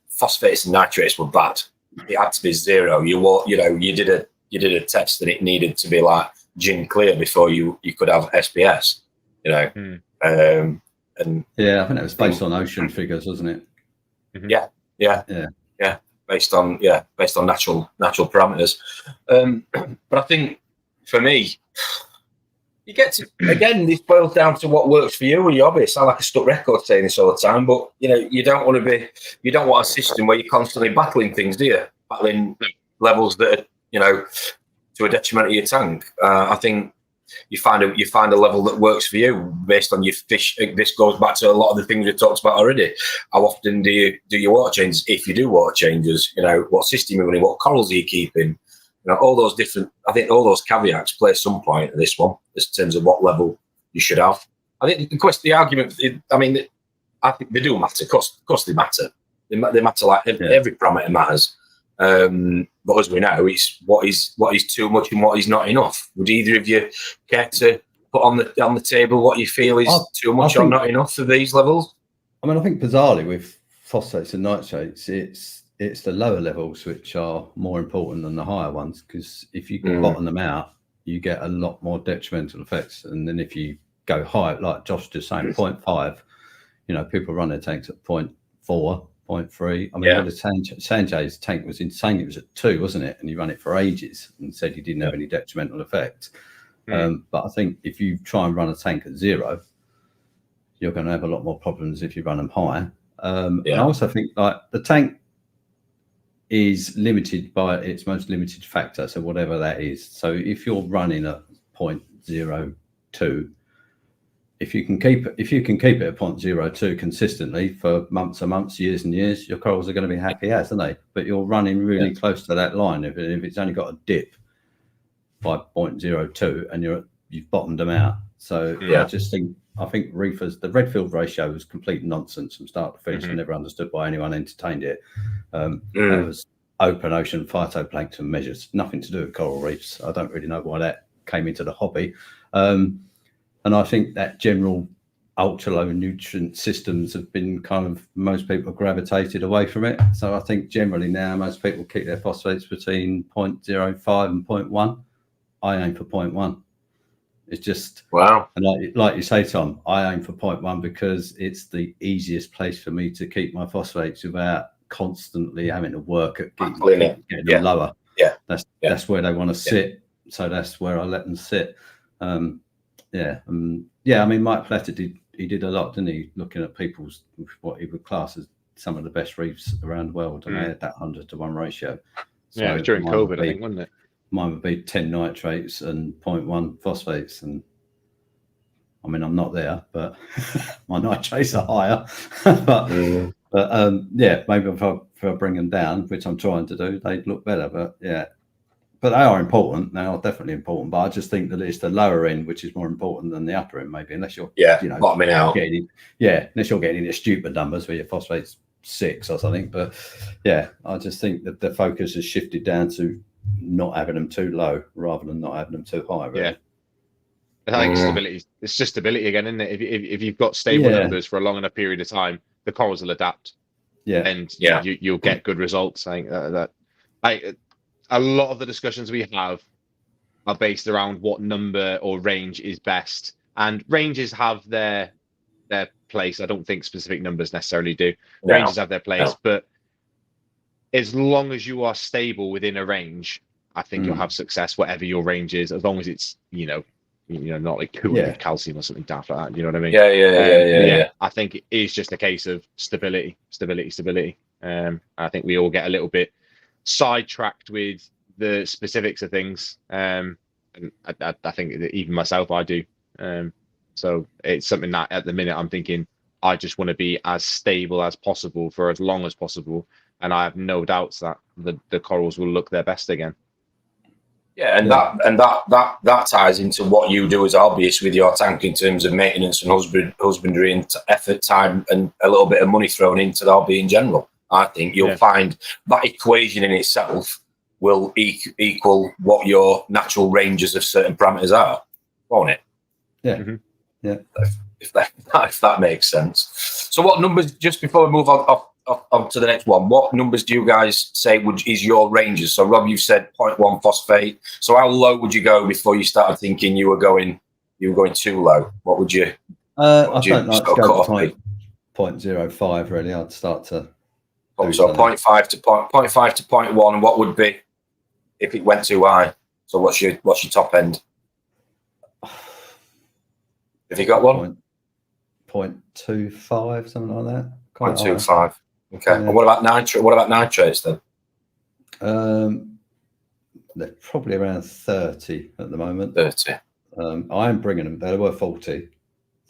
phosphates and nitrates were bad. It had to be 0. You did a test and it needed to be like gin clear before you could have SPS. And yeah, I think it was based on ocean figures, wasn't it? Mm-hmm. Yeah. Based on natural parameters. But I think for me, you get to, again, this boils down to what works for you and your hobby. I sound like a stuck record saying this all the time, but you don't want a system where you're constantly battling things, do you? Battling levels that are, to a detriment of your tank. I think you find a level that works for you based on your fish. This goes back to a lot of the things we talked about already. How often do you do your water changes? If you do water changes, what system you're running, what corals are you keeping? All those different. I think all those caveats play some point in this one, in terms of what level you should have. I think the argument. I think they do matter. Of course, they matter. They matter like every parameter matters. But as we know, it's what is too much and what is not enough. Would either of you care to put on the table what you feel is too much or not enough for these levels? I think bizarrely with phosphates and nitrates, it's the lower levels which are more important than the higher ones, because if you can bottom them out, you get a lot more detrimental effects. And then if you go high, like Josh just saying, 0.5, people run their tanks at 0.4, 0.3. The Sanjay's tank was insane. It was at 2, wasn't it? And he ran it for ages and said he didn't have any detrimental effect. But I think if you try and run a tank at 0, you're going to have a lot more problems if you run them higher. And I also think like the tank is limited by its most limited factor, so whatever that is. So if you're running at 0.02, if you can keep it at 0.02 consistently for months and months, years and years, your corals are going to be happy as, aren't they? But you're running really close to that line. If it's only got a dip by 0.02 and you've bottomed them out. So I think reefers, the Redfield ratio was complete nonsense from start to finish. I never understood why anyone entertained it. That was open ocean phytoplankton measures, nothing to do with coral reefs. I don't really know why that came into the hobby. And I think that general ultra low nutrient systems have been most people have gravitated away from it. So I think generally now most people keep their phosphates between 0.05 and 0.1. I aim for 0.1. It's just wow. And like you say, Tom, I aim for 0.1 because it's the easiest place for me to keep my phosphates without constantly having to work at getting them lower. That's where they want to sit. So that's where I let them sit. Mike Platter did a lot, didn't he? Looking at people's what he would class as some of the best reefs around the world, and they had that 100-to-1 ratio. So it was during COVID, I think, wasn't it? Mine would be 10 nitrates and 0.1 phosphates, and I'm not there, but my nitrates are higher. but maybe if I bring them down, which I'm trying to do, they'd look better. But but they are important. They are definitely important. But I just think that it's the lower end which is more important than the upper end, maybe, unless you're bottoming out. Unless you're getting into stupid numbers where your phosphate's 6 or something. But I just think that the focus has shifted down to not having them too low rather than not having them too high. Really. I think stability. It's just stability again, isn't it? If you've got stable numbers for a long enough period of time, the corals will adapt. And you'll get good results. I think a lot of the discussions we have are based around what number or range is best, and ranges have their place. I don't think specific numbers necessarily do. Ranges have their place, but as long as you are stable within a range, I think you'll have success, whatever your range is, as long as it's not like 200 calcium or something daft like that. You know what I mean? Yeah. I think it is just a case of stability. I think we all get a little bit sidetracked with the specifics of things, and I think that even myself, I do. So it's something that at the minute I'm thinking I just want to be as stable as possible for as long as possible, and I have no doubts that the corals will look their best again. Yeah, and that ties into what you do as hobbyists with your tank in terms of maintenance and husbandry and effort, time, and a little bit of money thrown into the hobby in general. I think you'll find that equation in itself will equal what your natural ranges of certain parameters are, won't it? Yeah, Mm-hmm. If that makes sense. So, what numbers? Just before we move on to the next one, what numbers do you guys say is your ranges? So, Rob, you've said 0.1 phosphate. So, how low would you go before you started thinking you were going too low? What would you? I don't like to go to 0.05. Really, I'd start to. So 0.5 to 0.1. What would be if it went too high? So, what's your top end? Have you got one? 0.25, something like that. 0.25. Okay. Yeah. And what about nitrate? What about nitrates then? They're probably around 30 at the moment. 30. I am bringing them. They were 40,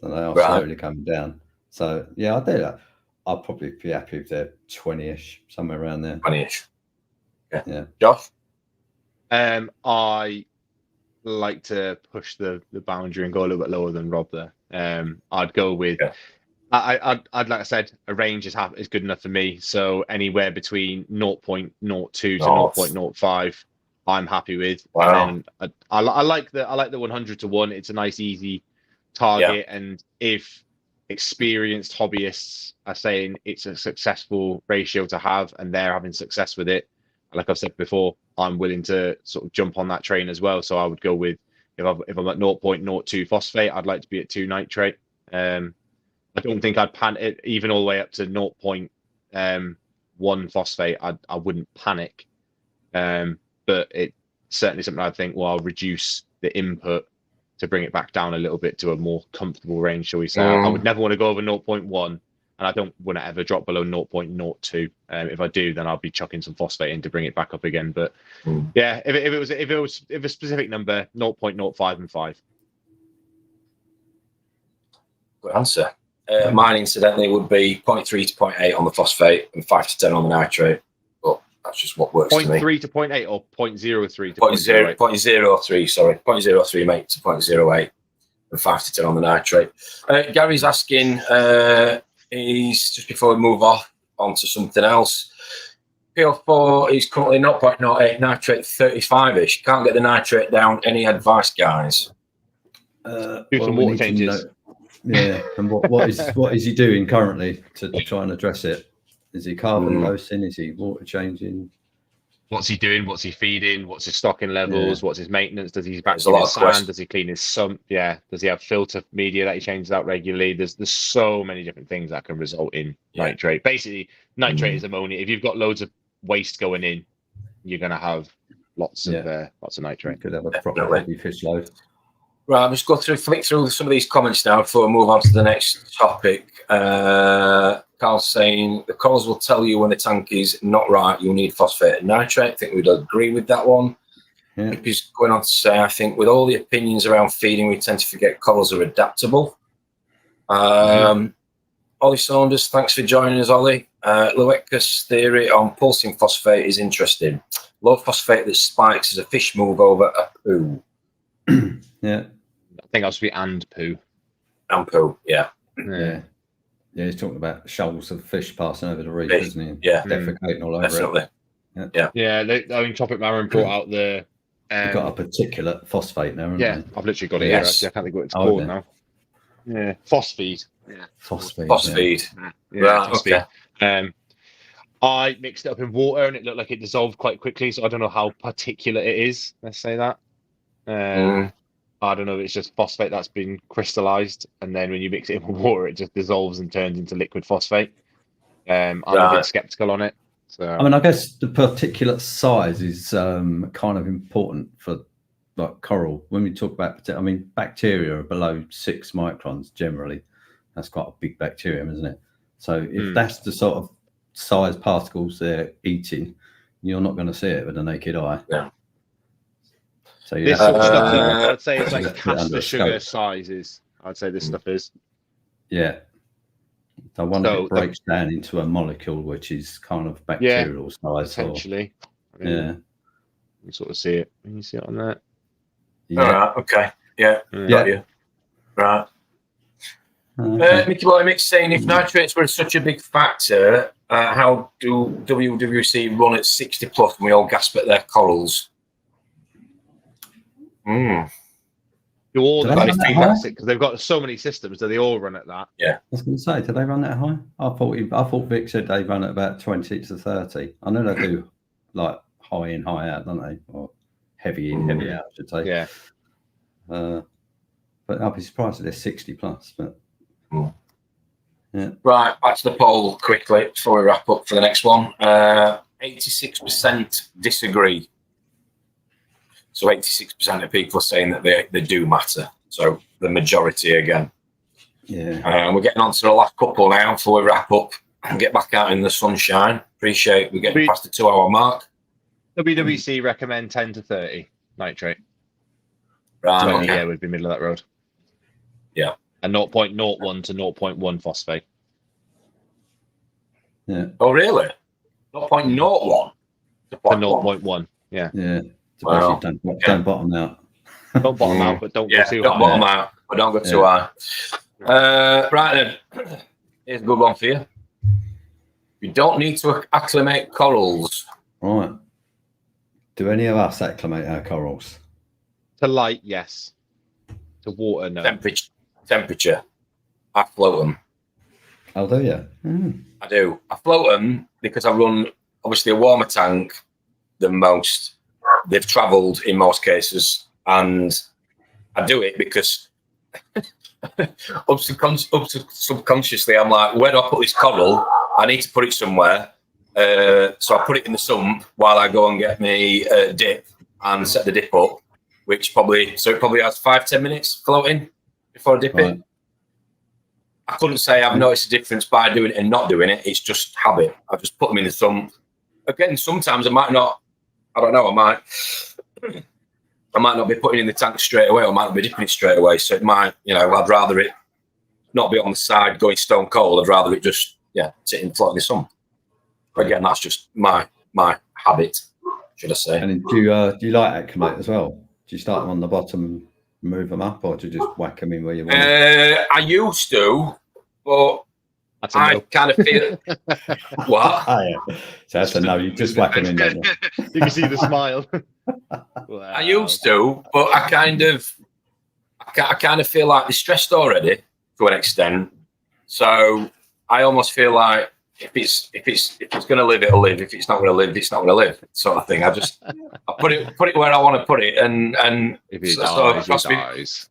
so they are slowly coming down. So yeah, I'll do that. I'll probably be happy if they're 20-ish, somewhere around there. 20-ish. Okay. Yeah. Josh? I like to push the boundary and go a little bit lower than Rob there. I'd go with I'd like I said, a range is good enough for me. So anywhere between 0.02 to 0.05, I'm happy with. Wow. And then I like the 100 to 1. It's a nice easy target, and if experienced hobbyists are saying it's a successful ratio to have and they're having success with it, like I've said before, I'm willing to sort of jump on that train as well. So I would go with, if I'm at 0.02 phosphate, I'd like to be at 2 nitrate. I don't think I'd pan it even all the way up to 0.1 phosphate. I wouldn't panic, but it's certainly something I think, well, I'll reduce the input to bring it back down a little bit to a more comfortable range, shall we say. I would never want to go over 0.1, and I don't want to ever drop below 0.02. If I do, then I'll be chucking some phosphate in to bring it back up again. But yeah, if it was a specific number, 0.05 and 5. Good answer. Mine, incidentally, would be 0.3 to 0.8 on the phosphate and 5 to 10 on the nitrate. But that's just what works for me. 0.3 to 0.8 or 0.03 to 0.03, sorry. 0.03, mate, to 0.08 and 5 to 10 on the nitrate. Gary's asking, he's just before we move on to something else. PO4 is currently 0.08, nitrate 35-ish. Can't get the nitrate down. Any advice, guys? Do some water changes. Yeah, and what is he doing currently to try and address it? Is he carbon dosing? Is he water changing? What's he doing? What's he feeding? What's his stocking levels? What's his maintenance? Does he vacuum his sand? Does he clean his sump? Yeah. Does he have filter media that he changes out regularly? There's so many different things that can result in nitrate. Basically, nitrate is ammonia. If you've got loads of waste going in, you're going to have lots of nitrate. You could have a proper heavy fish load. Right, I'll just flick through some of these comments now before we move on to the next topic. Carl's saying the corals will tell you when the tank is not right, you'll need phosphate and nitrate. I think we'd agree with that one. Yeah. He's going on to say, I think with all the opinions around feeding, we tend to forget corals are adaptable. Ollie Saunders, thanks for joining us, Ollie. Lueka's theory on pulsing phosphate is interesting. Low phosphate that spikes as a fish move over a poo. Yeah. I think I'll be and poo. And poo, yeah. Yeah, he's talking about shoals of fish passing over the reef, isn't he? Yeah. Defecating all over it. Yeah. I mean, Tropic Marin brought out the... You've got a particulate phosphate now, haven't you? I've literally got it here, actually. I can't think what it's called now. Yeah, phosphate. Yeah. Phosphate. Yeah, okay. I mixed it up in water and it looked like it dissolved quite quickly, so I don't know how particulate it is, let's say that. I don't know if it's just phosphate that's been crystallized, and then when you mix it in with water, it just dissolves and turns into liquid phosphate. I'm a bit skeptical on it. So I mean, I guess the particulate size is kind of important for like coral. When we talk about, I mean, bacteria are below 6 microns generally. That's quite a big bacterium, isn't it? So if that's the sort of size particles they're eating, you're not going to see it with the naked eye. Yeah. So this sort of stuff, I'd say it's like castor sugar sizes. I'd say this stuff is. Yeah. So one of So it breaks down into a molecule which is kind of Yeah, bacterial size. essentially. I mean, Yeah. you sort of see it. Can you see it on that? All right. Okay. Yeah. Yeah. Got you. Right. Okay. Mickey Boy Mick's saying, if nitrates were such a big factor, how do WWC run at 60 plus and we all gasp at their corals? Do all Do the they run that high? fantastic because they've got so many systems, so they all run at that. Yeah. I was going to say, do they run that high? I thought Vic said they run at about 20 to 30. I know they do like high in, high out, don't they? Or heavy in, heavy out, I should say. Yeah. But I'll be surprised if they're 60 plus. But yeah. Right, back to the poll quickly before we wrap up for the next one. 86% disagree. So 86% of people are saying that they do matter. So the majority again. Yeah. We're getting on to the last couple now before we wrap up and get back out in the sunshine. Appreciate we're getting past the 2 hour mark. WWC recommend 10 to 30 nitrate. Right, 20 okay. yeah, would be middle of that road. Yeah. And 0.01 to 0.1 phosphate. Yeah. Oh, really? 0.01 to To 0.1. 0.1. Yeah. Yeah. So Wow. basically don't bottom out. Don't bottom out, but don't go too don't high. bottom out, but don't go too high. Right then, here's a good one for you. You don't need to acclimate corals. Right. Do any of us acclimate our corals? To light, yes. To water, no. Temperature. I float them. Oh, do you? Mm. I do. I float them because I run, obviously, a warmer tank than most. They've travelled in most cases, and I do it because subconsciously I'm like, where do I put this coral? I need to put it somewhere. So I put it in the sump while I go and get me dip and set the dip up, which probably has 5-10 minutes floating before I dip it. I couldn't say I've noticed a difference by doing it and not doing it. It's just habit. I just put them in the sump. Again, sometimes I might not. I don't know. I might not be putting it in the tank straight away. Or I might not be dipping it straight away. So it might, I'd rather it not be on the side going stone cold. I'd rather it just, sitting floating in the sump. But again, that's just my habit, should I say? And do you like acclimate as well? Do you start them on the bottom, move them up, or do you just whack them in where you want? I used to, but I kind of feel what? Oh, yeah. So that's a no. You just whack them in. Don't you? You can see the smile. Wow. I used to, but I kind of feel like they're stressed already to an extent. So I almost feel like if it's going to live, it'll live. If it's not going to live, it's not going to live. Sort of thing. I put it where I want to put it, and if it dies, it dies.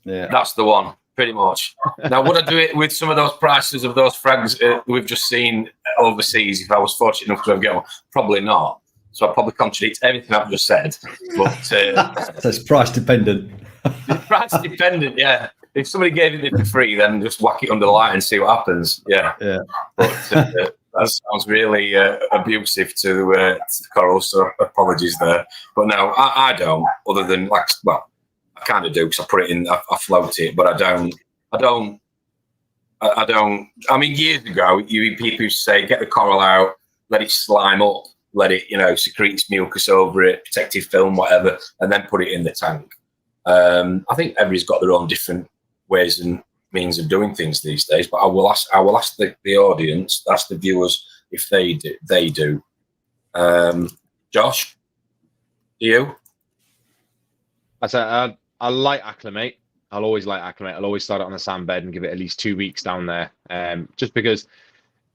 Yeah, that's the one. Pretty much. Now, would I do it with some of those prices of those frags we've just seen overseas if I was fortunate enough to get one? Probably not. So I'll probably contradict everything I've just said. But so it's price dependent. Price dependent, yeah. If somebody gave it for free, then just whack it under the light and see what happens. Yeah. But that sounds really abusive to the coral, so apologies there. But no, I don't. Other than I kind of do because I put it in, I float it, but I don't. I mean, years ago, people used to say, get the coral out, let it slime up, let it, secrete its mucus over it, protective film, whatever, and then put it in the tank. I think everybody's got their own different ways and means of doing things these days, but I will ask the audience, ask the viewers if they do. Josh, do you? I said I like acclimate. I'll always like acclimate. I'll always start it on a sand bed and give it at least 2 weeks down there. Just because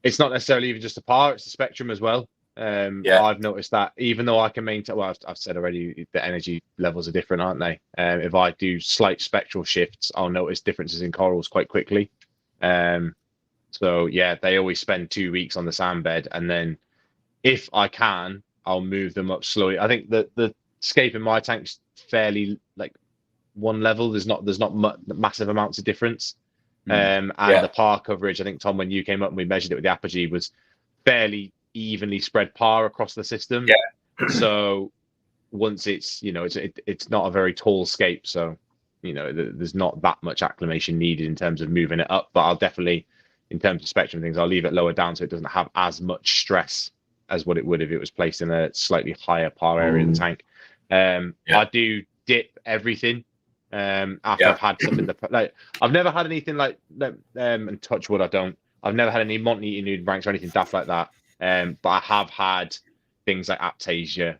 it's not necessarily even just a par, it's the spectrum as well. I've noticed that even though I can maintain, well, I've said already, the energy levels are different, aren't they? If I do slight spectral shifts, I'll notice differences in corals quite quickly. So yeah, they always spend 2 weeks on the sand bed, and then if I can, I'll move them up slowly. I think that the scape in my tank's fairly like one level. There's not massive amounts of difference. And the par coverage, I think, Tom, when you came up and we measured it with the apogee, was fairly evenly spread par across the system. So once it's it's not a very tall scape, so there's not that much acclimation needed in terms of moving it up. But I'll definitely in terms of spectrum things, I'll leave it lower down so it doesn't have as much stress as what it would if it was placed in a slightly higher par area of the tank. I do dip everything after I've had some in the like. I've never had anything like and touch wood. I've never had any Monty nude ranks or anything daft like that. But I have had things like aptasia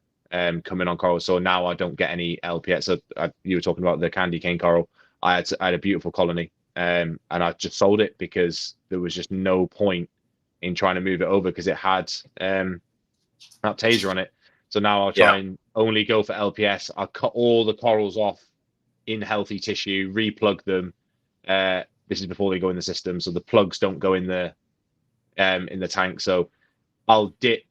coming on coral. So now I don't get any LPS. So you were talking about the candy cane coral. I had a beautiful colony. And I just sold it because there was just no point in trying to move it over because it had aptasia on it. So now I'll try and only go for LPS. I'll cut all the corals off in healthy tissue, replug them. This is before they go in the system, so the plugs don't go in the tank. So I'll dip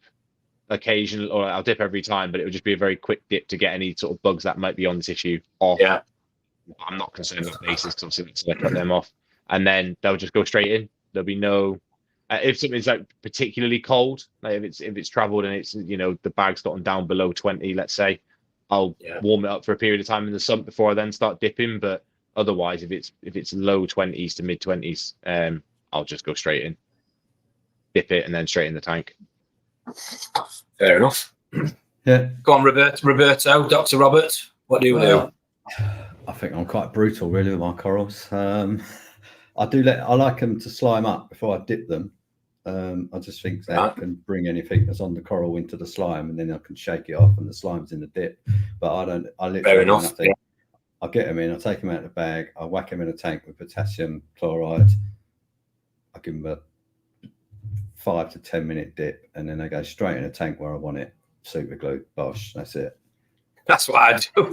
occasionally, or I'll dip every time, but it would just be a very quick dip to get any sort of bugs that might be on the tissue off. Yeah. I'm not concerned with bases because obviously I cut them off, and then they'll just go straight in. There'll be no if something's like particularly cold, like if it's traveled and it's the bag's gotten down below 20, let's say, I'll warm it up for a period of time in the sump before I then start dipping. But otherwise, if it's low 20s to mid 20s, I'll just go straight in, dip it, and then straight in the tank. Fair enough. Yeah. Go on, Roberto, Dr. Robert. What do you do? I think I'm quite brutal, really, with my corals. I like them to slime up before I dip them. I just think that can bring anything that's on the coral into the slime, and then I can shake it off, and the slime's in the dip. But I don't. I literally fair enough. Nothing. I get them in. I take them out of the bag. I whack them in a tank with potassium chloride. I give them a 5 to 10 minute dip, and then they go straight in a tank where I want it. Super glue, bosh. That's it. That's what I do.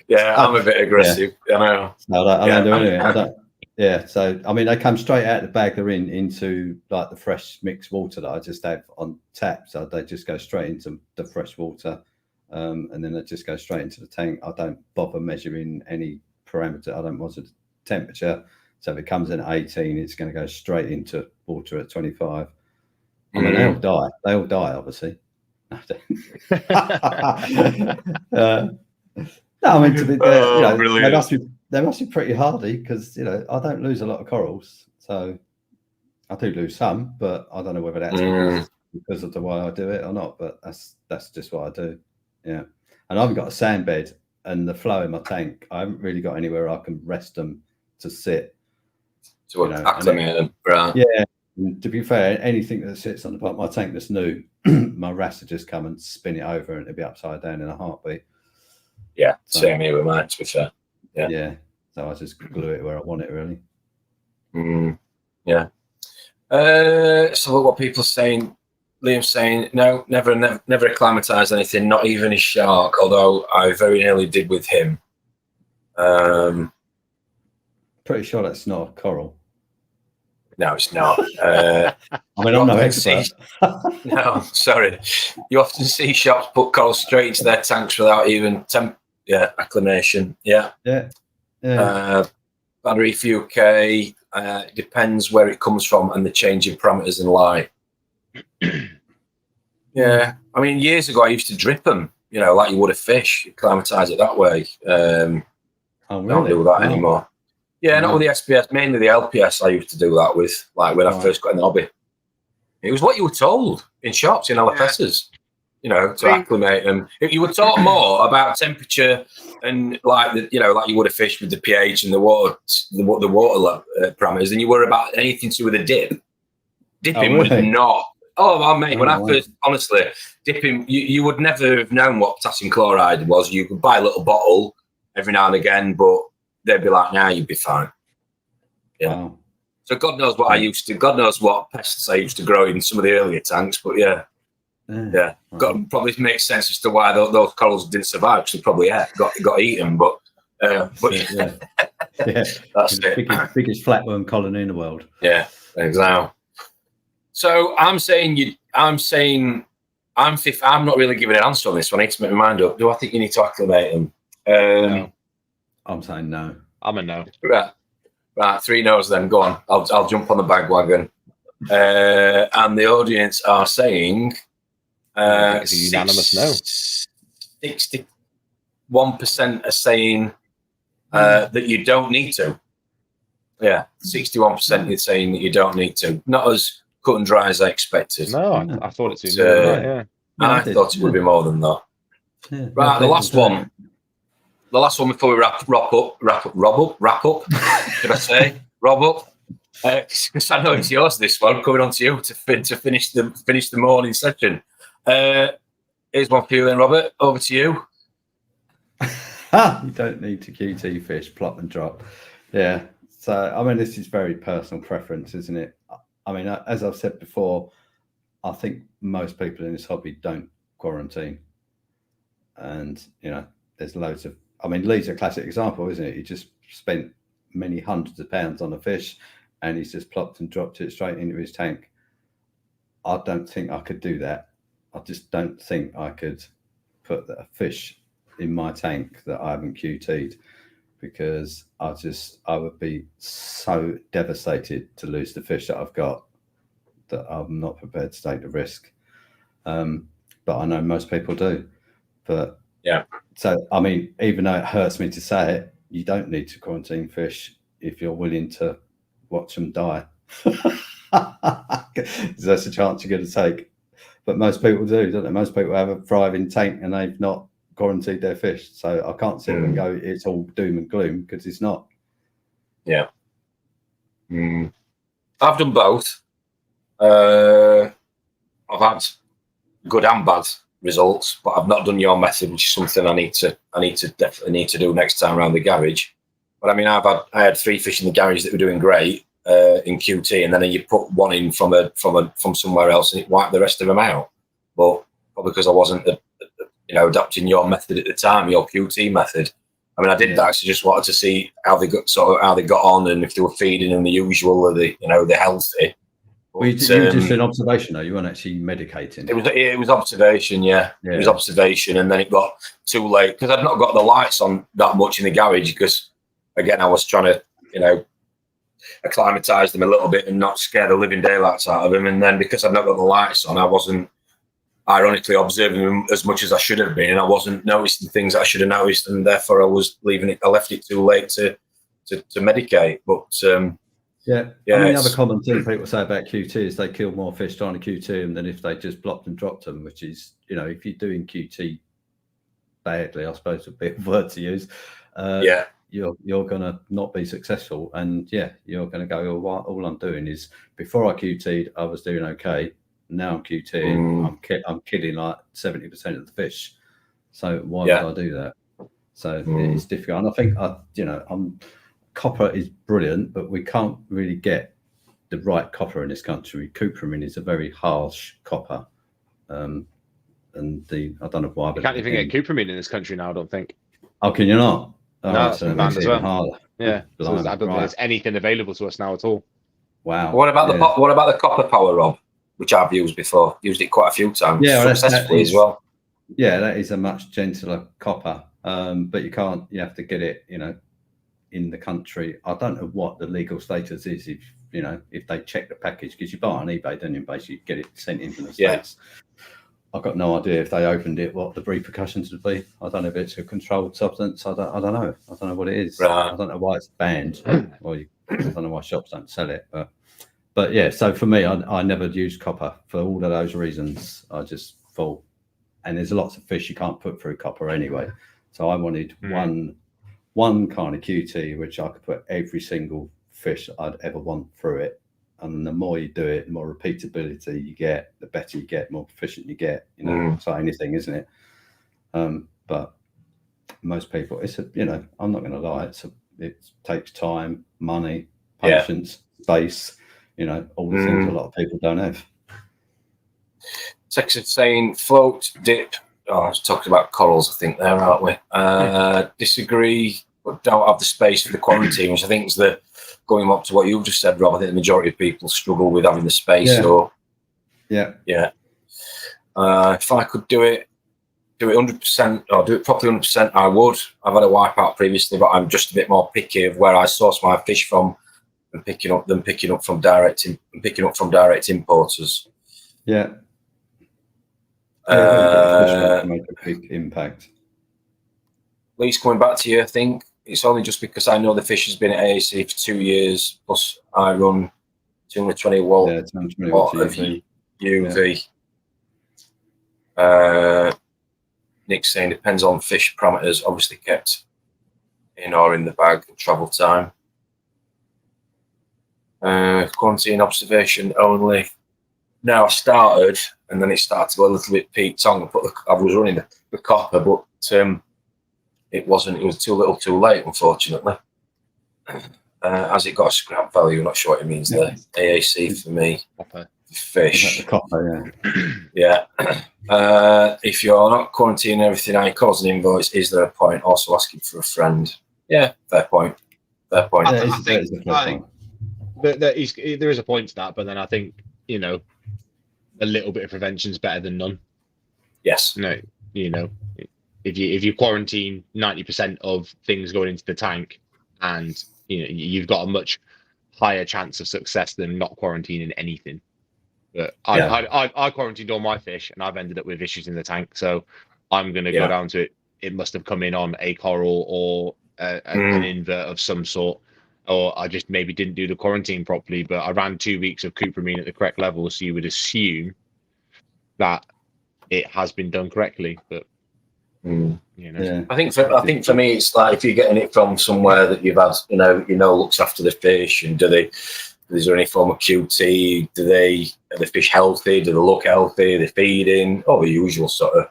Yeah, I'm a bit aggressive. I know. No, I don't do anything. I don't. Yeah, so I mean, they come straight out of the bag they're into like the fresh mixed water that I just have on tap. So they just go straight into the fresh water, and then they just go straight into the tank. I don't bother measuring any parameter. I don't measure the temperature. So if it comes in at 18, it's going to go straight into water at 25. I mean, they all die. They all die, obviously. No, I mean, to be they must be pretty hardy because I don't lose a lot of corals, so I do lose some, but I don't know whether that's because of the way I do it or not. But that's just what I do. Yeah, and I haven't got a sand bed and the flow in my tank. I haven't really got anywhere I can rest them to sit. To acclimate them, right? Yeah. And to be fair, anything that sits on the bottom of my tank that's new, my rats will just come and spin it over and it'll be upside down in a heartbeat. Yeah, same here with mine, to be fair. Yeah. So I just glue it where I want it, really. Yeah. So what people are saying, Liam's saying, no, never acclimatise anything, not even a shark, although I very nearly did with him. Pretty sure that's not a coral. No, it's not. I mean, I'm no expert. No, sorry. You often see shops put corals straight into their tanks without even acclimation. Yeah. Bad Reef UK, depends where it comes from and the change in parameters in light. Yeah. I mean, years ago, I used to drip them, like you would a fish, acclimatise it that way. Really? Don't do that anymore. Yeah, not with the SPS, mainly the LPS I used to do that with, like when I first got in the hobby. It was what you were told in shops, in LFSs, to acclimate them. You were taught more about temperature and like like you would a fish with the pH and the water parameters than you were about anything to do with a dip. Dipping was not. Oh, mate, when I first, honestly, dipping, you would never have known what potassium chloride was. You could buy a little bottle every now and again, but they'd be like, nah, you'd be fine. Yeah. Wow. So God knows what God knows what pests I used to grow in some of the earlier tanks, but yeah. Probably makes sense as to why those corals didn't survive, because they probably got eaten, but that's it. Biggest flatworm colony in the world. Yeah, exactly. So I'm not really giving an answer on this one. I need to make my mind up. Do I think you need to acclimate them? No. I'm saying no. I'm a no. Right, 3 no's then. Go on. I'll jump on the bandwagon. And the audience are saying it's a unanimous no. 61% are saying that you don't need to. Yeah, 61% you're saying that you don't need to. Not as cut and dry as I expected. No, I thought it would be more than that, yeah. I thought it would be more than that. Yeah, Right, the last one. The last one before we wrap up. Should I say wrap up? Because I know it's yours. This one coming on to you to finish the morning session. Here's one for you then, Robert. Over to you. You don't need to QT fish, plop and drop. Yeah. So I mean, this is very personal preference, isn't it? I mean, as I've said before, I think most people in this hobby don't quarantine, and there's loads of. I mean, Lee's a classic example, isn't it? He just spent many hundreds of pounds on a fish, and he's just plopped and dropped it straight into his tank. I don't think I could do that. I just don't think I could put a fish in my tank that I haven't QT'd, because I would be so devastated to lose the fish that I've got that I'm not prepared to take the risk. But I know most people do. But yeah. So, I mean, even though it hurts me to say it, you don't need to quarantine fish if you're willing to watch them die. That's a chance you're going to take. But most people do, don't they? Most people have a thriving tank and they've not quarantined their fish. So I can't sit there and go, it's all doom and gloom, because it's not. Yeah. I've done both. I've had good and bad results, but I've not done your method, which is something I definitely need to do next time around the garage. But I mean, I had 3 fish in the garage that were doing great in QT, and then you put one in from somewhere else, and it wiped the rest of them out. But probably because I wasn't adopting your method at the time, your QT method. I mean, I did that because I just wanted to see how they got on, and if they were feeding in the usual, or the healthy. Well, you were just an observation, though. You weren't actually medicating. It was observation, yeah. It was observation, and then it got too late because I'd not got the lights on that much in the garage, because, again, I was trying to, acclimatise them a little bit and not scare the living daylights out of them. And then because I'd not got the lights on, I wasn't, ironically, observing them as much as I should have been, and I wasn't noticing things that I should have noticed, and therefore I left it too late to medicate. But I mean, the other common thing people say about QT is they kill more fish trying to QT them than if they just blocked and dropped them, which is, if you're doing QT badly, I suppose would be a word to use, you're going to not be successful. And you're going to go, well, all I'm doing is, before I QT'd, I was doing okay. Now I'm QTing, I'm killing like 70% of the fish. So why would I do that? So it's difficult. And I think, copper is brilliant, but we can't really get the right copper in this country. Cupramin is a very harsh copper. And I don't know why. You can't even get cupramin in this country now, I don't think. Oh, can you not? Oh, no, it's banned as well. Harder. Yeah, so I don't think there's anything available to us now at all. Wow. What about the copper power, Rob? Which I've used before. Used it quite a few times. Successfully as well. Yeah, that is a much gentler copper. But you have to get it, in the country. I don't know what the legal status is if they check the package, because you buy it on eBay, don't you? Basically, you get it sent in from the States. I've got no idea if they opened it, what the repercussions would be. I don't know if it's a controlled substance. I don't know. I don't know what it is. Right. I don't know why it's banned. I don't know why shops don't sell it. But yeah, so for me, I never used copper for all of those reasons. I just thought, and there's lots of fish you can't put through copper anyway. So I wanted one kind of QT, which I could put every single fish I'd ever want through it. And the more you do it, the more repeatability you get, the better you get, more proficient you get. So anything, isn't it? But most people, I'm not going to lie, it takes time, money, patience, space, all the things a lot of people don't have. Texas saying float, dip. I was talking about corals, I think, there, aren't we? Disagree, but don't have the space for the quarantine, which I think is going up to what you've just said, Rob. I think the majority of people struggle with having the space. If I could do it 100%, or do it properly 100%, I would. I've had a wipeout previously, but I'm just a bit more picky of where I source my fish from, and picking up from direct importers. Yeah. Make a big impact. Lee's coming back to you, I think. it's only just because I know the fish has been at AAC for 2 years, plus I run 220 watt, Yeah, 220 watt of UV. UV. Nick's saying depends on fish parameters, obviously kept in or in the bag, travel time. Quarantine observation only. Now I started, and then it started to go a little bit peaked on. I was running the copper, but it wasn't. It was too little, too late, unfortunately. As it got a scrap value, I'm not sure what it means there. AAC for me, Copper. The fish. copper, Yeah. If you're not quarantining everything, I cause an invoice. Is there a point? Also asking for a friend. Yeah, fair point. Fair point. yeah. I think There is a point to that, but then I think, you know, a little bit of prevention is better than none. Yes. No, you know, if you quarantine 90% of things going into the tank, and you know you've got a much higher chance of success than not quarantining anything. But I quarantined all my fish, and I've ended up with issues in the tank. So I'm going to go down to it. It must have come in on a coral or an invert of some sort, or I just maybe didn't do the quarantine properly. But I ran 2 weeks of cupramine at the correct level, so you would assume that it has been done correctly. But you know, I think for me, it's like if you're getting it from somewhere that you've had, you know, looks after the fish, and is there any form of QT? Are the fish healthy? Do they look healthy? Are they feeding? The usual sort of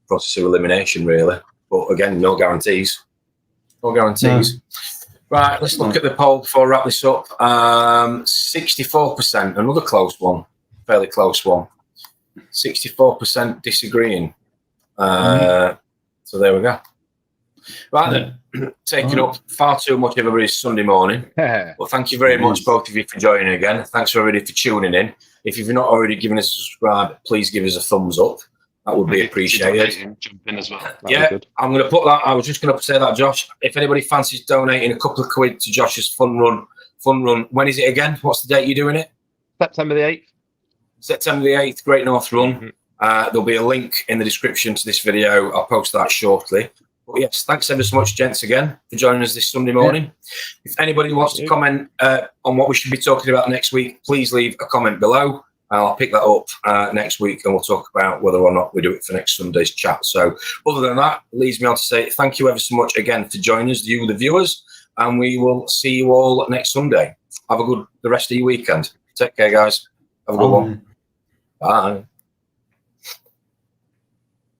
process of elimination, really. But again, no guarantees. No guarantees. No. Right, let's look at the poll before I wrap this up. 64%, another close one, fairly close one. 64% disagreeing. So there we go. Right then, taking up far too much of everybody's Sunday morning. Well, thank you very much, both of you, for joining again. Thanks for everybody for tuning in. If you've not already given us a subscribe, please give us a thumbs up. That would be appreciated. Jump in as well. I'm going to put that. I was just going to say that, Josh. If anybody fancies donating a couple of quid to Josh's fun run. When is it again? What's the date you're doing it? September the 8th. September the 8th, Great North Run. There'll be a link in the description to this video. I'll post that shortly. But yes, thanks ever so much, gents, again, for joining us this Sunday morning. If anybody wants to comment on what we should be talking about next week, please leave a comment below. I'll pick that up next week, and we'll talk about whether or not we do it for next Sunday's chat. So other than that, it leaves me on to say thank you ever so much again for joining us, you, the viewers, and we will see you all next Sunday. Have a good the rest of your weekend. Take care, guys. Have a good one. Bye.